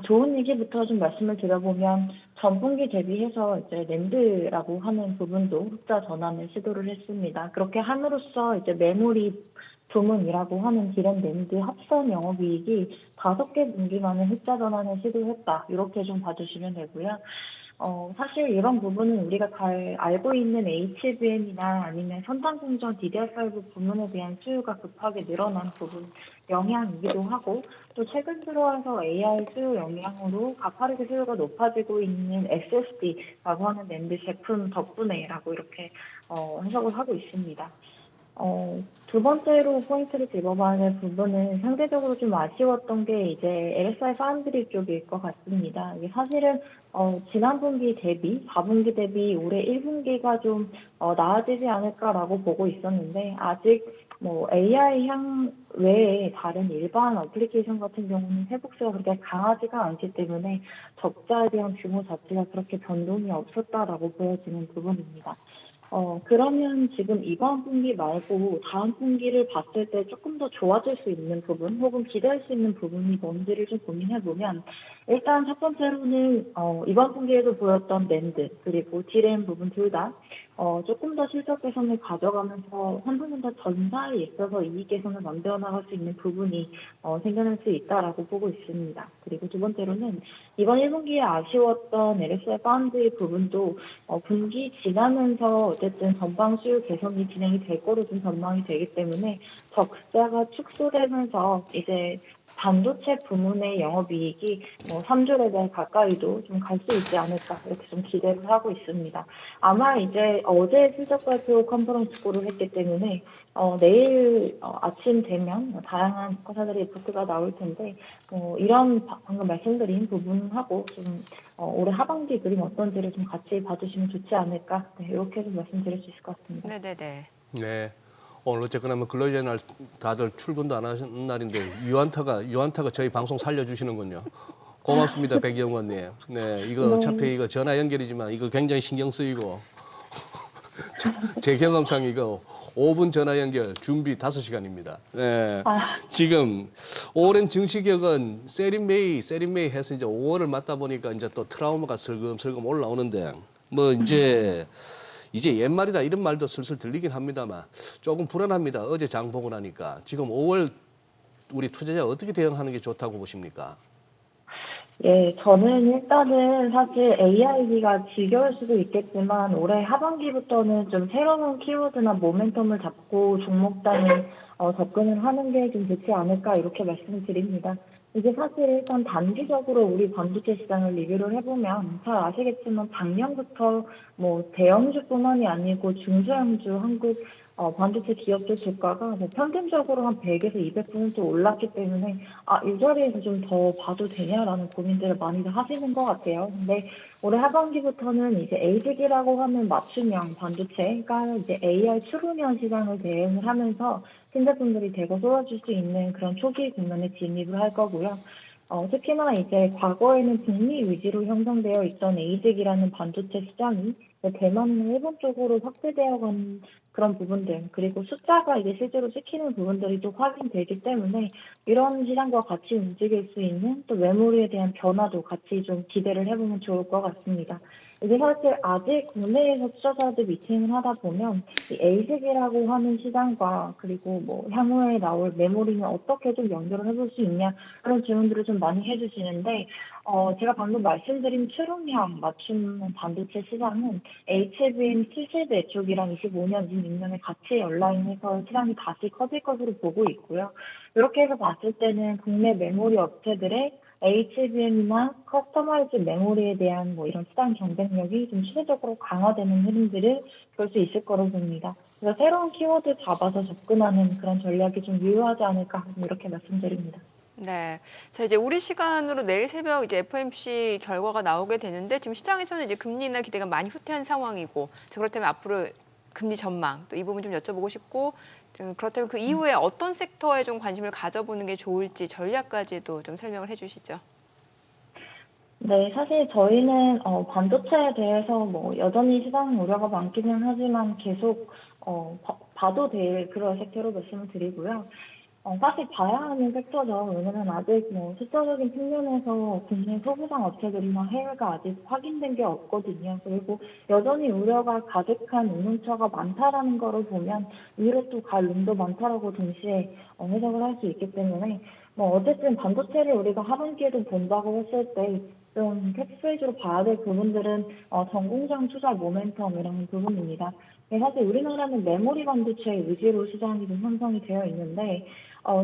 S8: 좋은 얘기부터 좀 말씀을 드려보면 전분기 대비해서 이제 낸드라고 하는 부분도 흑자 전환을 시도를 했습니다. 그렇게 함으로써 이제 메모리 부문이라고 하는 디램 낸드 합산 영업이익이 5개 분기 만에 흑자 전환을 시도했다. 이렇게 좀 봐주시면 되고요. 사실 이런 부분은 우리가 잘 알고 있는 HBM이나 아니면 선상공정 DDR5 부문에 대한 수요가 급하게 늘어난 부분 영향이기도 하고 또 최근 들어와서 AI 수요 영향으로 가파르게 수요가 높아지고 있는 SSD라고 하는 낸드 제품 덕분에라고 이렇게 해석을 하고 있습니다. 두 번째로 포인트를 집어봐야 할 부분은 상대적으로 좀 아쉬웠던 게 이제 LSI 파운드리 쪽일 것 같습니다. 이게 사실은 지난 분기 대비, 4분기 대비 올해 1분기가 좀 나아지지 않을까라고 보고 있었는데 아직 뭐 AI 향 외에 다른 일반 어플리케이션 같은 경우는 회복세가 그렇게 강하지가 않기 때문에 적자에 대한 규모 자체가 그렇게 변동이 없었다라고 보여지는 부분입니다. 그러면 지금 이번 분기 말고 다음 분기를 봤을 때 조금 더 좋아질 수 있는 부분 혹은 기대할 수 있는 부분이 뭔지를 좀 고민해보면 일단 첫 번째로는 이번 분기에도 보였던 낸드 그리고 디램 부분 둘 다 조금 더 실적 개선을 가져가면서 삼성전자 전사에 있어서 이익 개선을 만들어 나갈 수 있는 부분이 생겨날 수 있다라고 보고 있습니다. 그리고 두 번째로는 이번 1분기에 아쉬웠던 LSI 파운드의 부분도 분기 지나면서 어쨌든 전방 수요 개선이 진행이 될 거로 좀 전망이 되기 때문에 적자가 축소되면서 이제 반도체 부문의 영업이익이 3조 레벨 가까이도 좀 갈 수 있지 않을까 이렇게 좀 기대를 하고 있습니다. 아마 이제 어제 실적 발표 컨퍼런스 콜을 했기 때문에 내일 아침 되면 다양한 과사들의 리포트가 나올 텐데 이런 방금 말씀드린 부분하고 좀 올해 하반기 그림 어떤지를 좀 같이 봐주시면 좋지 않을까 이렇게 좀 말씀드릴 수 있을 것 같습니다.
S1: 네네네.
S2: 네. 오늘 어쨌거나 근로제 날 다들 출근도 안 하신 날인데 유한타가 저희 방송 살려주시는군요. 고맙습니다, 백영원님. 네, 이거 어차피 이거 전화 연결이지만 이거 굉장히 신경 쓰이고 제 경험상 이거 5분 전화 연결 준비 5시간입니다. 네. 지금 오랜 증시격은 세린메이 해서 이제 5월을 맞다 보니까 이제 또 트라우마가 슬금슬금 올라오는데 뭐 이제 옛말이다 이런 말도 슬슬 들리긴 합니다만 조금 불안합니다. 어제 장 보고 나니까 지금 5월 우리 투자자 어떻게 대응하는 게 좋다고 보십니까?
S8: 예, 저는 일단은 사실 AI가 지겨울 수도 있겠지만 올해 하반기부터는 좀 새로운 키워드나 모멘텀을 잡고 종목 단위 접근을 하는 게 좀 좋지 않을까 이렇게 말씀을 드립니다. 이게 사실 일단 단기적으로 우리 반도체 시장을 리뷰를 해보면 잘 아시겠지만 작년부터 뭐 대형주뿐만이 아니고 중소형주 한국 반도체 기업들 주가가 뭐 평균적으로 한 100에서 200% 올랐기 때문에 이 자리에서 좀 더 봐도 되냐라는 고민들을 많이들 하시는 것 같아요. 근데 올해 하반기부터는 이제 ASIC이라고 하는 맞춤형 반도체가 이제 AI 추론형 시장을 대응을 하면서 신제품들이 대거 쏟아질 수 있는 그런 초기 국면에 진입을 할 거고요. 특히나 이제 과거에는 북미 위주로 형성되어 있던 ASIC이라는 반도체 시장이 대만이나 일본 쪽으로 확대되어 간 그런 부분들, 그리고 숫자가 이제 실제로 찍히는 부분들이 또 확인되기 때문에 이런 시장과 같이 움직일 수 있는 또 메모리에 대한 변화도 같이 좀 기대를 해보면 좋을 것 같습니다. 이게 사실 아직 국내에서 투자자들 미팅을 하다 보면 이 ASIC이라고 하는 시장과 그리고 뭐 향후에 나올 메모리는 어떻게 좀 연결을 해볼 수 있냐 그런 질문들을 좀 많이 해주시는데 제가 방금 말씀드린 추론형 맞춤 반도체 시장은 HBM 70배 쪽이랑 25년, 26년에 같이 온라인해서 시장이 다시 커질 것으로 보고 있고요. 이렇게 해서 봤을 때는 국내 메모리 업체들의 HBM이나 커스터마이즈 메모리에 대한 뭐 이런 시장 경쟁력이 좀 추세적으로 강화되는 흐름들을 볼 수 있을 거로 봅니다. 그래서 새로운 키워드 잡아서 접근하는 그런 전략이 좀 유효하지 않을까 이렇게 말씀드립니다.
S1: 네. 자, 이제 우리 시간으로 내일 새벽 이제 FOMC 결과가 나오게 되는데 지금 시장에서는 이제 금리 인하 기대가 많이 후퇴한 상황이고, 자, 그렇다면 앞으로 금리 전망 또 이 부분 좀 여쭤보고 싶고, 그렇다면 그 이후에 어떤 섹터에 좀 관심을 가져보는 게 좋을지 전략까지도 좀 설명을 해주시죠.
S8: 네, 사실 저희는 반도체에 대해서 뭐 여전히 시장 우려가 많기는 하지만 계속 봐도 될 그런 섹터로 말씀을 드리고요. 사실 봐야 하는 섹터죠. 왜냐면 아직 뭐 숫자적인 측면에서 국내 소부장 업체들이나 해외가 아직 확인된 게 없거든요. 그리고 여전히 우려가 가득한 운용처가 많다라는 거를 보면 위로 또 갈 룸도 많다라고 동시에 해석을 할 수 있기 때문에 뭐 어쨌든 반도체를 우리가 하반기에도 본다고 했을 때 좀 캡스위주로 봐야 될 부분들은 전공정 투자 모멘텀 이런 부분입니다. 사실 우리나라는 메모리 반도체 위주로 시장이 좀 형성이 되어 있는데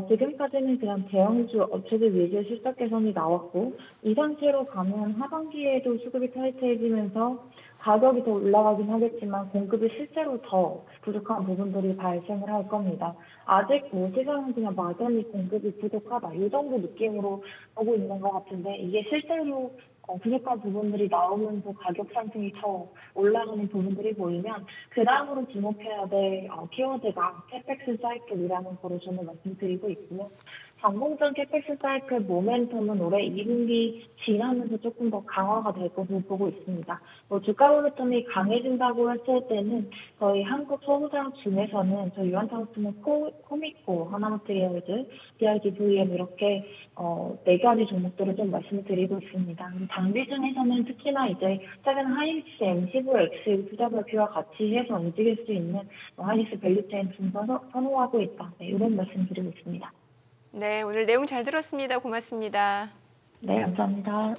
S8: 지금까지는 그냥 대형주 업체들 위주의 실적 개선이 나왔고 이 상태로 가면 하반기에도 수급이 타이트해지면서 가격이 더 올라가긴 하겠지만 공급이 실제로 더 부족한 부분들이 발생을 할 겁니다. 아직 뭐 시장은 그냥 막연히 공급이 부족하다 이 정도 느낌으로 보고 있는 것 같은데 이게 실제로 부족한 부분들이 나오면서 가격 상승이 더 올라가는 부분들이 보이면 그 다음으로 주목해야 될 키워드가 캐펙스 사이클이라는 거로 저는 말씀드리고 있고요. 전공정 캐펙스 사이클 모멘텀은 올해 2분기 지나면서 조금 더 강화가 될 것으로 보고 있습니다. 뭐 주가 모멘텀이 강해진다고 했을 때는 저희 한국 소부장 중에서는 저희 유한상품은 코미코, 하나마트리얼즈, DRGVM 이렇게 4가지 종목들을 좀 말씀드리고 있습니다. 장비 중에서는 특히나 이제 최근 하이닉스 M15X 투자 발표와 같이 해서 움직일 수 있는 하이닉스 밸류체인 좀 선호하고 있다. 네, 이런 말씀드리고 있습니다.
S1: 네, 오늘 내용 잘 들었습니다. 고맙습니다.
S8: 네, 감사합니다.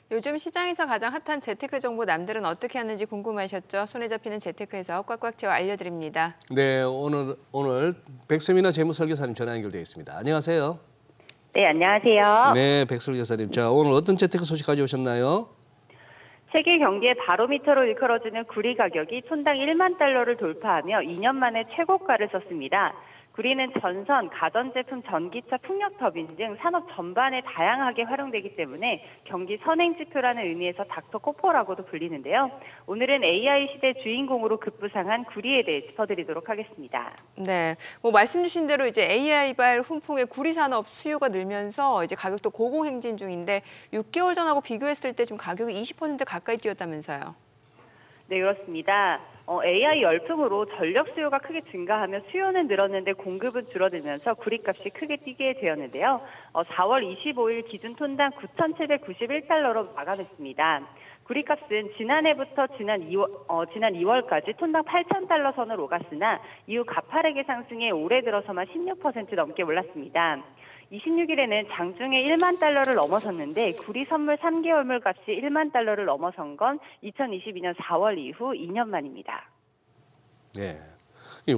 S1: 요즘 시장에서 가장 핫한 재테크 정보 남들은 어떻게 하는지 궁금하셨죠? 손에 잡히는 재테크 해석 꽉꽉 채워 알려드립니다.
S2: 네, 오늘 백세미나 재무설계사님 전화 연결되어 있습니다. 안녕하세요.
S9: 네, 안녕하세요.
S2: 네, 백설 여사님. 자, 오늘 어떤 재테크 소식 가져오셨나요?
S9: 세계 경기의 바로미터로 일컬어지는 구리 가격이 톤당 1만 달러를 돌파하며 2년 만에 최고가를 썼습니다. 구리는 전선, 가전제품, 전기차, 풍력터빈 등 산업 전반에 다양하게 활용되기 때문에 경기 선행지표라는 의미에서 닥터코퍼라고도 불리는데요. 오늘은 AI 시대 주인공으로 급부상한 구리에 대해 짚어드리도록 하겠습니다.
S1: 네, 뭐 말씀 주신 대로 이제 AI발 훈풍의 구리 산업 수요가 늘면서 이제 가격도 고공행진 중인데 6개월 전하고 비교했을 때 지금 가격이 20% 가까이 뛰었다면서요.
S9: 네, 그렇습니다. AI 열풍으로 전력 수요가 크게 증가하며 수요는 늘었는데 공급은 줄어들면서 구리값이 크게 뛰게 되었는데요. 4월 25일 기준 톤당 9,791달러로 마감했습니다. 구리값은 지난해부터 지난 2월까지 톤당 8,000달러 선을 오갔으나 이후 가파르게 상승해 올해 들어서만 16% 넘게 올랐습니다. 26일에는 장중에 1만 달러를 넘어섰는데 구리 선물 3개월물 값이 1만 달러를 넘어선 건 2022년 4월 이후 2년 만입니다.
S2: 네.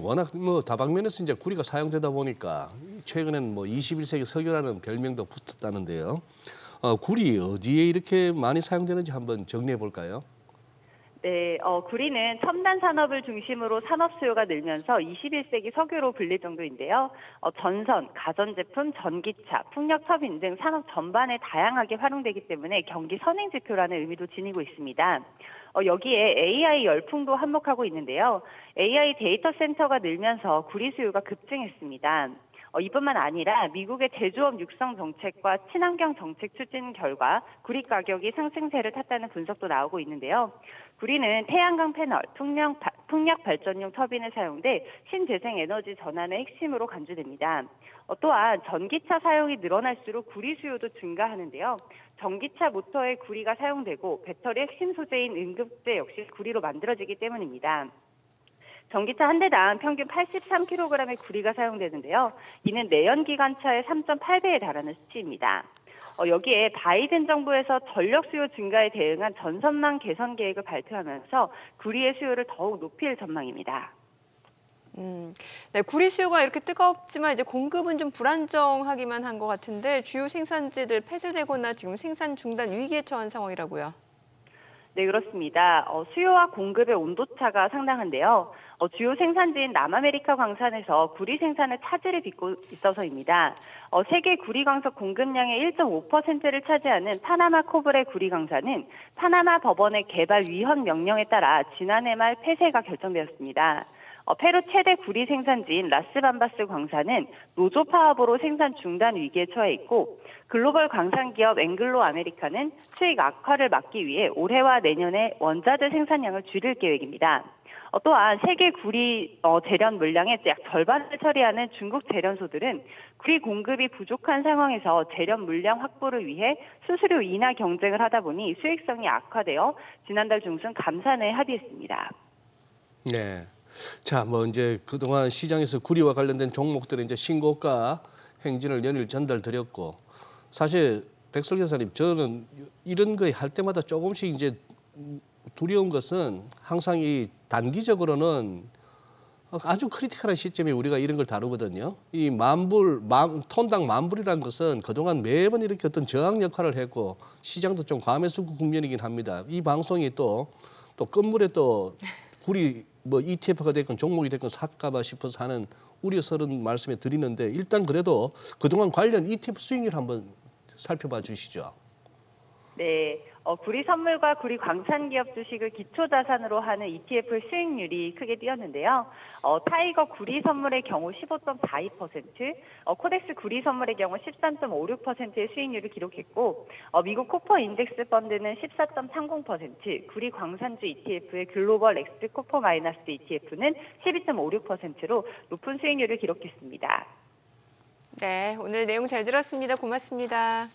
S2: 워낙 뭐 다방면에서 이제 구리가 사용되다 보니까 최근엔 뭐 21세기 석유라는 별명도 붙었다는데요. 구리 어디에 이렇게 많이 사용되는지 한번 정리해 볼까요?
S9: 네, 구리는 첨단 산업을 중심으로 산업 수요가 늘면서 21세기 석유로 불릴 정도인데요. 전선, 가전제품, 전기차, 풍력터빈 등 산업 전반에 다양하게 활용되기 때문에 경기 선행지표라는 의미도 지니고 있습니다. 여기에 AI 열풍도 한몫하고 있는데요. AI 데이터 센터가 늘면서 구리 수요가 급증했습니다. 이뿐만 아니라 미국의 제조업 육성 정책과 친환경 정책 추진 결과 구리 가격이 상승세를 탔다는 분석도 나오고 있는데요. 구리는 태양광 패널, 풍력 발전용 터빈에 사용돼 신재생 에너지 전환의 핵심으로 간주됩니다. 또한 전기차 사용이 늘어날수록 구리 수요도 증가하는데요. 전기차 모터에 구리가 사용되고 배터리 핵심 소재인 응급제 역시 구리로 만들어지기 때문입니다. 전기차 한 대당 평균 83kg의 구리가 사용되는데요. 이는 내연기관차의 3.8배에 달하는 수치입니다. 여기에 바이든 정부에서 전력 수요 증가에 대응한 전선망 개선 계획을 발표하면서 구리의 수요를 더욱 높일 전망입니다.
S1: 네, 구리 수요가 이렇게 뜨겁지만 이제 공급은 좀 불안정하기만 한 것 같은데 주요 생산지들 폐쇄되거나 지금 생산 중단 위기에 처한 상황이라고요.
S9: 네, 그렇습니다. 수요와 공급의 온도차가 상당한데요. 주요 생산지인 남아메리카 광산에서 구리 생산을 차질을 빚고 있어서입니다. 세계 구리 광석 공급량의 1.5%를 차지하는 파나마 코브레 구리 광산은 파나마 법원의 개발 위헌 명령에 따라 지난해 말 폐쇄가 결정되었습니다. 페루 최대 구리 생산지인 라스밤바스 광산은 노조 파업으로 생산 중단 위기에 처해 있고 글로벌 광산 기업 앵글로 아메리카는 수익 악화를 막기 위해 올해와 내년에 원자재 생산량을 줄일 계획입니다. 또한 세계 구리 재련 물량의 약 절반을 처리하는 중국 재련소들은 구리 공급이 부족한 상황에서 재련 물량 확보를 위해 수수료 인하 경쟁을 하다 보니 수익성이 악화되어 지난달 중순 감산에 합의했습니다.
S2: 네. 자, 뭐 이제 그동안 시장에서 구리와 관련된 종목들은 이제 신고가 행진을 연일 전달드렸고 사실 백설 여사님 저는 이런 거 할 때마다 조금씩 이제 두려운 것은 항상 이 단기적으로는 아주 크리티컬한 시점에 우리가 이런 걸 다루거든요. 이 톤당 만불이라는 것은 그동안 매번 이렇게 어떤 저항 역할을 했고 시장도 좀 과매수 국면이긴 합니다. 이 방송이 또 끝물에 또 구리 뭐 ETF가 됐건 종목이 됐건 살까봐 싶어서 하는 우려스러운 말씀에 드리는데 일단 그래도 그동안 관련 ETF 수익률 한번 살펴봐 주시죠.
S9: 네, 구리 선물과 구리 광산 기업 주식을 기초 자산으로 하는 ETF 수익률이 크게 뛰었는데요. 타이거 구리 선물의 경우 15.42%, 코덱스 구리 선물의 경우 13.56%의 수익률을 기록했고, 미국 코퍼 인덱스 펀드는 14.30%, 구리 광산주 ETF의 글로벌 엑스 코퍼 마이너스 ETF는 12.56%로 높은 수익률을 기록했습니다.
S1: 네, 오늘 내용 잘 들었습니다. 고맙습니다.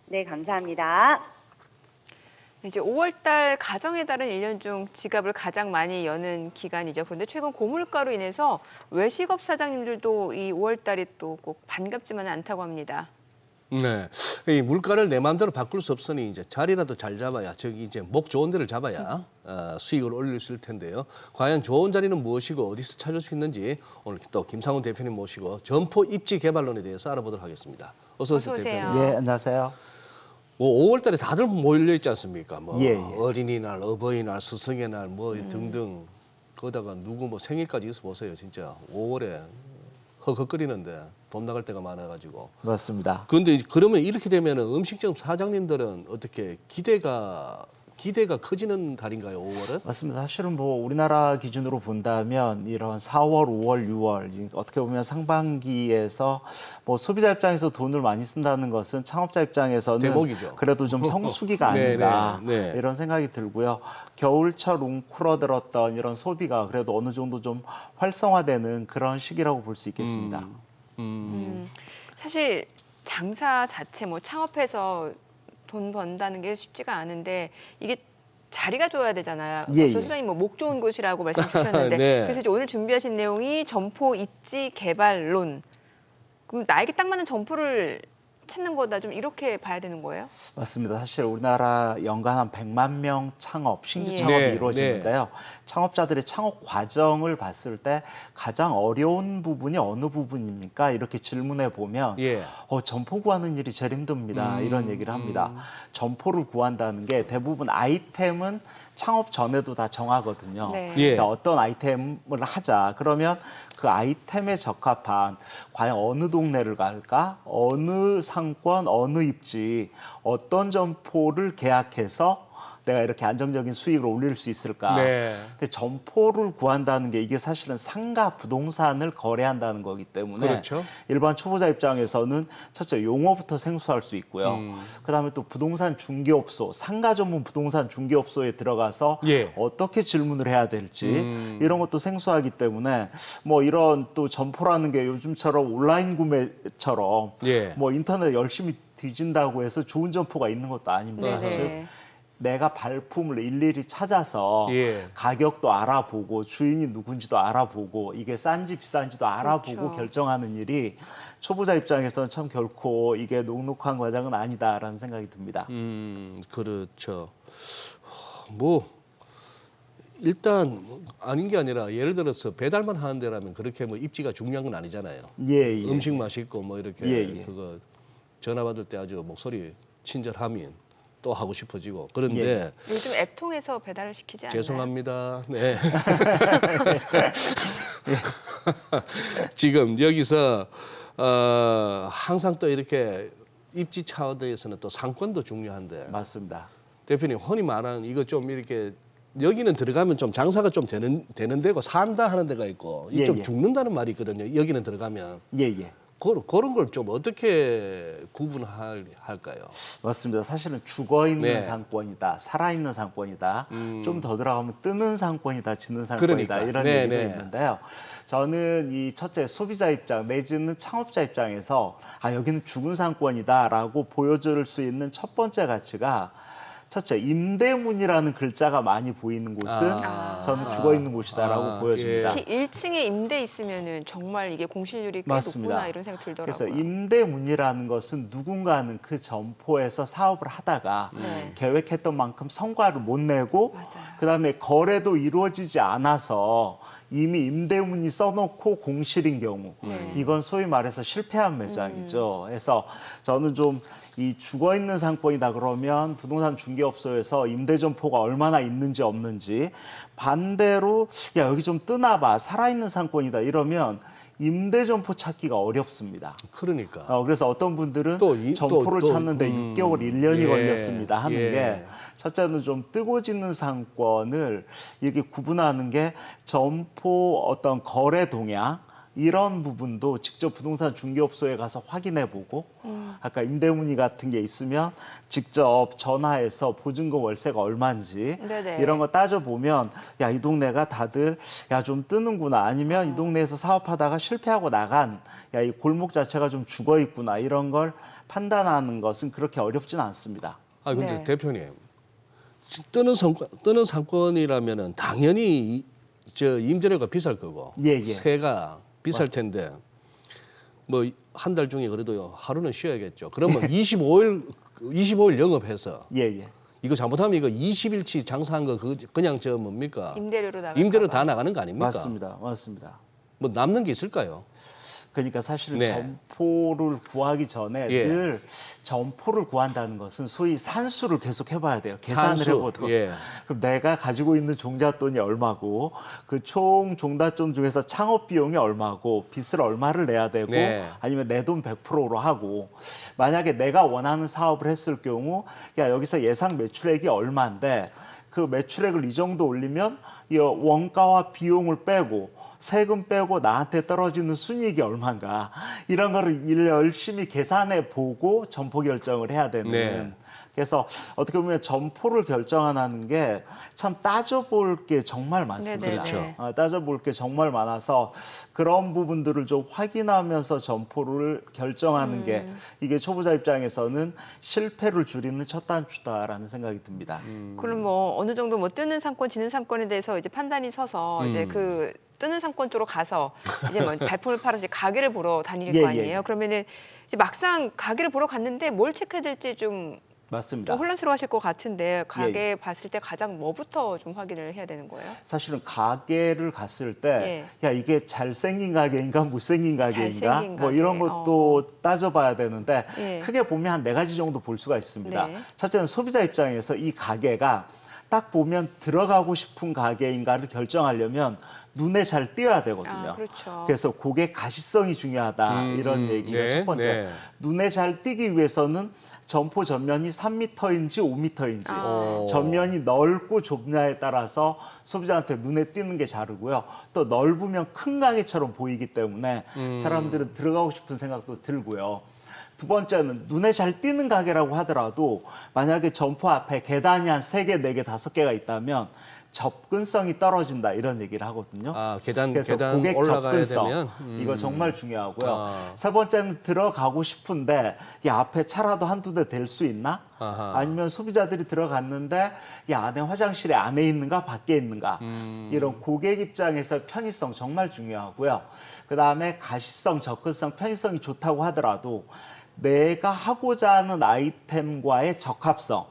S9: 네, 감사합니다.
S1: 이제 5월달 가정의 달은 1년 중 지갑을 가장 많이 여는 기간이죠. 그런데 최근 고물가로 인해서 외식업 사장님들도 이 5월달이 또 꼭 반갑지만은 않다고 합니다.
S2: 네, 이 물가를 내 마음대로 바꿀 수 없으니 이제 자리라도 잘 잡아야 저기 이제 목 좋은 데를 잡아야 수익을 올릴 수 있을 텐데요. 과연 좋은 자리는 무엇이고 어디서 찾을 수 있는지 오늘 또 김상훈 대표님 모시고 점포 입지 개발론에 대해서 알아보도록 하겠습니다. 어서 오세요,
S1: 어서 오세요.
S2: 대표님.
S10: 예, 안녕하세요.
S2: 5월 달에 다들 몰려 있지 않습니까? 뭐
S10: 예, 예.
S2: 어린이날, 어버이날, 스승의 날 뭐 등등. 거기다가 누구 뭐 생일까지 있어 보세요. 진짜 5월에 헉헉거리는데 돈 나갈 때가 많아가지고.
S10: 맞습니다.
S2: 그런데 그러면 이렇게 되면 음식점 사장님들은 어떻게 기대가 커지는 달인가요, 5월은?
S10: 맞습니다. 사실은 뭐 우리나라 기준으로 본다면 이런 4월, 5월, 6월 어떻게 보면 상반기에서 뭐 소비자 입장에서 돈을 많이 쓴다는 것은 창업자 입장에서는
S2: 대목이죠.
S10: 그래도 좀 성수기가
S2: 네,
S10: 아닌가
S2: 네, 네.
S10: 이런 생각이 들고요. 겨울철 웅크러들었던 이런 소비가 그래도 어느 정도 좀 활성화되는 그런 시기라고 볼 수 있겠습니다.
S1: 사실 장사 자체 뭐 창업해서 돈 번다는 게 쉽지가 않은데 이게 자리가 좋아야 되잖아요.
S10: 예,
S1: 앞서
S10: 예.
S1: 소장님 뭐 목 좋은 곳이라고 말씀 주셨는데
S2: 네.
S1: 그래서 이제 오늘 준비하신 내용이 점포 입지 개발론. 그럼 나에게 딱 맞는 점포를 찾는 거다 좀 이렇게 봐야 되는 거예요?
S10: 맞습니다. 사실 우리나라 연간 한 100만 명 창업, 신규
S1: 예.
S10: 창업이
S2: 네,
S10: 이루어지는데요. 창업자들의 창업 과정을 봤을 때 가장 어려운 부분이 어느 부분입니까? 이렇게 질문해 보면
S2: 예.
S10: 점포 구하는 일이 제일 힘듭니다. 이런 얘기를 합니다. 점포를 구한다는 게 대부분 아이템은 창업 전에도 다 정하거든요.
S1: 네.
S2: 예.
S10: 그러니까 어떤 아이템을 하자. 그러면 그 아이템에 적합한 과연 어느 동네를 갈까? 어느 상권, 어느 입지, 어떤 점포를 계약해서 내가 이렇게 안정적인 수익을 올릴 수 있을까?
S2: 네.
S10: 근데 점포를 구한다는 게 이게 사실은 상가 부동산을 거래한다는 거기 때문에
S2: 그렇죠.
S10: 일반 초보자 입장에서는 첫째 용어부터 생소할 수 있고요. 그다음에 또 부동산 중개업소, 상가 전문 부동산 중개업소에 들어가서
S2: 예.
S10: 어떻게 질문을 해야 될지 이런 것도 생소하기 때문에 뭐 이런 또 점포라는 게 요즘처럼 온라인 구매처럼
S2: 예.
S10: 뭐 인터넷 열심히 뒤진다고 해서 좋은 점포가 있는 것도 아닙니다.
S1: 네네.
S10: 즉 내가 발품을 일일이 찾아서
S2: 예.
S10: 가격도 알아보고 주인이 누군지도 알아보고 이게 싼지 비싼지도 알아보고
S1: 그렇죠.
S10: 결정하는 일이 초보자 입장에서는 참 결코 이게 녹록한 과정은 아니다라는 생각이 듭니다.
S2: 그렇죠. 뭐 일단 아닌 게 아니라 예를 들어서 배달만 하는 데라면 그렇게 뭐 입지가 중요한 건 아니잖아요.
S10: 예, 예.
S2: 음식 맛있고 뭐 이렇게
S10: 예, 예.
S2: 그거 전화 받을 때 아주 목소리 친절하면 또 하고 싶어지고 그런데
S1: 요즘 앱 통해서 배달을 시키지 않나요?
S2: 죄송합니다. 네. 지금 여기서 항상 또 이렇게 입지 차원에서는 또 상권도 중요한데
S10: 맞습니다.
S2: 대표님 흔히 말하는 이거 좀 이렇게 여기는 들어가면 좀 장사가 좀 되는 데고 산다 하는 데가 있고
S10: 예,
S2: 좀
S10: 예.
S2: 죽는다는 말이 있거든요. 여기는 들어가면
S10: 예, 예.
S2: 그런 걸 좀 어떻게 구분할까요?
S10: 맞습니다. 사실은 죽어 있는
S2: 네.
S10: 상권이다, 살아 있는 상권이다. 좀 더 들어가면 뜨는 상권이다, 지는 상권이다
S2: 그러니까.
S10: 이런
S2: 네,
S10: 얘기도
S2: 네.
S10: 있는데요. 저는 이 첫째 소비자 입장 내지는 창업자 입장에서 여기는 죽은 상권이다라고 보여줄 수 있는 첫 번째 가치가 첫째 임대문이라는 글자가 많이 보이는 곳은 저는 죽어 있는 곳이다라고 보여집니다.
S1: 특히 1층에 임대 있으면은 정말 이게 공실률이 꽤
S10: 맞습니다.
S1: 높구나 이런 생각 들더라고요.
S10: 그래서 임대문이라는 것은 누군가는 그 점포에서 사업을 하다가
S1: 네.
S10: 계획했던 만큼 성과를 못 내고
S1: 맞아요.
S10: 그다음에 거래도 이루어지지 않아서 이미 임대문이 써놓고 공실인 경우 이건 소위 말해서 실패한 매장이죠. 그래서 저는 좀 이 죽어 있는 상권이다 그러면 부동산 중개업소에서 임대점포가 얼마나 있는지 없는지 반대로 야 여기 좀 뜨나 봐 살아있는 상권이다 이러면 임대점포 찾기가 어렵습니다.
S2: 그러니까.
S10: 그래서 어떤 분들은
S2: 또
S10: 점포를
S2: 또,
S10: 찾는데 6개월, 1년이
S2: 예,
S10: 걸렸습니다 하는
S2: 예.
S10: 게 첫째는 좀 뜨고 짓는 상권을 이렇게 구분하는 게 점포 어떤 거래 동향 이런 부분도 직접 부동산 중개업소에 가서 확인해보고 아까 임대문의 같은 게 있으면 직접 전화해서 보증금 월세가 얼마인지
S1: 네네.
S10: 이런 거 따져보면 야 이 동네가 다들 야 좀 뜨는구나 아니면 이 동네에서 사업하다가 실패하고 나간 야 이 골목 자체가 좀 죽어 있구나 이런 걸 판단하는 것은 그렇게 어렵진 않습니다.
S2: 근데
S1: 네.
S2: 대표님 뜨는 상권이라면은 당연히 저 임대료가 비쌀 거고
S10: 예, 예.
S2: 세가 비쌀 텐데 뭐 한 달 중에 그래도 하루는 쉬어야겠죠. 그러면 25일 영업해서
S10: 예.
S2: 이거 잘못하면 이거 20일치 장사한 거 그냥 저 뭡니까?
S1: 임대료로 나가.
S2: 임대료 다 나가는 거 아닙니까?
S10: 맞습니다.
S2: 뭐 남는 게 있을까요?
S10: 그러니까 사실은
S2: 네.
S10: 점포를 구하기 전에
S2: 예.
S10: 늘 점포를 구한다는 것은 소위 산수를 계속 해봐야 돼요. 계산을
S2: 산수.
S10: 해보도록.
S2: 예.
S10: 그럼 내가 가지고 있는 종잣돈이 얼마고 그 총 종잣돈 중에서 창업 비용이 얼마고 빚을 얼마를 내야 되고
S2: 네.
S10: 아니면 내 돈 100%로 하고 만약에 내가 원하는 사업을 했을 경우 야 여기서 예상 매출액이 얼마인데 그 매출액을 이 정도 올리면 이 원가와 비용을 빼고 세금 빼고 나한테 떨어지는 순이익이 얼마인가 이런 거를 열심히 계산해 보고 점포 결정을 해야 되는
S2: 네.
S10: 그래서 어떻게 보면 점포를 결정하는 게 참 따져볼 게 정말 많습니다.
S1: 네네. 그렇죠.
S10: 따져볼 게 정말 많아서 그런 부분들을 좀 확인하면서 점포를 결정하는 게 이게 초보자 입장에서는 실패를 줄이는 첫 단추다라는 생각이 듭니다.
S1: 그럼 뭐 어느 정도 뭐 뜨는 상권, 지는 상권에 대해서 이제 판단이 서서 이제 그 뜨는 상권 쪽으로 가서 이제 뭐 발품을 팔아서 이제 가게를 보러 다닐
S10: 예,
S1: 거 아니에요.
S10: 예.
S1: 그러면은 이제 막상 가게를 보러 갔는데 뭘 체크해야 될지 좀
S10: 맞습니다.
S1: 혼란스러워하실 것 같은데 가게 봤을 때 가장 뭐부터 좀 확인을 해야 되는 거예요?
S10: 사실은 가게를 갔을 때, 야, 이게 잘생긴 가게인가, 못생긴 가게인가,
S1: 잘생긴
S10: 뭐 이런
S1: 가게.
S10: 것도 따져봐야 되는데,
S1: 예.
S10: 크게 보면 한 4가지 정도 볼 수가 있습니다.
S1: 네.
S10: 첫째는 소비자 입장에서 이 가게가 딱 보면 들어가고 싶은 가게인가를 결정하려면 눈에 잘 띄어야 되거든요.
S1: 아, 그렇죠.
S10: 그래서 고객 가시성이 중요하다, 이런 얘기가
S2: 네,
S10: 첫 번째.
S2: 네.
S10: 눈에 잘 띄기 위해서는 점포 전면이 3m인지 5m인지
S1: 아.
S10: 전면이 넓고 좁냐에 따라서 소비자한테 눈에 띄는 게 다르고요. 또 넓으면 큰 가게처럼 보이기 때문에 사람들은 들어가고 싶은 생각도 들고요. 두 번째는 눈에 잘 띄는 가게라고 하더라도 만약에 점포 앞에 계단이 한 3개, 4개, 5개가 있다면 접근성이 떨어진다 이런 얘기를 하거든요.
S2: 아, 계단
S10: 그래서 고객
S2: 올라가야
S10: 접근성
S2: 되면
S10: 이거 정말 중요하고요.
S2: 아.
S10: 세 번째는 들어가고 싶은데 이 앞에 차라도 한두 대 댈 수 있나?
S2: 아하.
S10: 아니면 소비자들이 들어갔는데 이 안에 화장실에 안에 있는가 밖에 있는가? 이런 고객 입장에서 편의성 정말 중요하고요. 그다음에 가시성, 접근성, 편의성이 좋다고 하더라도 내가 하고자 하는 아이템과의 적합성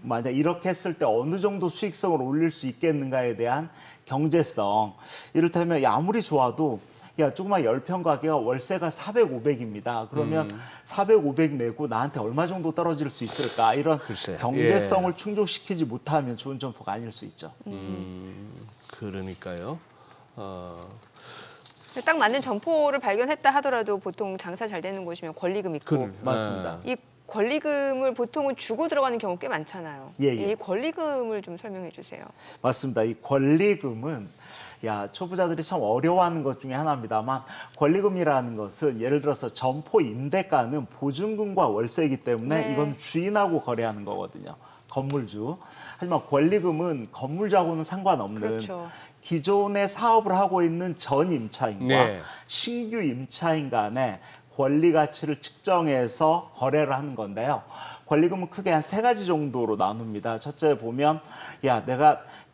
S10: 만약 이렇게 했을 때 어느 정도 수익성을 올릴 수 있겠는가에 대한 경제성. 이를테면 아무리 좋아도 야 조그만 10평 가게가 월세가 400, 500입니다. 그러면 400, 500 내고 나한테 얼마 정도 떨어질 수 있을까? 이런
S2: 글쎄,
S10: 경제성을 충족시키지 못하면 좋은 점포가 아닐 수 있죠.
S2: 그러니까요.
S1: 딱 맞는 점포를 발견했다 하더라도 보통 장사 잘 되는 곳이면 권리금 있고
S10: 맞습니다.
S1: 이 권리금을 보통은 주고 들어가는 경우 꽤 많잖아요.
S10: 예, 예.
S1: 이 권리금을 좀 설명해 주세요.
S10: 맞습니다. 이 권리금은 초보자들이 참 어려워하는 것 중에 하나입니다만 권리금이라는 것은 예를 들어서 점포 임대가는 보증금과 월세이기 때문에
S1: 네.
S10: 이건 주인하고 거래하는 거거든요. 건물주. 하지만 권리금은 건물주하고는 상관없는
S1: 그렇죠.
S10: 기존에 사업을 하고 있는 전 임차인과
S2: 네.
S10: 신규 임차인 간의 권리 가치를 측정해서 거래를 하는 건데요. 권리금은 크게 한 3가지 정도로 나눕니다. 첫째 보면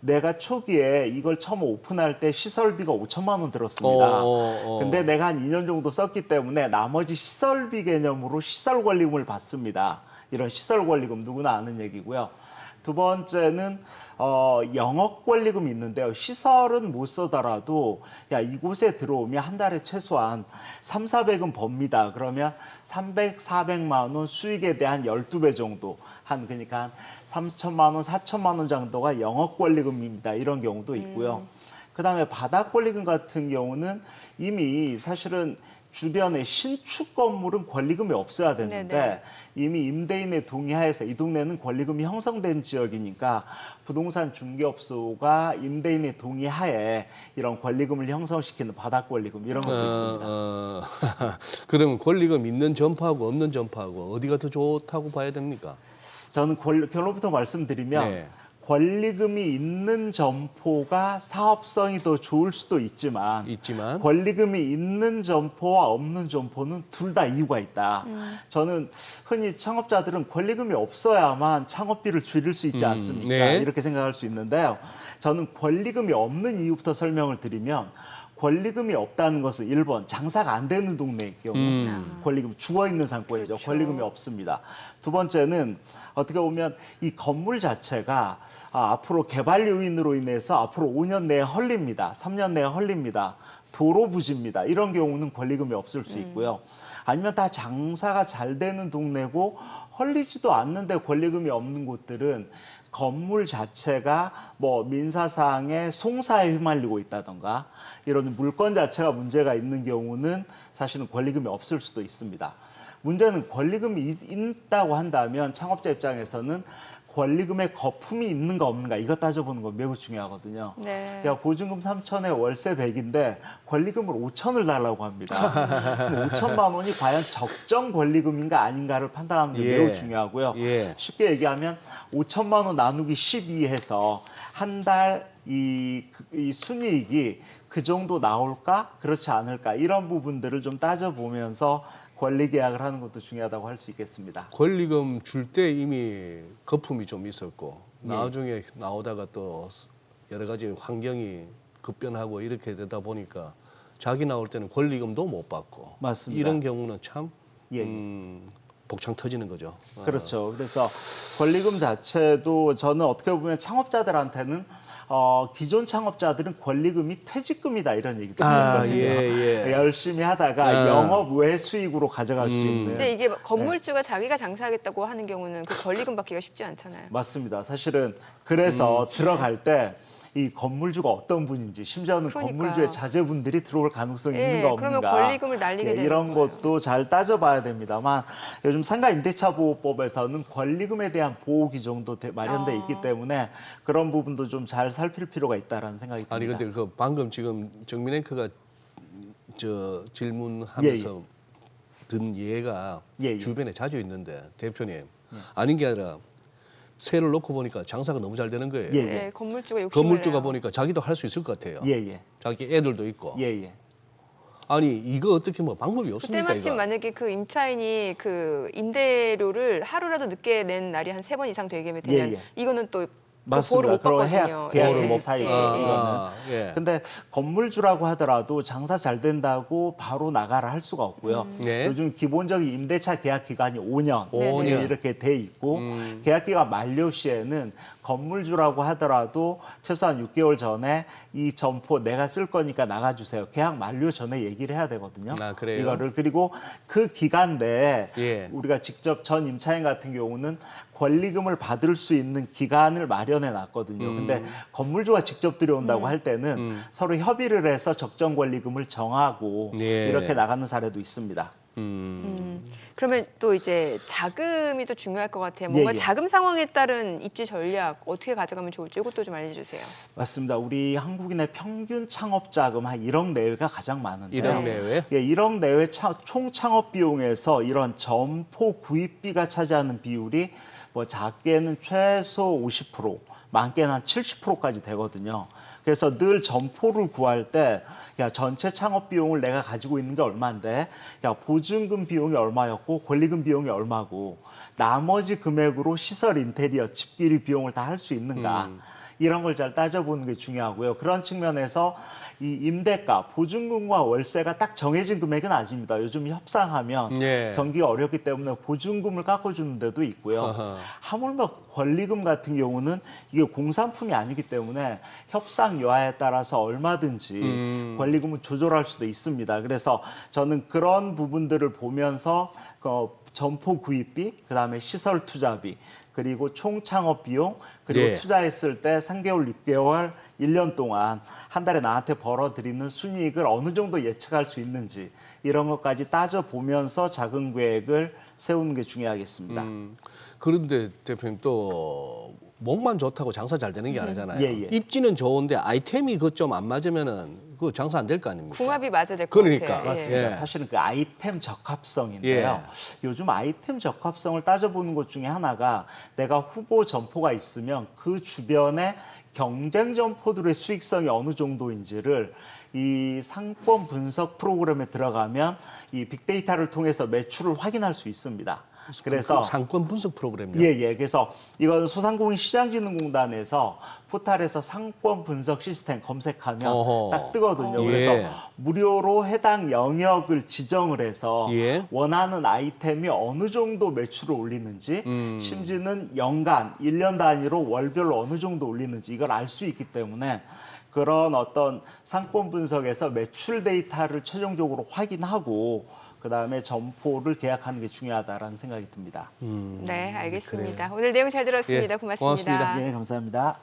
S10: 내가 초기에 이걸 처음 오픈할 때 시설비가 5천만 원 들었습니다. 근데 내가 한 2년 정도 썼기 때문에 나머지 시설비 개념으로 시설 권리금을 받습니다. 이런 시설 권리금 누구나 아는 얘기고요. 두 번째는 영업 권리금이 있는데요. 시설은 못 쓰더라도 이곳에 들어오면 한 달에 최소한 3, 400은 법니다. 그러면 300, 400만 원 수익에 대한 12배 정도 그러니까 한 3천만 원, 4천만 원 정도가 영업 권리금입니다. 이런 경우도 있고요. 그다음에 바닥 권리금 같은 경우는 이미 사실은 주변에 신축 건물은 권리금이 없어야 되는데
S1: 네네.
S10: 이미 임대인의 동의하에서 이 동네는 권리금이 형성된 지역이니까 부동산 중개업소가 임대인의 동의하에 이런 권리금을 형성시키는 바닥 권리금 이런 것도 있습니다.
S2: 그럼 권리금 있는 점포하고 없는 점포하고 어디가 더 좋다고 봐야 됩니까?
S10: 저는 결론부터 말씀드리면
S2: 네.
S10: 권리금이 있는 점포가 사업성이 더 좋을 수도 있지만 권리금이 있는 점포와 없는 점포는 둘 다 이유가 있다. 저는 흔히 창업자들은 권리금이 없어야만 창업비를 줄일 수 있지 않습니까?
S2: 네.
S10: 이렇게 생각할 수 있는데요. 저는 권리금이 없는 이유부터 설명을 드리면 권리금이 없다는 것은 1번 장사가 안 되는 동네의 경우 권리금 죽어 있는 상권이죠.
S1: 그렇죠.
S10: 권리금이 없습니다. 두 번째는 어떻게 보면 이 건물 자체가 앞으로 개발 요인으로 인해서 앞으로 5년 내에 헐립니다. 3년 내에 헐립니다. 도로 부지입니다. 이런 경우는 권리금이 없을 수 있고요. 아니면 다 장사가 잘 되는 동네고 헐리지도 않는데 권리금이 없는 곳들은 건물 자체가 뭐 민사사항의 송사에 휘말리고 있다던가 이런 물건 자체가 문제가 있는 경우는 사실은 권리금이 없을 수도 있습니다. 문제는 권리금이 있다고 한다면 창업자 입장에서는 권리금에 거품이 있는가 없는가 이거 따져보는 건 매우 중요하거든요.
S1: 네.
S10: 야, 보증금 3천에 월세 100인데 권리금을 5천을 달라고 합니다. 5천만 원이 과연 적정 권리금인가 아닌가를 판단하는 게
S2: 예.
S10: 매우 중요하고요.
S2: 예.
S10: 쉽게 얘기하면 5천만 원 나누기 12 해서 한 달 이 순이익이 그 정도 나올까 그렇지 않을까 이런 부분들을 좀 따져보면서 권리 계약을 하는 것도 중요하다고 할 수 있겠습니다.
S2: 권리금 줄 때 이미 거품이 좀 있었고
S10: 예.
S2: 나중에 나오다가 또 여러 가지 환경이 급변하고 이렇게 되다 보니까 자기 나올 때는 권리금도 못 받고
S10: 맞습니다.
S2: 이런 경우는 참
S10: 예.
S2: 복창 터지는 거죠.
S10: 그렇죠. 그래서 권리금 자체도 저는 어떻게 보면 창업자들한테는 기존 창업자들은 권리금이 퇴직금이다 이런 얘기도 있거든요.
S2: 예.
S10: 열심히 하다가 영업 외 수익으로 가져갈 수 있는.
S1: 근데 이게 건물주가 자기가 장사하겠다고 하는 경우는 그 권리금 받기가 쉽지 않잖아요.
S10: 맞습니다. 사실은 그래서 들어갈 때 이 건물주가 어떤 분인지 심지어는
S1: 그러니까요.
S10: 건물주의 자제분들이 들어올 가능성이
S1: 예,
S10: 있는가 없는가.
S1: 그러면 권리금을 날리게 되는
S10: 이런
S1: 거예요.
S10: 것도 잘 따져봐야 됩니다만 요즘 상가 임대차 보호법에서는 권리금에 대한 보호 규정도 마련돼 있기 때문에 그런 부분도 좀 잘 살필 필요가 있다라는 생각이 듭니다.
S2: 아니 근데 그 방금 지금 정민 앵커가 저 질문하면서 든 예가
S10: 예.
S2: 주변에 자주 있는데 대표님 아닌 게 아니라 세를 놓고 보니까 장사가 너무 잘 되는 거예요.
S10: 예.
S1: 네, 건물주가 욕심을
S2: 건물주가
S1: 내요.
S2: 보니까 자기도 할 수 있을 것 같아요.
S10: 예.
S2: 자기 애들도 있고.
S10: 예.
S2: 아니 이거 어떻게 뭐 방법이
S1: 그때
S2: 없습니까
S1: 마침
S2: 이거?
S1: 만약에 그 임차인이 그 임대료를 하루라도 늦게 낸 날이 한 3번 이상 되게 되면
S10: 예.
S1: 이거는 또
S10: 맞습니다.
S1: 보호를 못
S10: 그런
S1: 받거든요.
S10: 계약
S1: 예.
S10: 해지 사유 이거는.
S2: 예.
S10: 근데 건물주라고 하더라도 장사 잘 된다고 바로 나가라 할 수가 없고요.
S2: 네.
S10: 요즘 기본적인 임대차 계약 기간이 5년,
S2: 5년.
S10: 이렇게 돼 있고 계약 기간 만료 시에는 건물주라고 하더라도 최소한 6개월 전에 이 점포 내가 쓸 거니까 나가주세요. 계약 만료 전에 얘기를 해야 되거든요.
S2: 아, 그래요?
S10: 이거를 그리고 그 기간 내에
S2: 예.
S10: 우리가 직접 전 임차인 같은 경우는 권리금을 받을 수 있는 기간을 마련해 놨거든요. 근데 건물주가 직접 들여온다고 할 때는 서로 협의를 해서 적정 권리금을 정하고
S2: 예.
S10: 이렇게 나가는 사례도 있습니다.
S1: 그러면 또 이제 자금이 또 중요할 것 같아요. 뭔가
S10: 예.
S1: 자금 상황에 따른 입지 전략 어떻게 가져가면 좋을지 이것도 좀 알려주세요.
S10: 맞습니다. 우리 한국인의 평균 창업 자금 한 1억 내외가 가장 많은데요.
S2: 1억 내외?
S10: 예, 1억 내외 총 창업 비용에서 이런 점포 구입비가 차지하는 비율이 뭐 작게는 최소 50%, 많게는 한 70%까지 되거든요. 그래서 늘 점포를 구할 때 야, 전체 창업 비용을 내가 가지고 있는 게 얼마인데 야, 보증금 비용이 얼마였고 권리금 비용이 얼마고 나머지 금액으로 시설 인테리어, 집길이 비용을 다 할 수 있는가. 이런 걸 잘 따져보는 게 중요하고요. 그런 측면에서 이 임대가, 보증금과 월세가 딱 정해진 금액은 아닙니다. 요즘 협상하면
S2: 예.
S10: 경기가 어렵기 때문에 보증금을 깎아주는 데도 있고요.
S2: 어허.
S10: 하물며 권리금 같은 경우는 이게 공산품이 아니기 때문에 협상 여하에 따라서 얼마든지 권리금을 조절할 수도 있습니다. 그래서 저는 그런 부분들을 보면서 점포 구입비, 그다음에 시설 투자비, 그리고 총 창업 비용, 그리고
S2: 예.
S10: 투자했을 때 3개월, 6개월, 1년 동안 한 달에 나한테 벌어들이는 순이익을 어느 정도 예측할 수 있는지 이런 것까지 따져보면서 자금 계획을 세우는 게 중요하겠습니다.
S2: 그런데 대표님 또 몸만 좋다고 장사 잘 되는 게 아니잖아요.
S10: 예.
S2: 입지는 좋은데 아이템이 그 좀 안 맞으면은 그 장사 안 될 거 아닙니까?
S1: 궁합이 맞아야 될 것
S2: 그러니까.
S1: 같아요.
S10: 맞습니다.
S2: 예.
S10: 사실은 그 아이템 적합성인데요. 요즘 아이템 적합성을 따져보는 것 중에 하나가 내가 후보 점포가 있으면 그 주변에 경쟁 점포들의 수익성이 어느 정도인지를 이 상권 분석 프로그램에 들어가면 이 빅데이터를 통해서 매출을 확인할 수 있습니다. 그래서
S2: 상권 분석 프로그램요.
S10: 예. 그래서 이건 소상공인시장진흥공단에서 포탈에서 상권 분석 시스템 검색하면
S2: 어허.
S10: 딱 뜨거든요.
S2: 예.
S10: 그래서 무료로 해당 영역을 지정을 해서
S2: 예.
S10: 원하는 아이템이 어느 정도 매출을 올리는지 심지어는 연간, 1년 단위로 월별로 어느 정도 올리는지 이걸 알 수 있기 때문에 그런 어떤 상권 분석에서 매출 데이터를 최종적으로 확인하고 그다음에 점포를 계약하는 게 중요하다라는 생각이 듭니다.
S1: 네, 알겠습니다. 오늘 내용 잘 들었습니다.
S2: 예,
S1: 고맙습니다.
S2: 고맙습니다.
S10: 네, 감사합니다.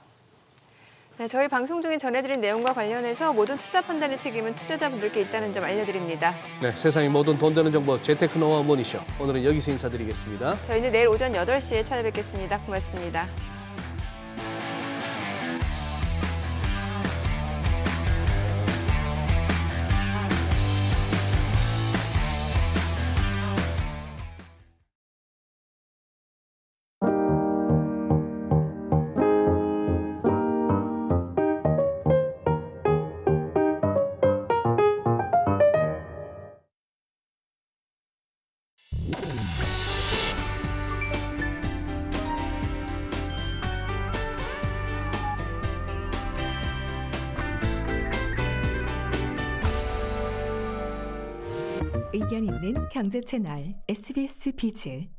S1: 네, 저희 방송 중에 전해드린 내용과 관련해서 모든 투자 판단의 책임은 투자자분들께 있다는 점 알려드립니다.
S2: 네, 세상의 모든 돈 되는 정보 재테크노와 모니쇼. 오늘은 여기서 인사드리겠습니다.
S1: 저희는 내일 오전 8시에 찾아뵙겠습니다. 고맙습니다.
S11: 의견 있는 경제 채널 SBS 비즈.